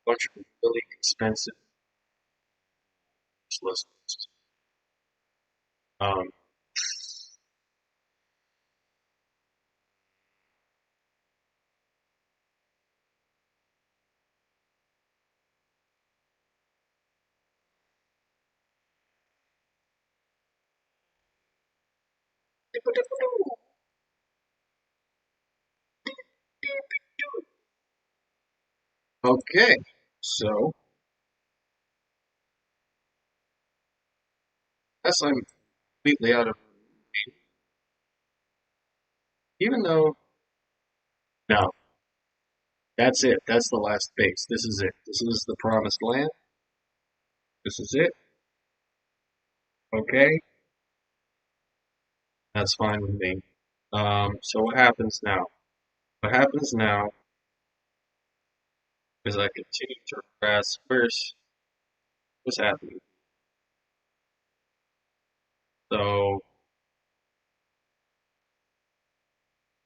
a bunch of really expensive lists. Um. Okay, so Unless I'm completely out of game. Even though, no, that's it. That's the last base. This is it. This is the promised land. This is it. Okay, that's fine with me. So what happens now? What happens now is I continue to harass. What's happening? So,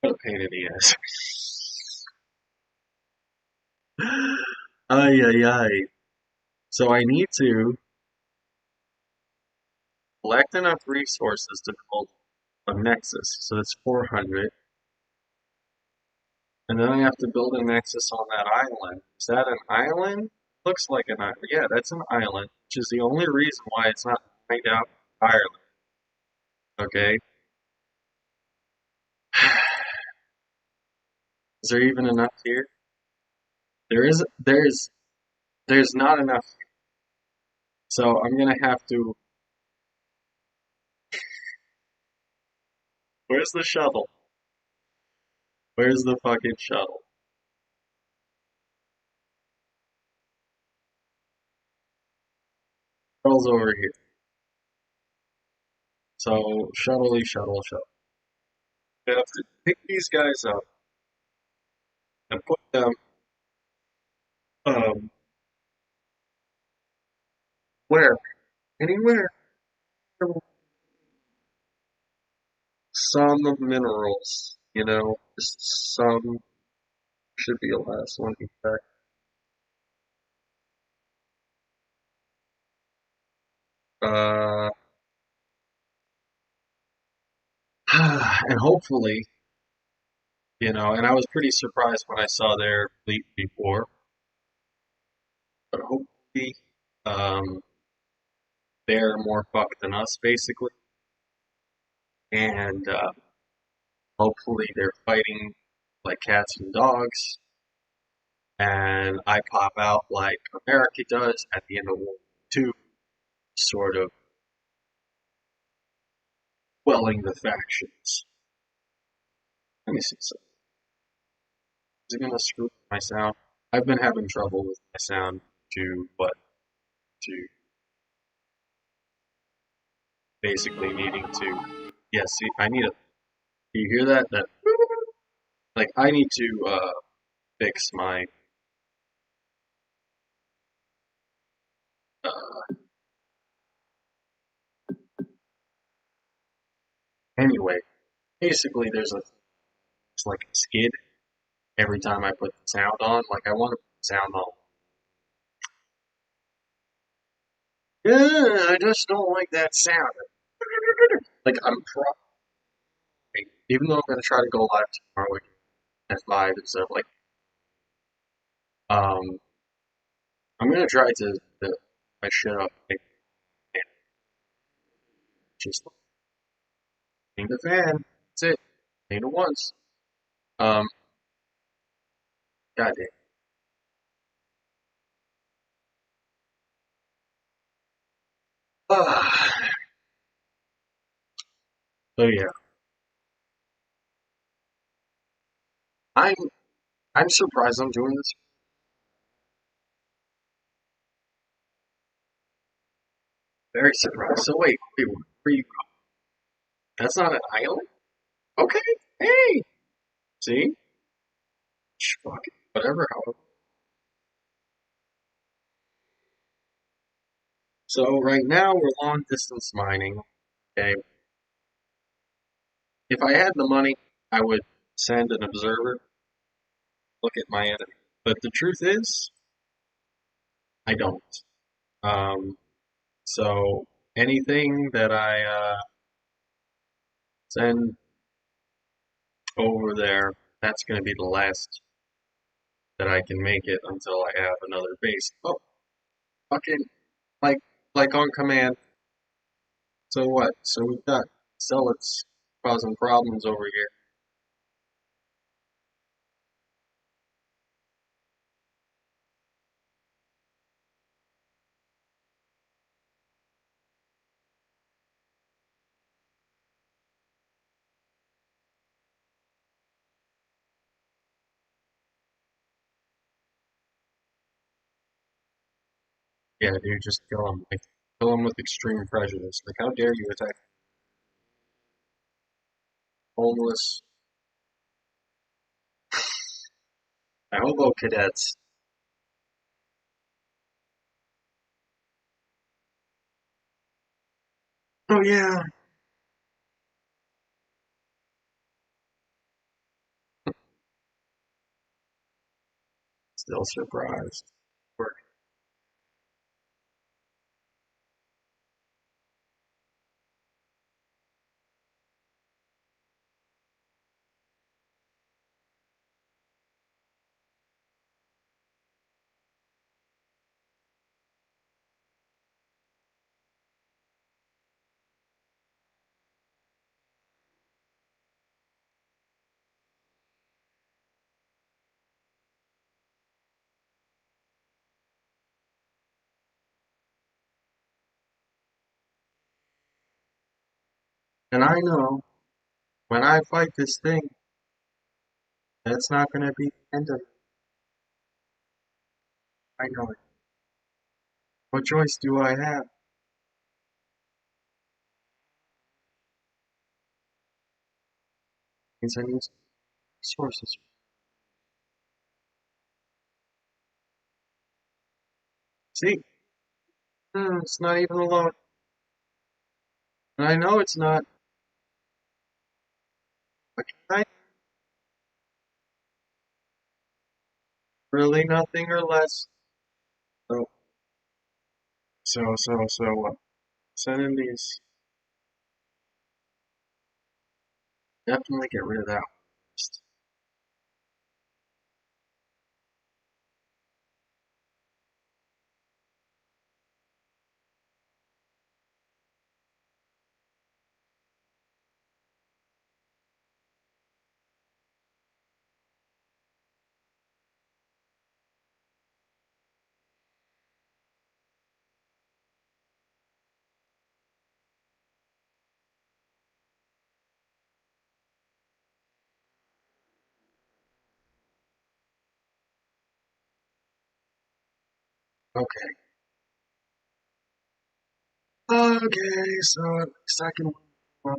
what a pain in the ass. Ay, ay, ay. So I need to collect enough resources to build a nexus. So that's 400. And then I have to build a nexus on that island. Is that an island? Looks like an island. Yeah, that's an island, which is the only reason why it's not mined out entirely. Okay. Is there even enough here? There is. There's not enough. So I'm gonna have to. Where's the shuttle? Where's the fucking shuttle? Shuttle's over here. So shuttle, shuttle. I have to pick these guys up and put them um where? Anywhere. Some minerals, just some should be a last one in fact. Uh and hopefully, and I was pretty surprised when I saw their fleet before, but hopefully um they're more fucked than us basically. And hopefully they're fighting like cats and dogs, and I pop out like America does at the end of World War II, sort of quelling the factions. Let me see something. Is it gonna screw with my sound? I've been having trouble with my sound to what to basically needing to. Yeah, see, I need a. Do you hear that? That like I need to fix my. Anyway, basically there's a it's like a skid every time I put the sound on. Like I want to put the sound on. Yeah, I just don't like that sound. Like I'm even though I'm gonna try to go live tomorrow at 5 instead of like um I'm gonna try to my shit up like just clean the fan. That's it. Clean it once. Um goddamn. So yeah. I'm I'm surprised I'm doing this. Very surprised. So wait, where you that's not an island? Okay. Hey. See? Fuck it. Whatever, however. So right now we're long distance mining. Okay. If I had the money, I would send an observer, look at my enemy. But the truth is, I don't. Um, so anything that I send over there, that's going to be the last that I can make it until I have another base. Oh, fucking like on command. So what? So we've got zealots causing problems over here. Yeah, dude, just kill him. Like, kill him with extreme prejudice. Like, how dare you attack homeless hobo cadets? Oh yeah. Still surprised. And I know when I fight this thing, that's not gonna be the end of it. I know it. What choice do I have? Means I need resources. See, it's not even alone. And I know it's not. But can I really nothing or less? So, sending these. Definitely get rid of that. Okay. Okay, so second one.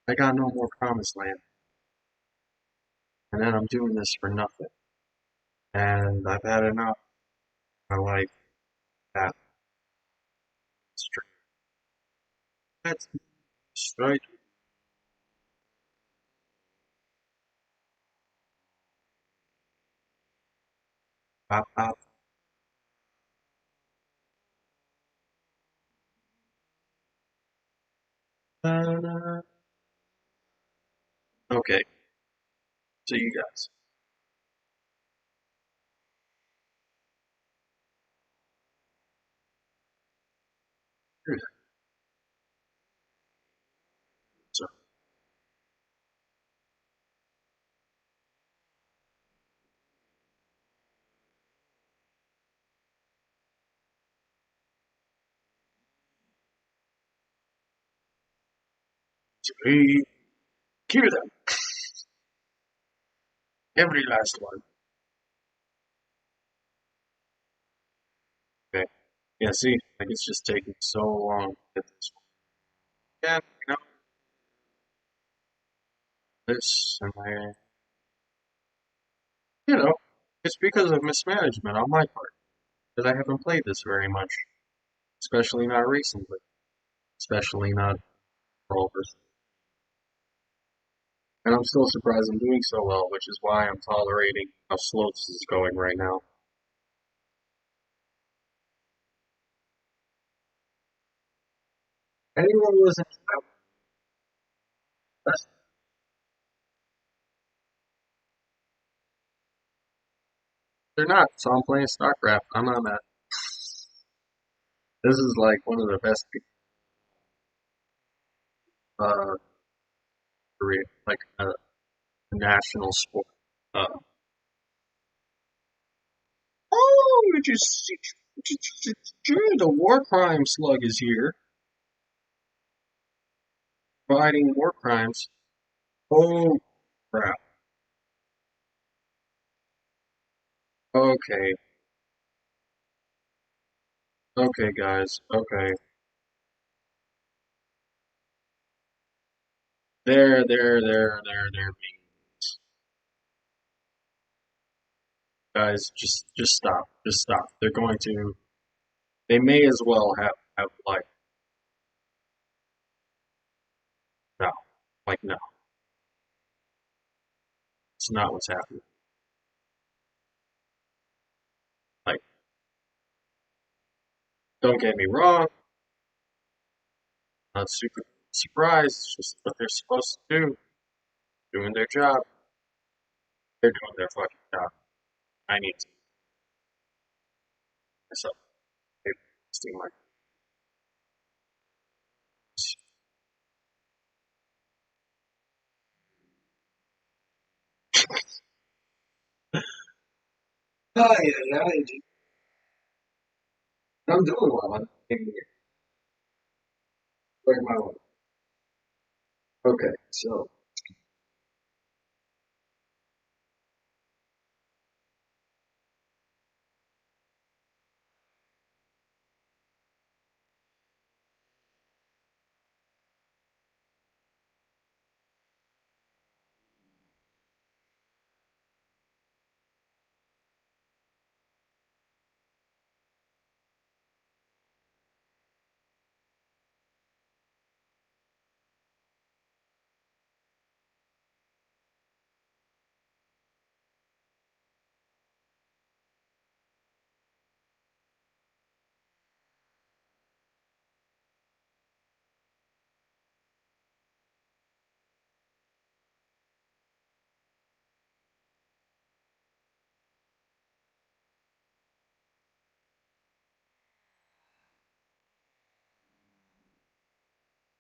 I got no more promised land, and then I'm doing this for nothing. And I've had enough. I like that straight. That's straight. Pop, pop. Ta-da. Okay, so you guys. Here's so 3. Kill them. Every last one. Okay. Yeah, see, like it's just taking so long to get this one. Yeah, this and I, it's because of mismanagement on my part that I haven't played this very much, especially not recently, especially not Rovers. And I'm still surprised I'm doing so well, which is why I'm tolerating how slow this is going right now. Anyone who isn't, they're not, so I'm playing StarCraft. I'm on that. This is like one of the best uh like national sport. Uh, oh, the war crime slug is here, fighting war crimes. Oh crap. Okay, okay, guys. Okay, there. Guys, just stop. Just stop. They're going to. They may as well have like no, like no. It's not what's happening. Like, don't get me wrong. Not super surprised. It's just what they're supposed to do. Doing their job. They're doing their fucking job. I need to myself. Steam my. Oh yeah, I'm doing well. I'm where my way. Okay, so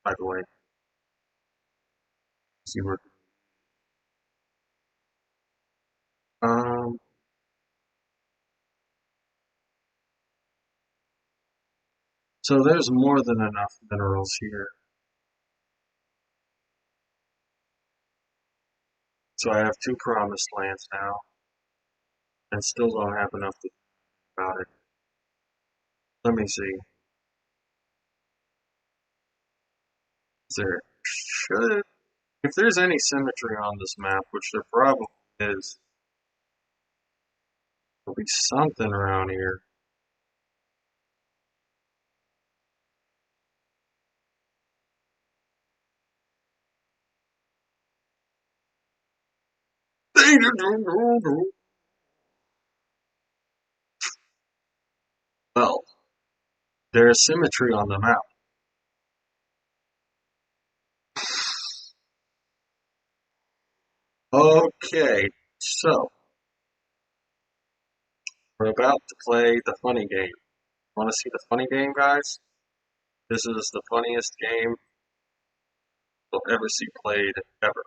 by the way, see where um so there's more than enough minerals here. So I have two promised lands now and still don't have enough to do about it. Let me see. Is there should if there's any symmetry on this map, which there probably is, there'll be something around here. Well, there's symmetry on the map. Okay, so we're about to play the funny game. Want to see the funny game, guys? This is the funniest game you'll ever see played ever.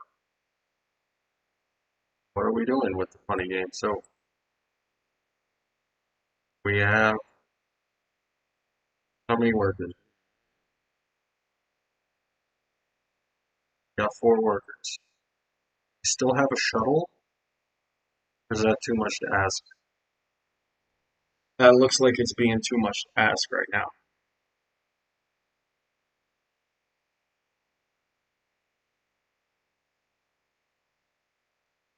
What are we doing with the funny game? So we have how many workers? We got 4 workers. We still have a shuttle? Or is that too much to ask? That looks like it's being too much to ask right now.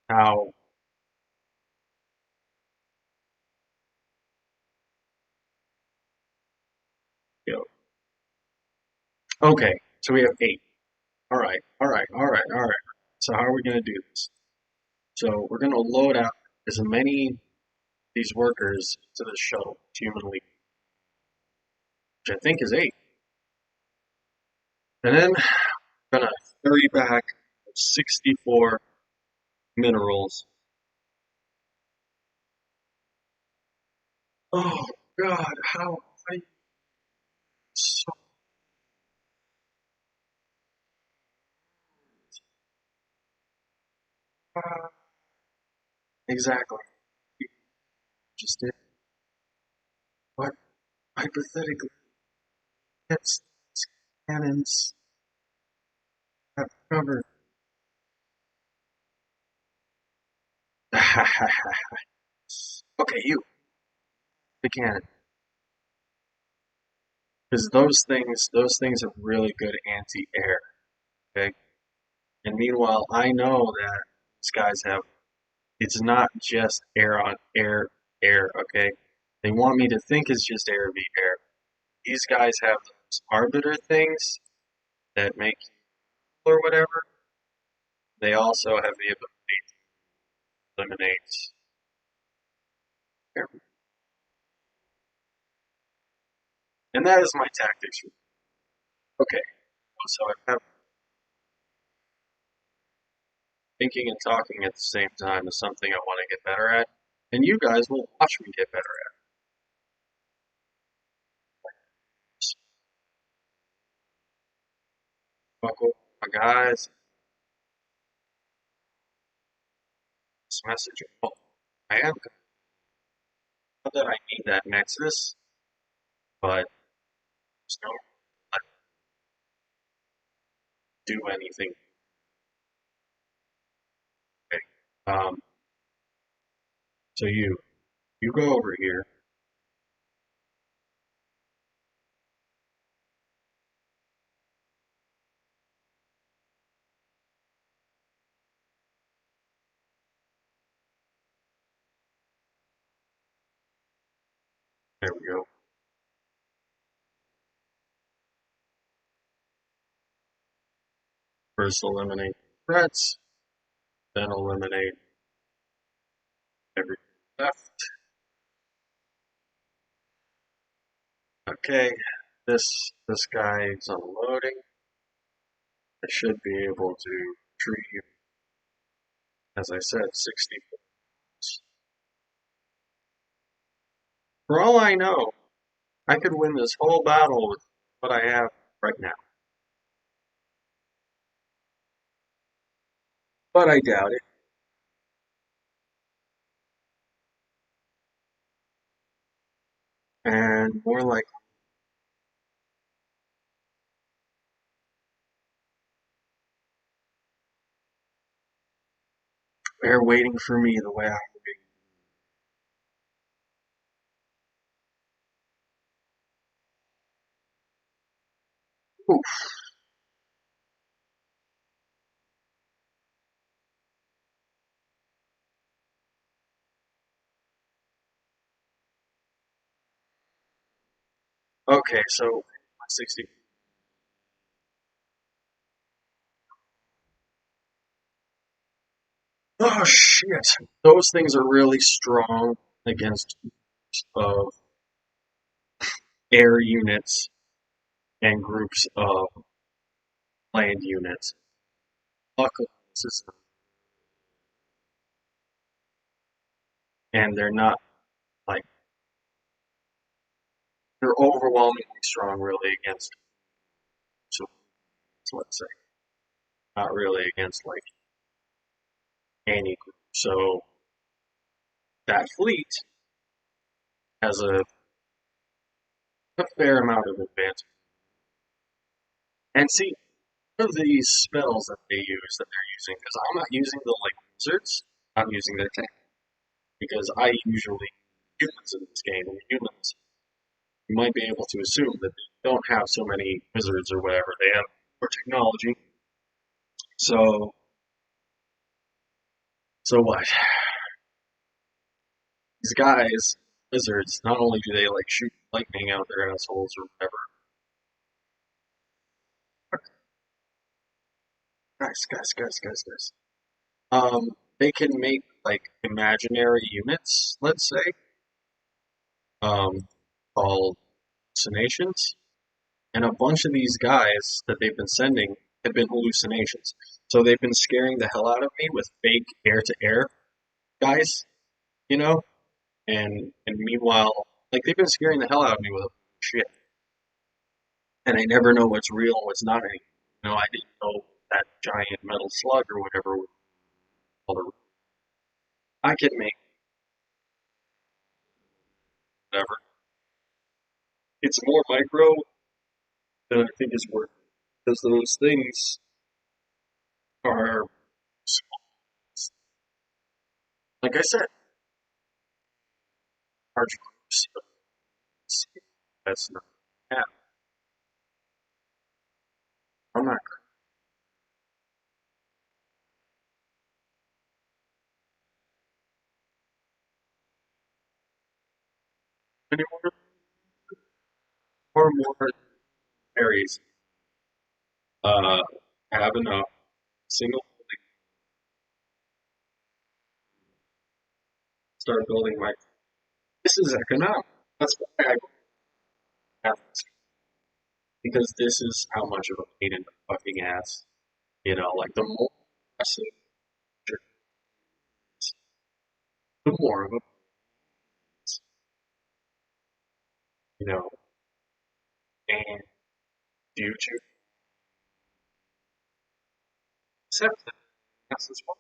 How? You know. Okay, so we have 8. All right. So how are we going to do this? So we're going to load out as many these workers to the shuttle humanly, which I think is 8. And then we're going to carry back 64 minerals. Oh God, how? Uh, exactly. You just did. But hypothetically, it's cannons have covered. Okay, you, the cannon. Because those things have really good anti-air. Okay, and meanwhile, I know that these guys have. It's not just air on air, air. Okay, they want me to think it's just air v air. These guys have those arbiter things that make you or whatever. They also have the ability to eliminate air, and that is my tactics. Okay, so I have thinking and talking at the same time is something I want to get better at, and you guys will watch me get better at. Just buckle, my guys. This message. Oh, I am. Not that I need that Nexus, but just don't let it do anything. Okay. So you go over here. There we go. First eliminate threats, then eliminate everything left. Okay, this guy is unloading. I should be able to retrieve, as I said, 60 points. For all I know, I could win this whole battle with what I have right now. But I doubt it. And more like they're waiting for me the way I'm waiting. Oof. Okay, so 60. Oh shit! Those things are really strong against of air units and groups of land units. Luckily, and they're not like they're overwhelmingly strong, really against. So let's say not really against like any group. So that fleet has a fair amount of advantage. And see, one of these spells that they use that they're using, because I'm not using the like wizards, I'm using their tank. Because I usually humans in this game, and humans, you might be able to assume that they don't have so many wizards or whatever. They have more technology. So, so what? These guys, wizards, not only do they like shoot lightning out their assholes or whatever. Guys. They can make like imaginary units, let's say, um, called hallucinations, and a bunch of these guys that they've been sending have been hallucinations. So they've been scaring the hell out of me with fake air-to-air guys, you know, and meanwhile, like they've been scaring the hell out of me with shit, and I never know what's real and what's not. Any, I didn't know that giant metal slug or whatever. I can make whatever. It's more micro than I think is worth because those things are, like I said, large groups. But that's not. Yeah, I'm not anymore or more areas uh, have enough single start building my. This is economic. That's why I have this because this is how much of a pain in the fucking ass. You know, like the more aggressive, the more of a you know, and due to accept that that's as well.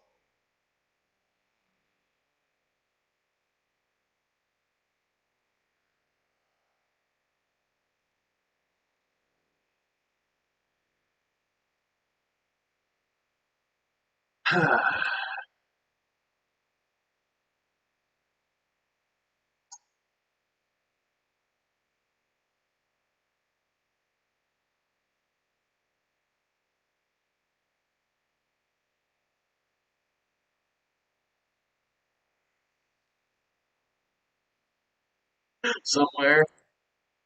Somewhere,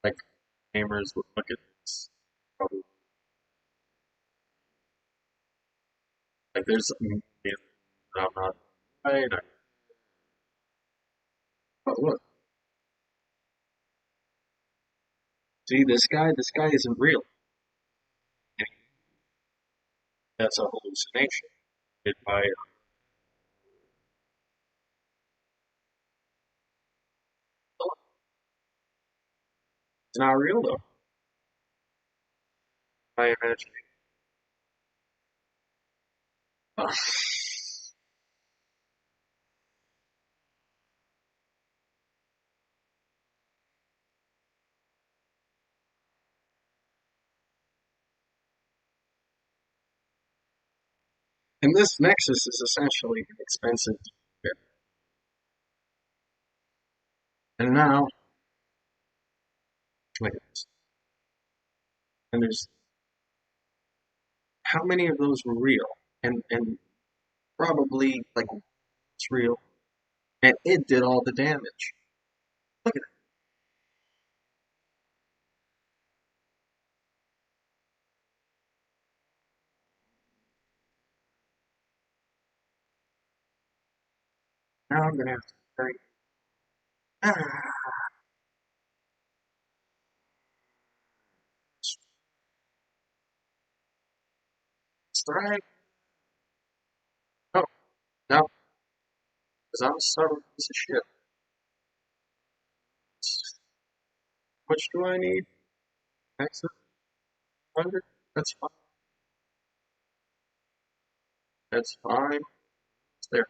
like gamers would look at this, probably like there's something that I'm not right. But look, see this guy isn't real. That's a hallucination. It by it's not real though. I imagine. Uh, and this Nexus is essentially an expensive gear. And now, like, and there's how many of those were real? And probably like it's real, and it did all the damage. Look at it. Now I'm gonna have to carry. Ah, strike. No, no, because I'm a stubborn piece of shit. How much do I need? Exit 100? That's fine. That's fine. It's there.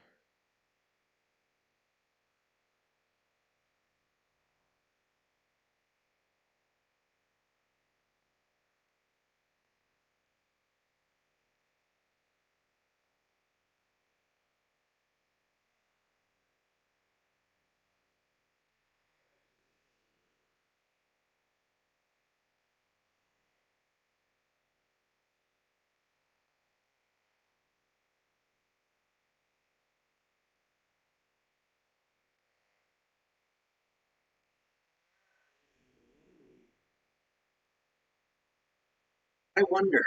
I wonder.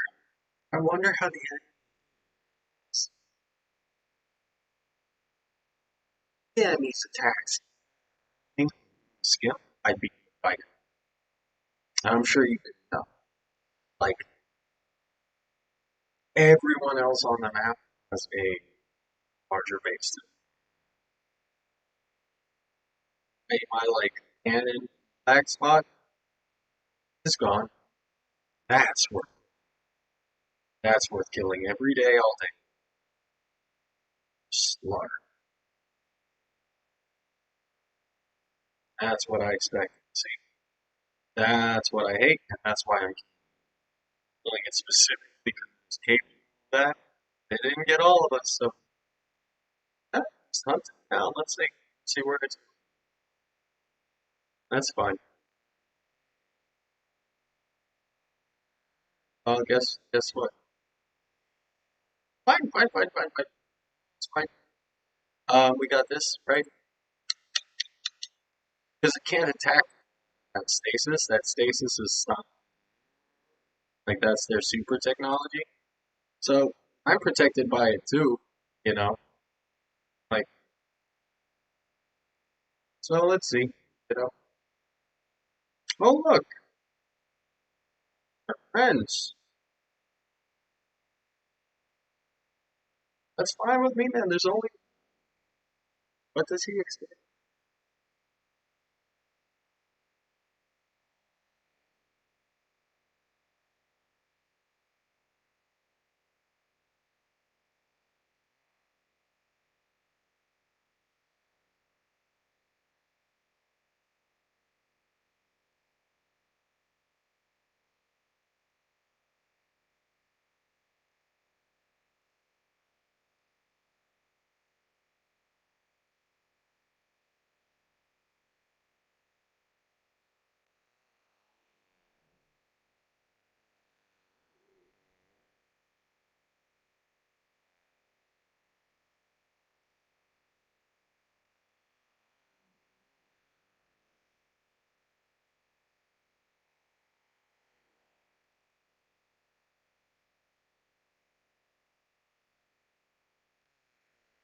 I wonder how the enemy's attacks. Think skill. I'd be like, I'm sure you could tell. Like everyone else on the map has a larger base. My like cannon back spot is gone. That's worth. That's worth killing every day, all day. Slaughter. That's what I expect to see. That's what I hate, and that's why I'm killing it specifically because it's capable of that. They didn't get all of us, so let's hunt it down. Let's see where it's. That's fine. Guess what? Fine. It's fine. We got this right because it can't attack that stasis. That stasis is not like that's their super technology. So I'm protected by it too. You know, like so. Let's see. You know. Oh look, friends. That's fine with me, man. There's only what does he expect?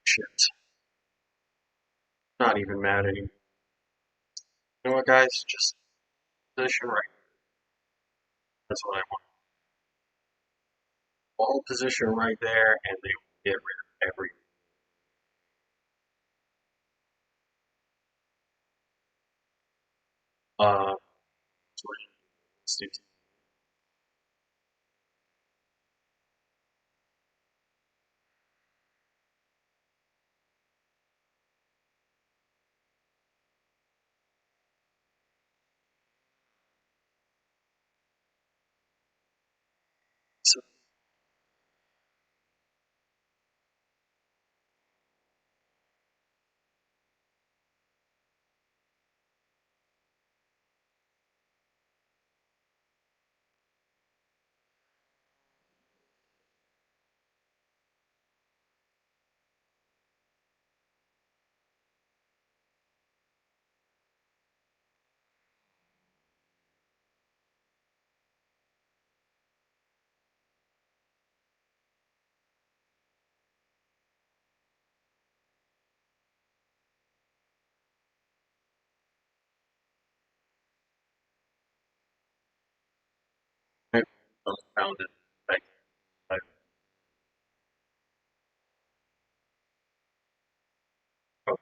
Shit. Not even mad anymore. You know what, guys? Just position right. That's what I want. Ball position right there, and they will get rid of every. Sort of so, I found it. Like, like, okay.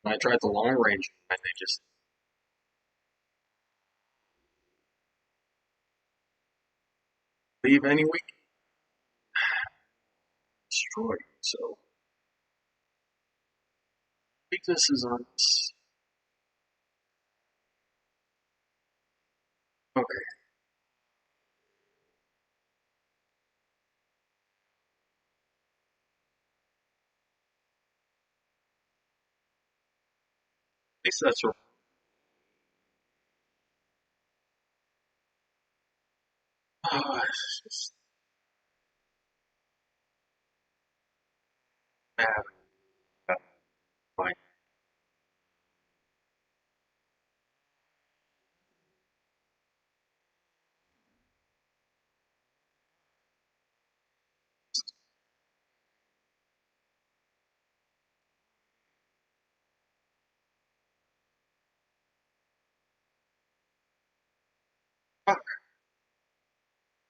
When I tried the long range, and they just leave any weak destroyed. So weakness is on this. Okay, at least that's what. It's just bad. Fine.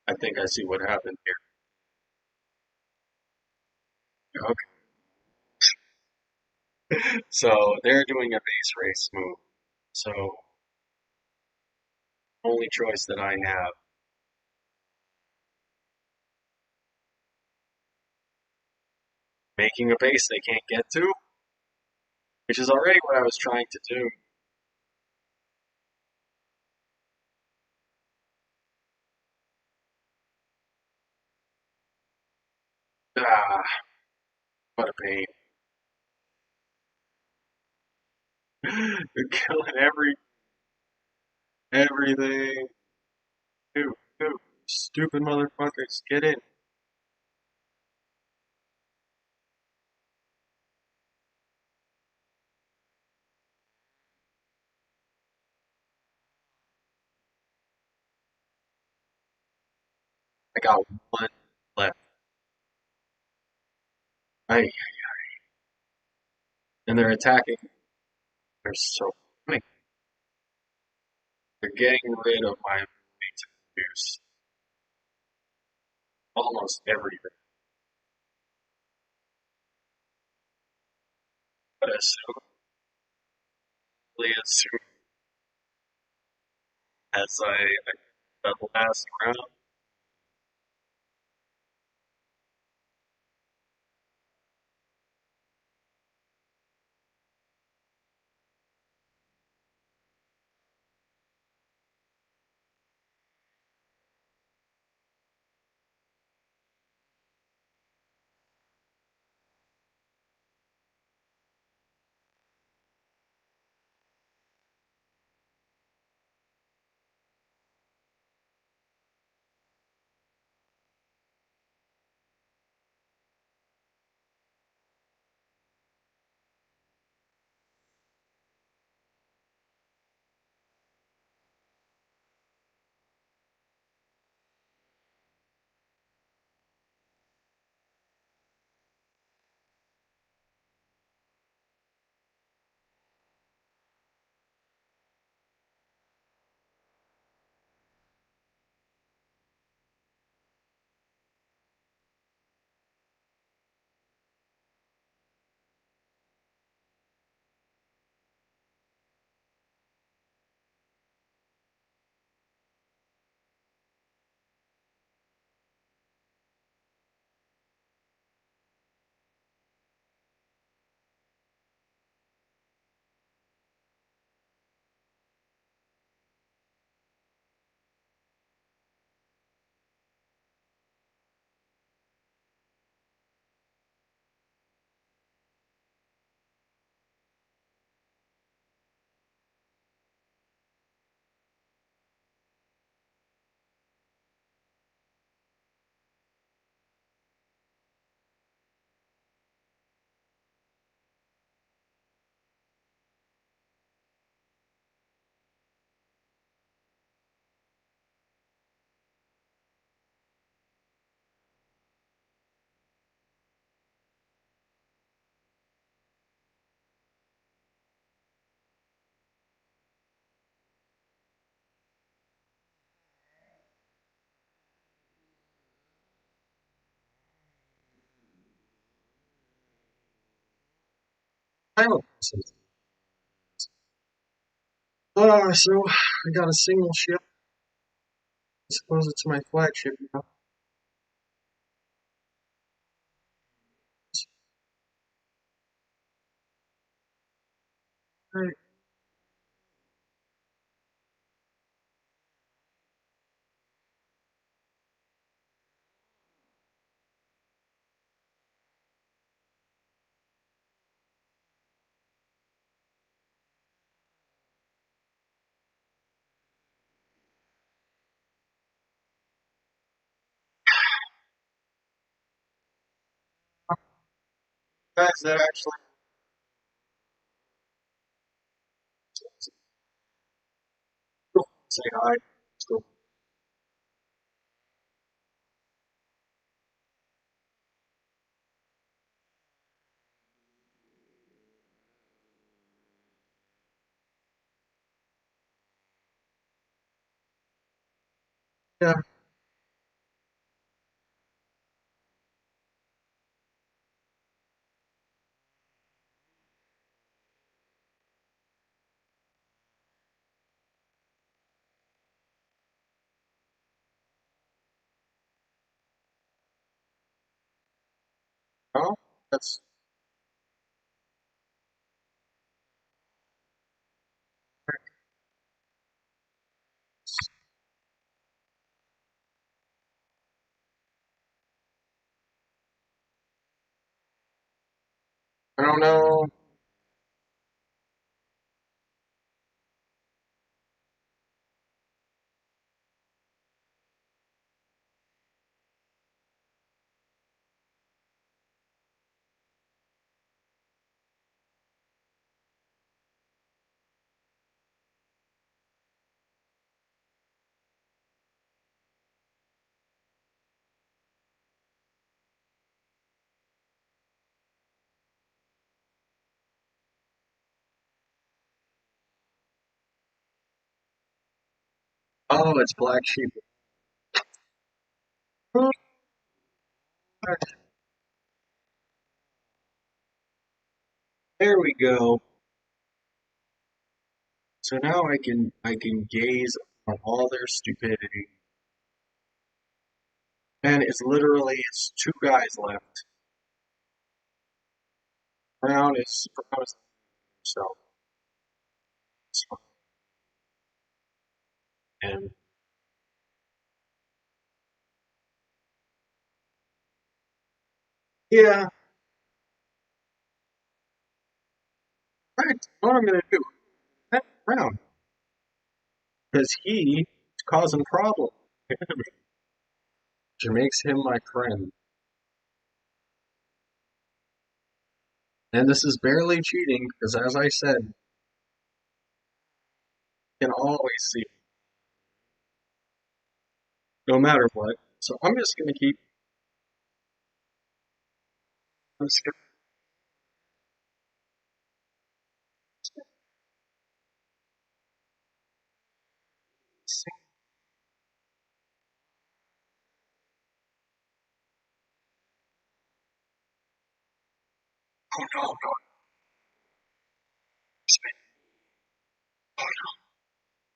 I think I see what happened here. Okay, so they're doing a base race move. So, only choice that I have, making a base they can't get to, which is already what I was trying to do. Ah, what a pain. They're killing everything. Dude, dude, stupid motherfuckers, get in. I got one left. Hey, and they're attacking. They're so funny. They're getting rid of my ability to produce almost everything. But as soon as the last round, I don't. So I got a single ship. I suppose it's my flagship now. Right. Guys that actually say hi. So, yeah, Oh, that's I don't know. Oh, it's Black Sheep. Oh, there we go. So now I can gaze on all their stupidity. And it's two guys left. Brown is himself. And yeah, right. What I'm gonna do? That's Brown. Because he's causing problems. Which makes him my friend. And this is barely cheating, because as I said, you can always see no matter what. So I'm just gonna keep I'm just gonna sing. Oh no,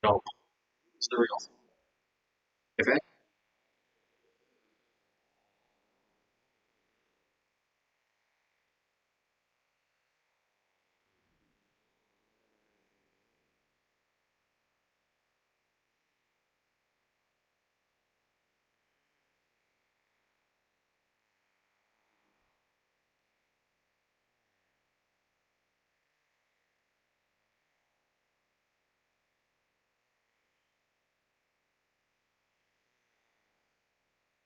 no, no, it's the real thing. If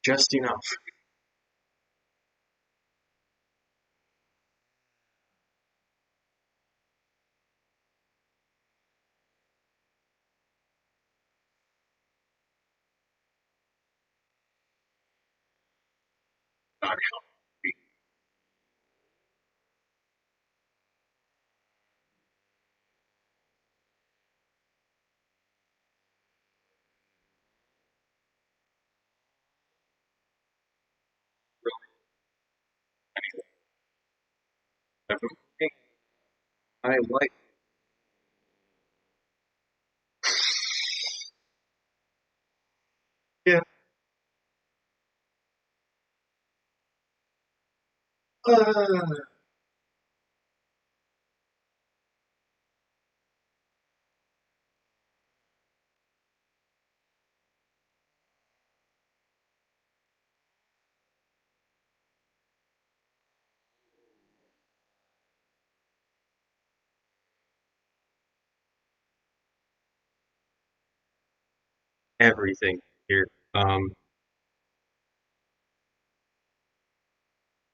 just enough. Not really. I like. Yeah. Uh, everything here.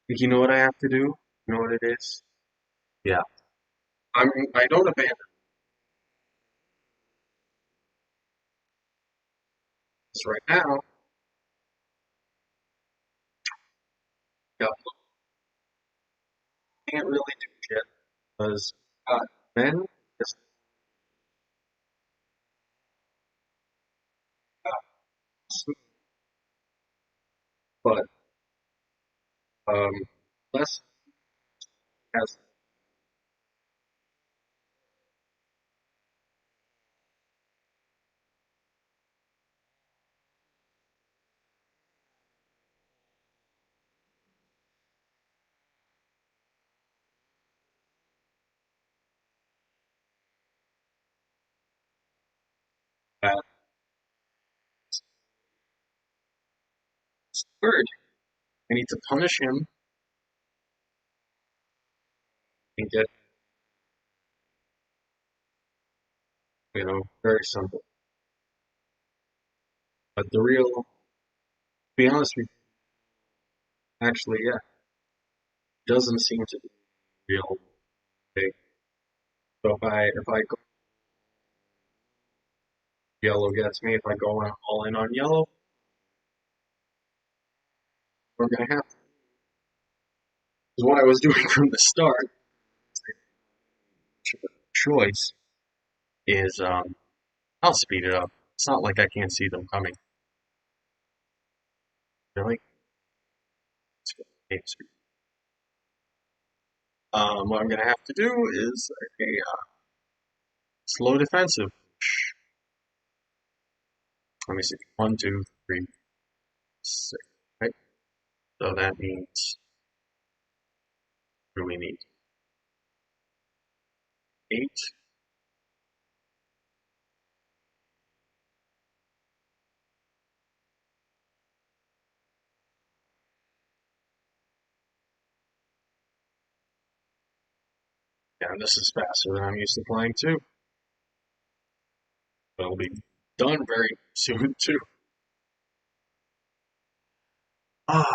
You know what I have to do? You know what it is? Yeah. I don't abandon this right now. Yeah, can't really do shit because men is uh, but um less has Bird. I need to punish him and get, very simple. But to be honest with you, actually, yeah, doesn't seem to be real big. So if I go yellow gets me, if I go all in on yellow, we're gonna have to. Is what I was doing from the start. Choice is I'll speed it up. It's not like I can't see them coming. Really? It's good. Game speed. What I'm gonna have to do is a slow defensive. Let me see. One, two, three, six. Right. So that means what do we need? 8. Yeah, and this is faster than I'm used to playing too. But it'll be done very soon too. Ah,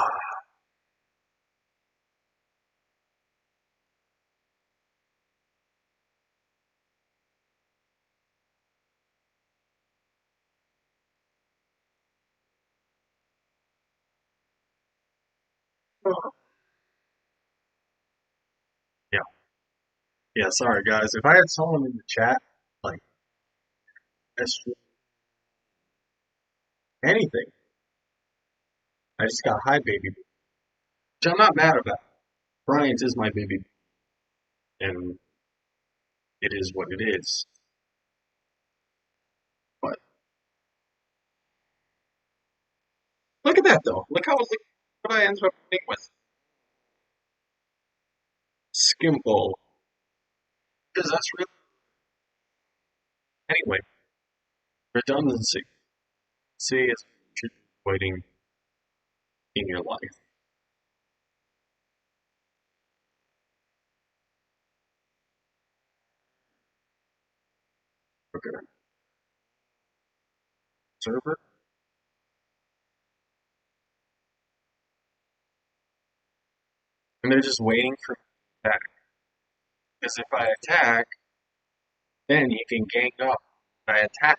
yeah, yeah. Sorry guys. If I had someone in the chat like anything, I just got high baby, which I'm not mad about. Bryant is my baby, and it is what it is. But look at that though. Look how what I ended up winning with Skimble. Because that's really anyway. Redundancy. See, it's waiting in your life. Okay. Server. And they're just waiting for attack. Because if I attack, then he can gang up. I attack.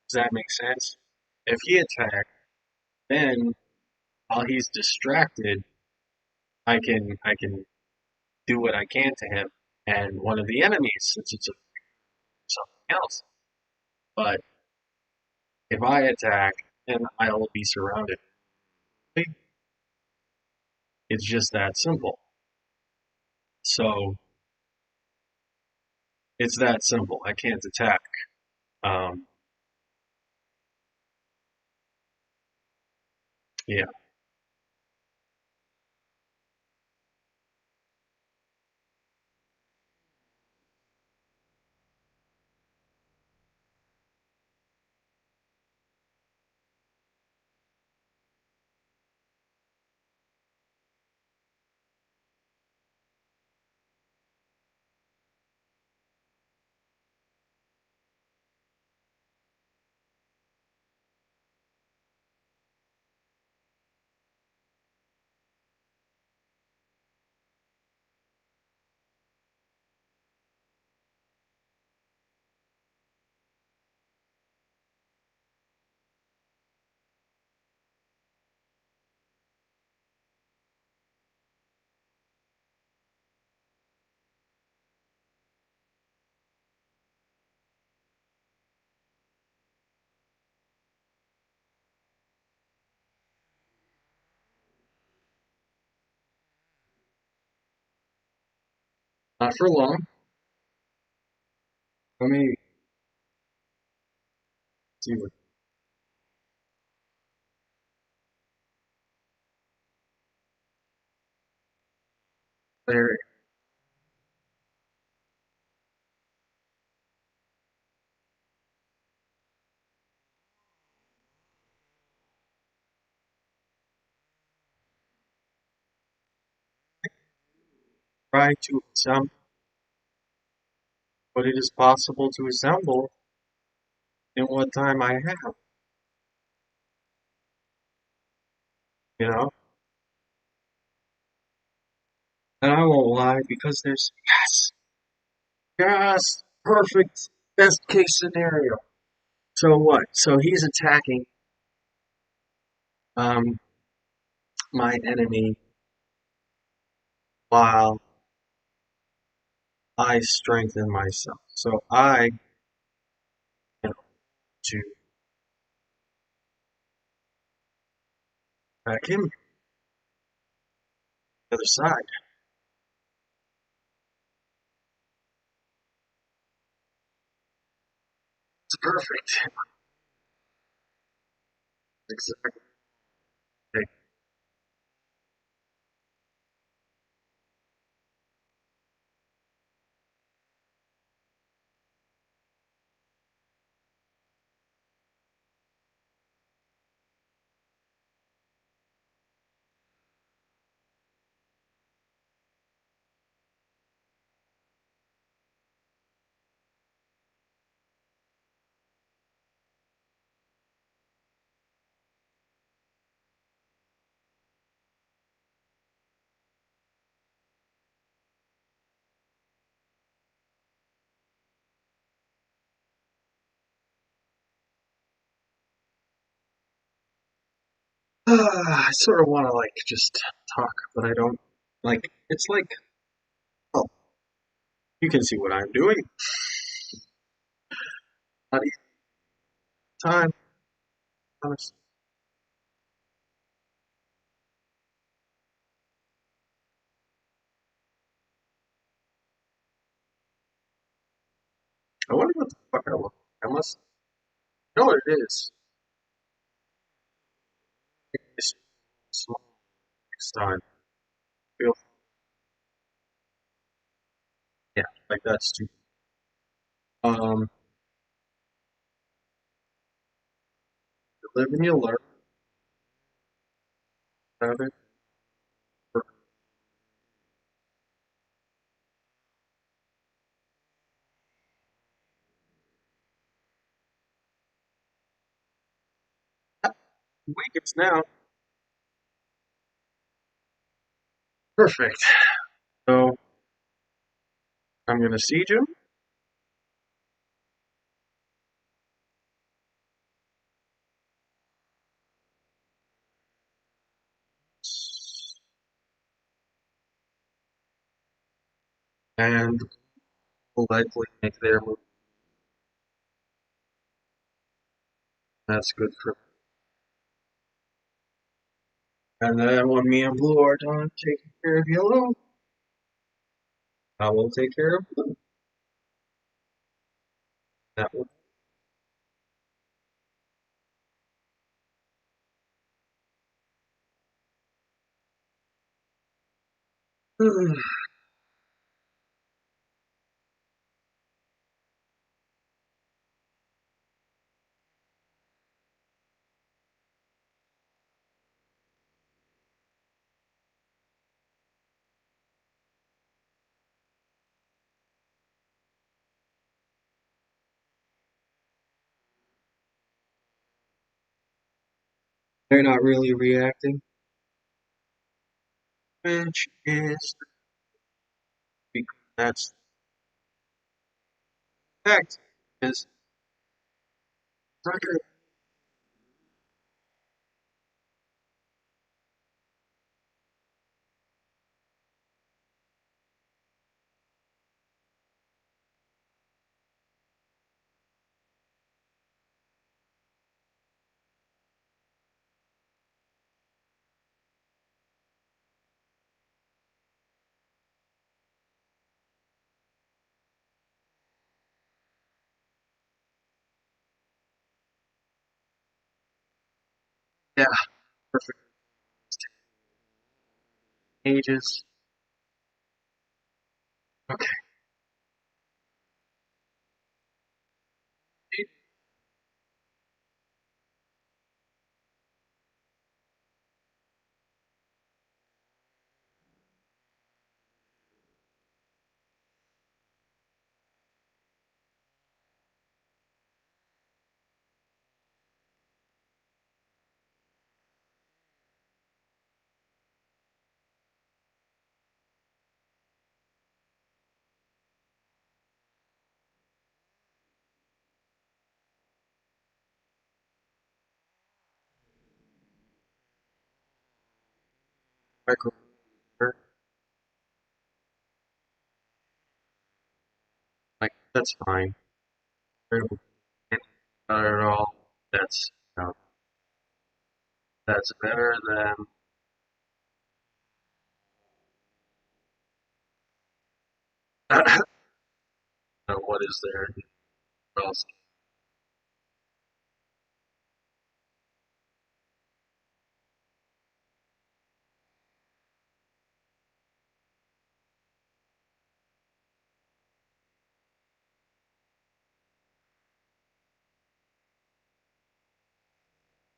Does that make sense? If he attacks, then while he's distracted, I can do what I can to him and one of the enemies since it's something else. But if I attack, then I'll be surrounded. It's just that simple. So it's that simple. I can't attack. Um, yeah. Not for long. Let me see what there. try to assemble what it is possible to assemble in what time I have, you know? And I won't lie because there's yes, perfect, best case scenario. So what? So he's attacking um my enemy while I strengthen myself. So I am to attack him the other side. It's perfect. Exactly. I sort of want to like just talk, but I don't like. It's like, oh, you can see what I'm doing. Not even time, honestly. I wonder what the fuck I look. I must know what it is. It's small next time. Feel yeah, like that's too. Um, you live and you learn. Have it. Weakens now. Perfect. So I'm gonna siege him, and will likely make their move. That's good for. And then when me and Blue are done taking care of Yellow, I will take care of Blue. That will. They're not really reacting, which is that's the fact is not gonna. Yeah, perfect ages. Okay. micro, like that's fine. Not at all. That's that's better than what is there? What else?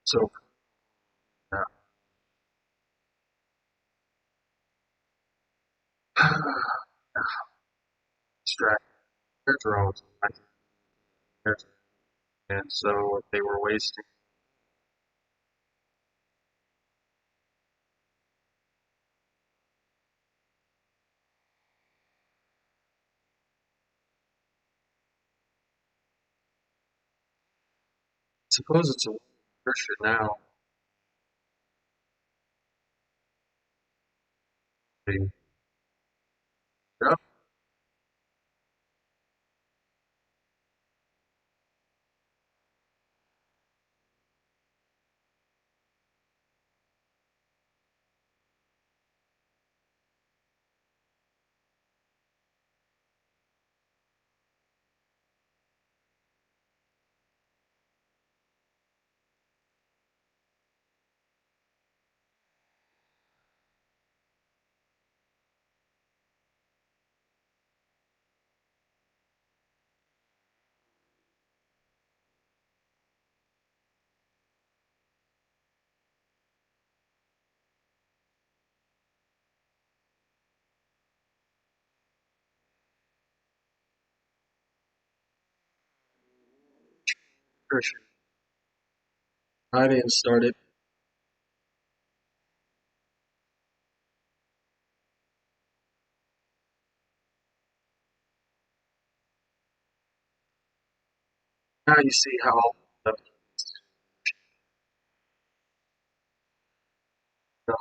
So extract their drones, and so they were wasting. Suppose it's a Christian now. Yeah, Christian. I didn't start it. Now you see how the, the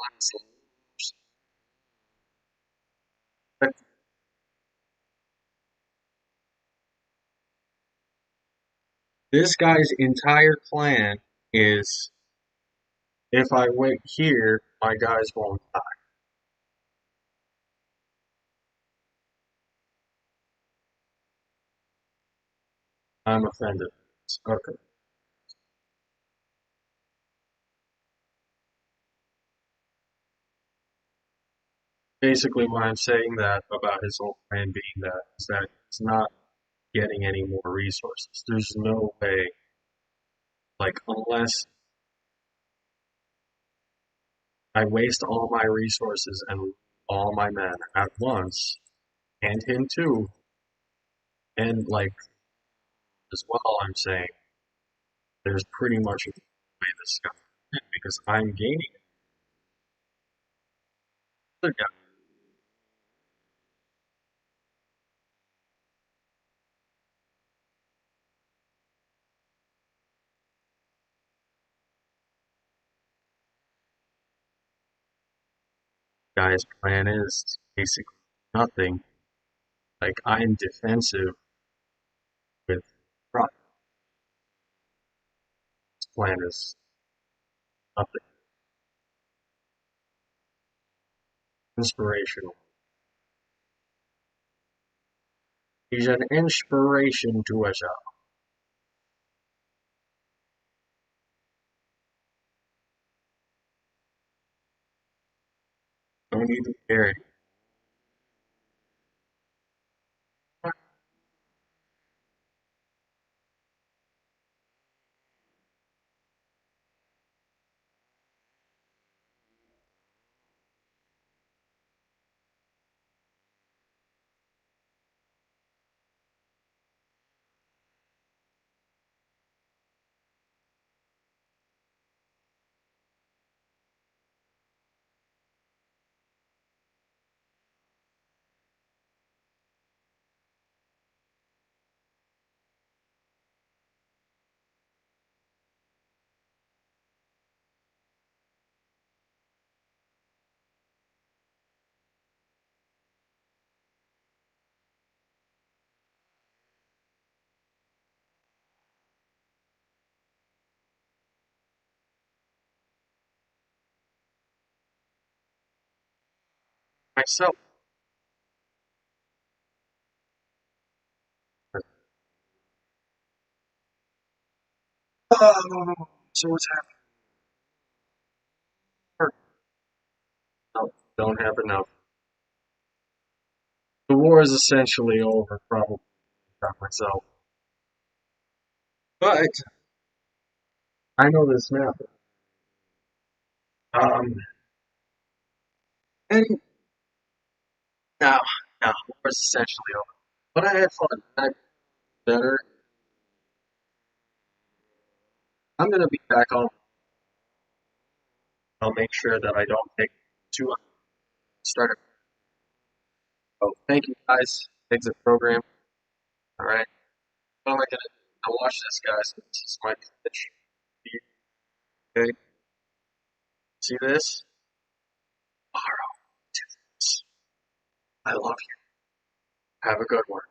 this guy's entire plan is if I wait here, my guys won't die. I'm offended. Okay. Basically, what I'm saying that about his whole plan being that is that he's not getting any more resources. There's no way, like, unless I waste all my resources and all my men at once, and him too, and like as well, I'm saying there's pretty much a way this guy because I'm gaining other guy's plan is basically nothing. Like I'm defensive with Brock's plan is nothing inspirational. He's an inspiration to us all. Don't even care. myself. Oh, so what's happening? No, don't have enough. The war is essentially over, probably. Got myself. But I know this map. Um, and no, no, the war is essentially over. But I had fun. I better. I'm gonna be back on. I'll make sure that I don't take too long. Start it. Oh, thank you guys. Exit program. All right. What am I gonna do? I'll watch this, guys. This is my pitch. Okay. See this? Tomorrow. I love you. Have a good one.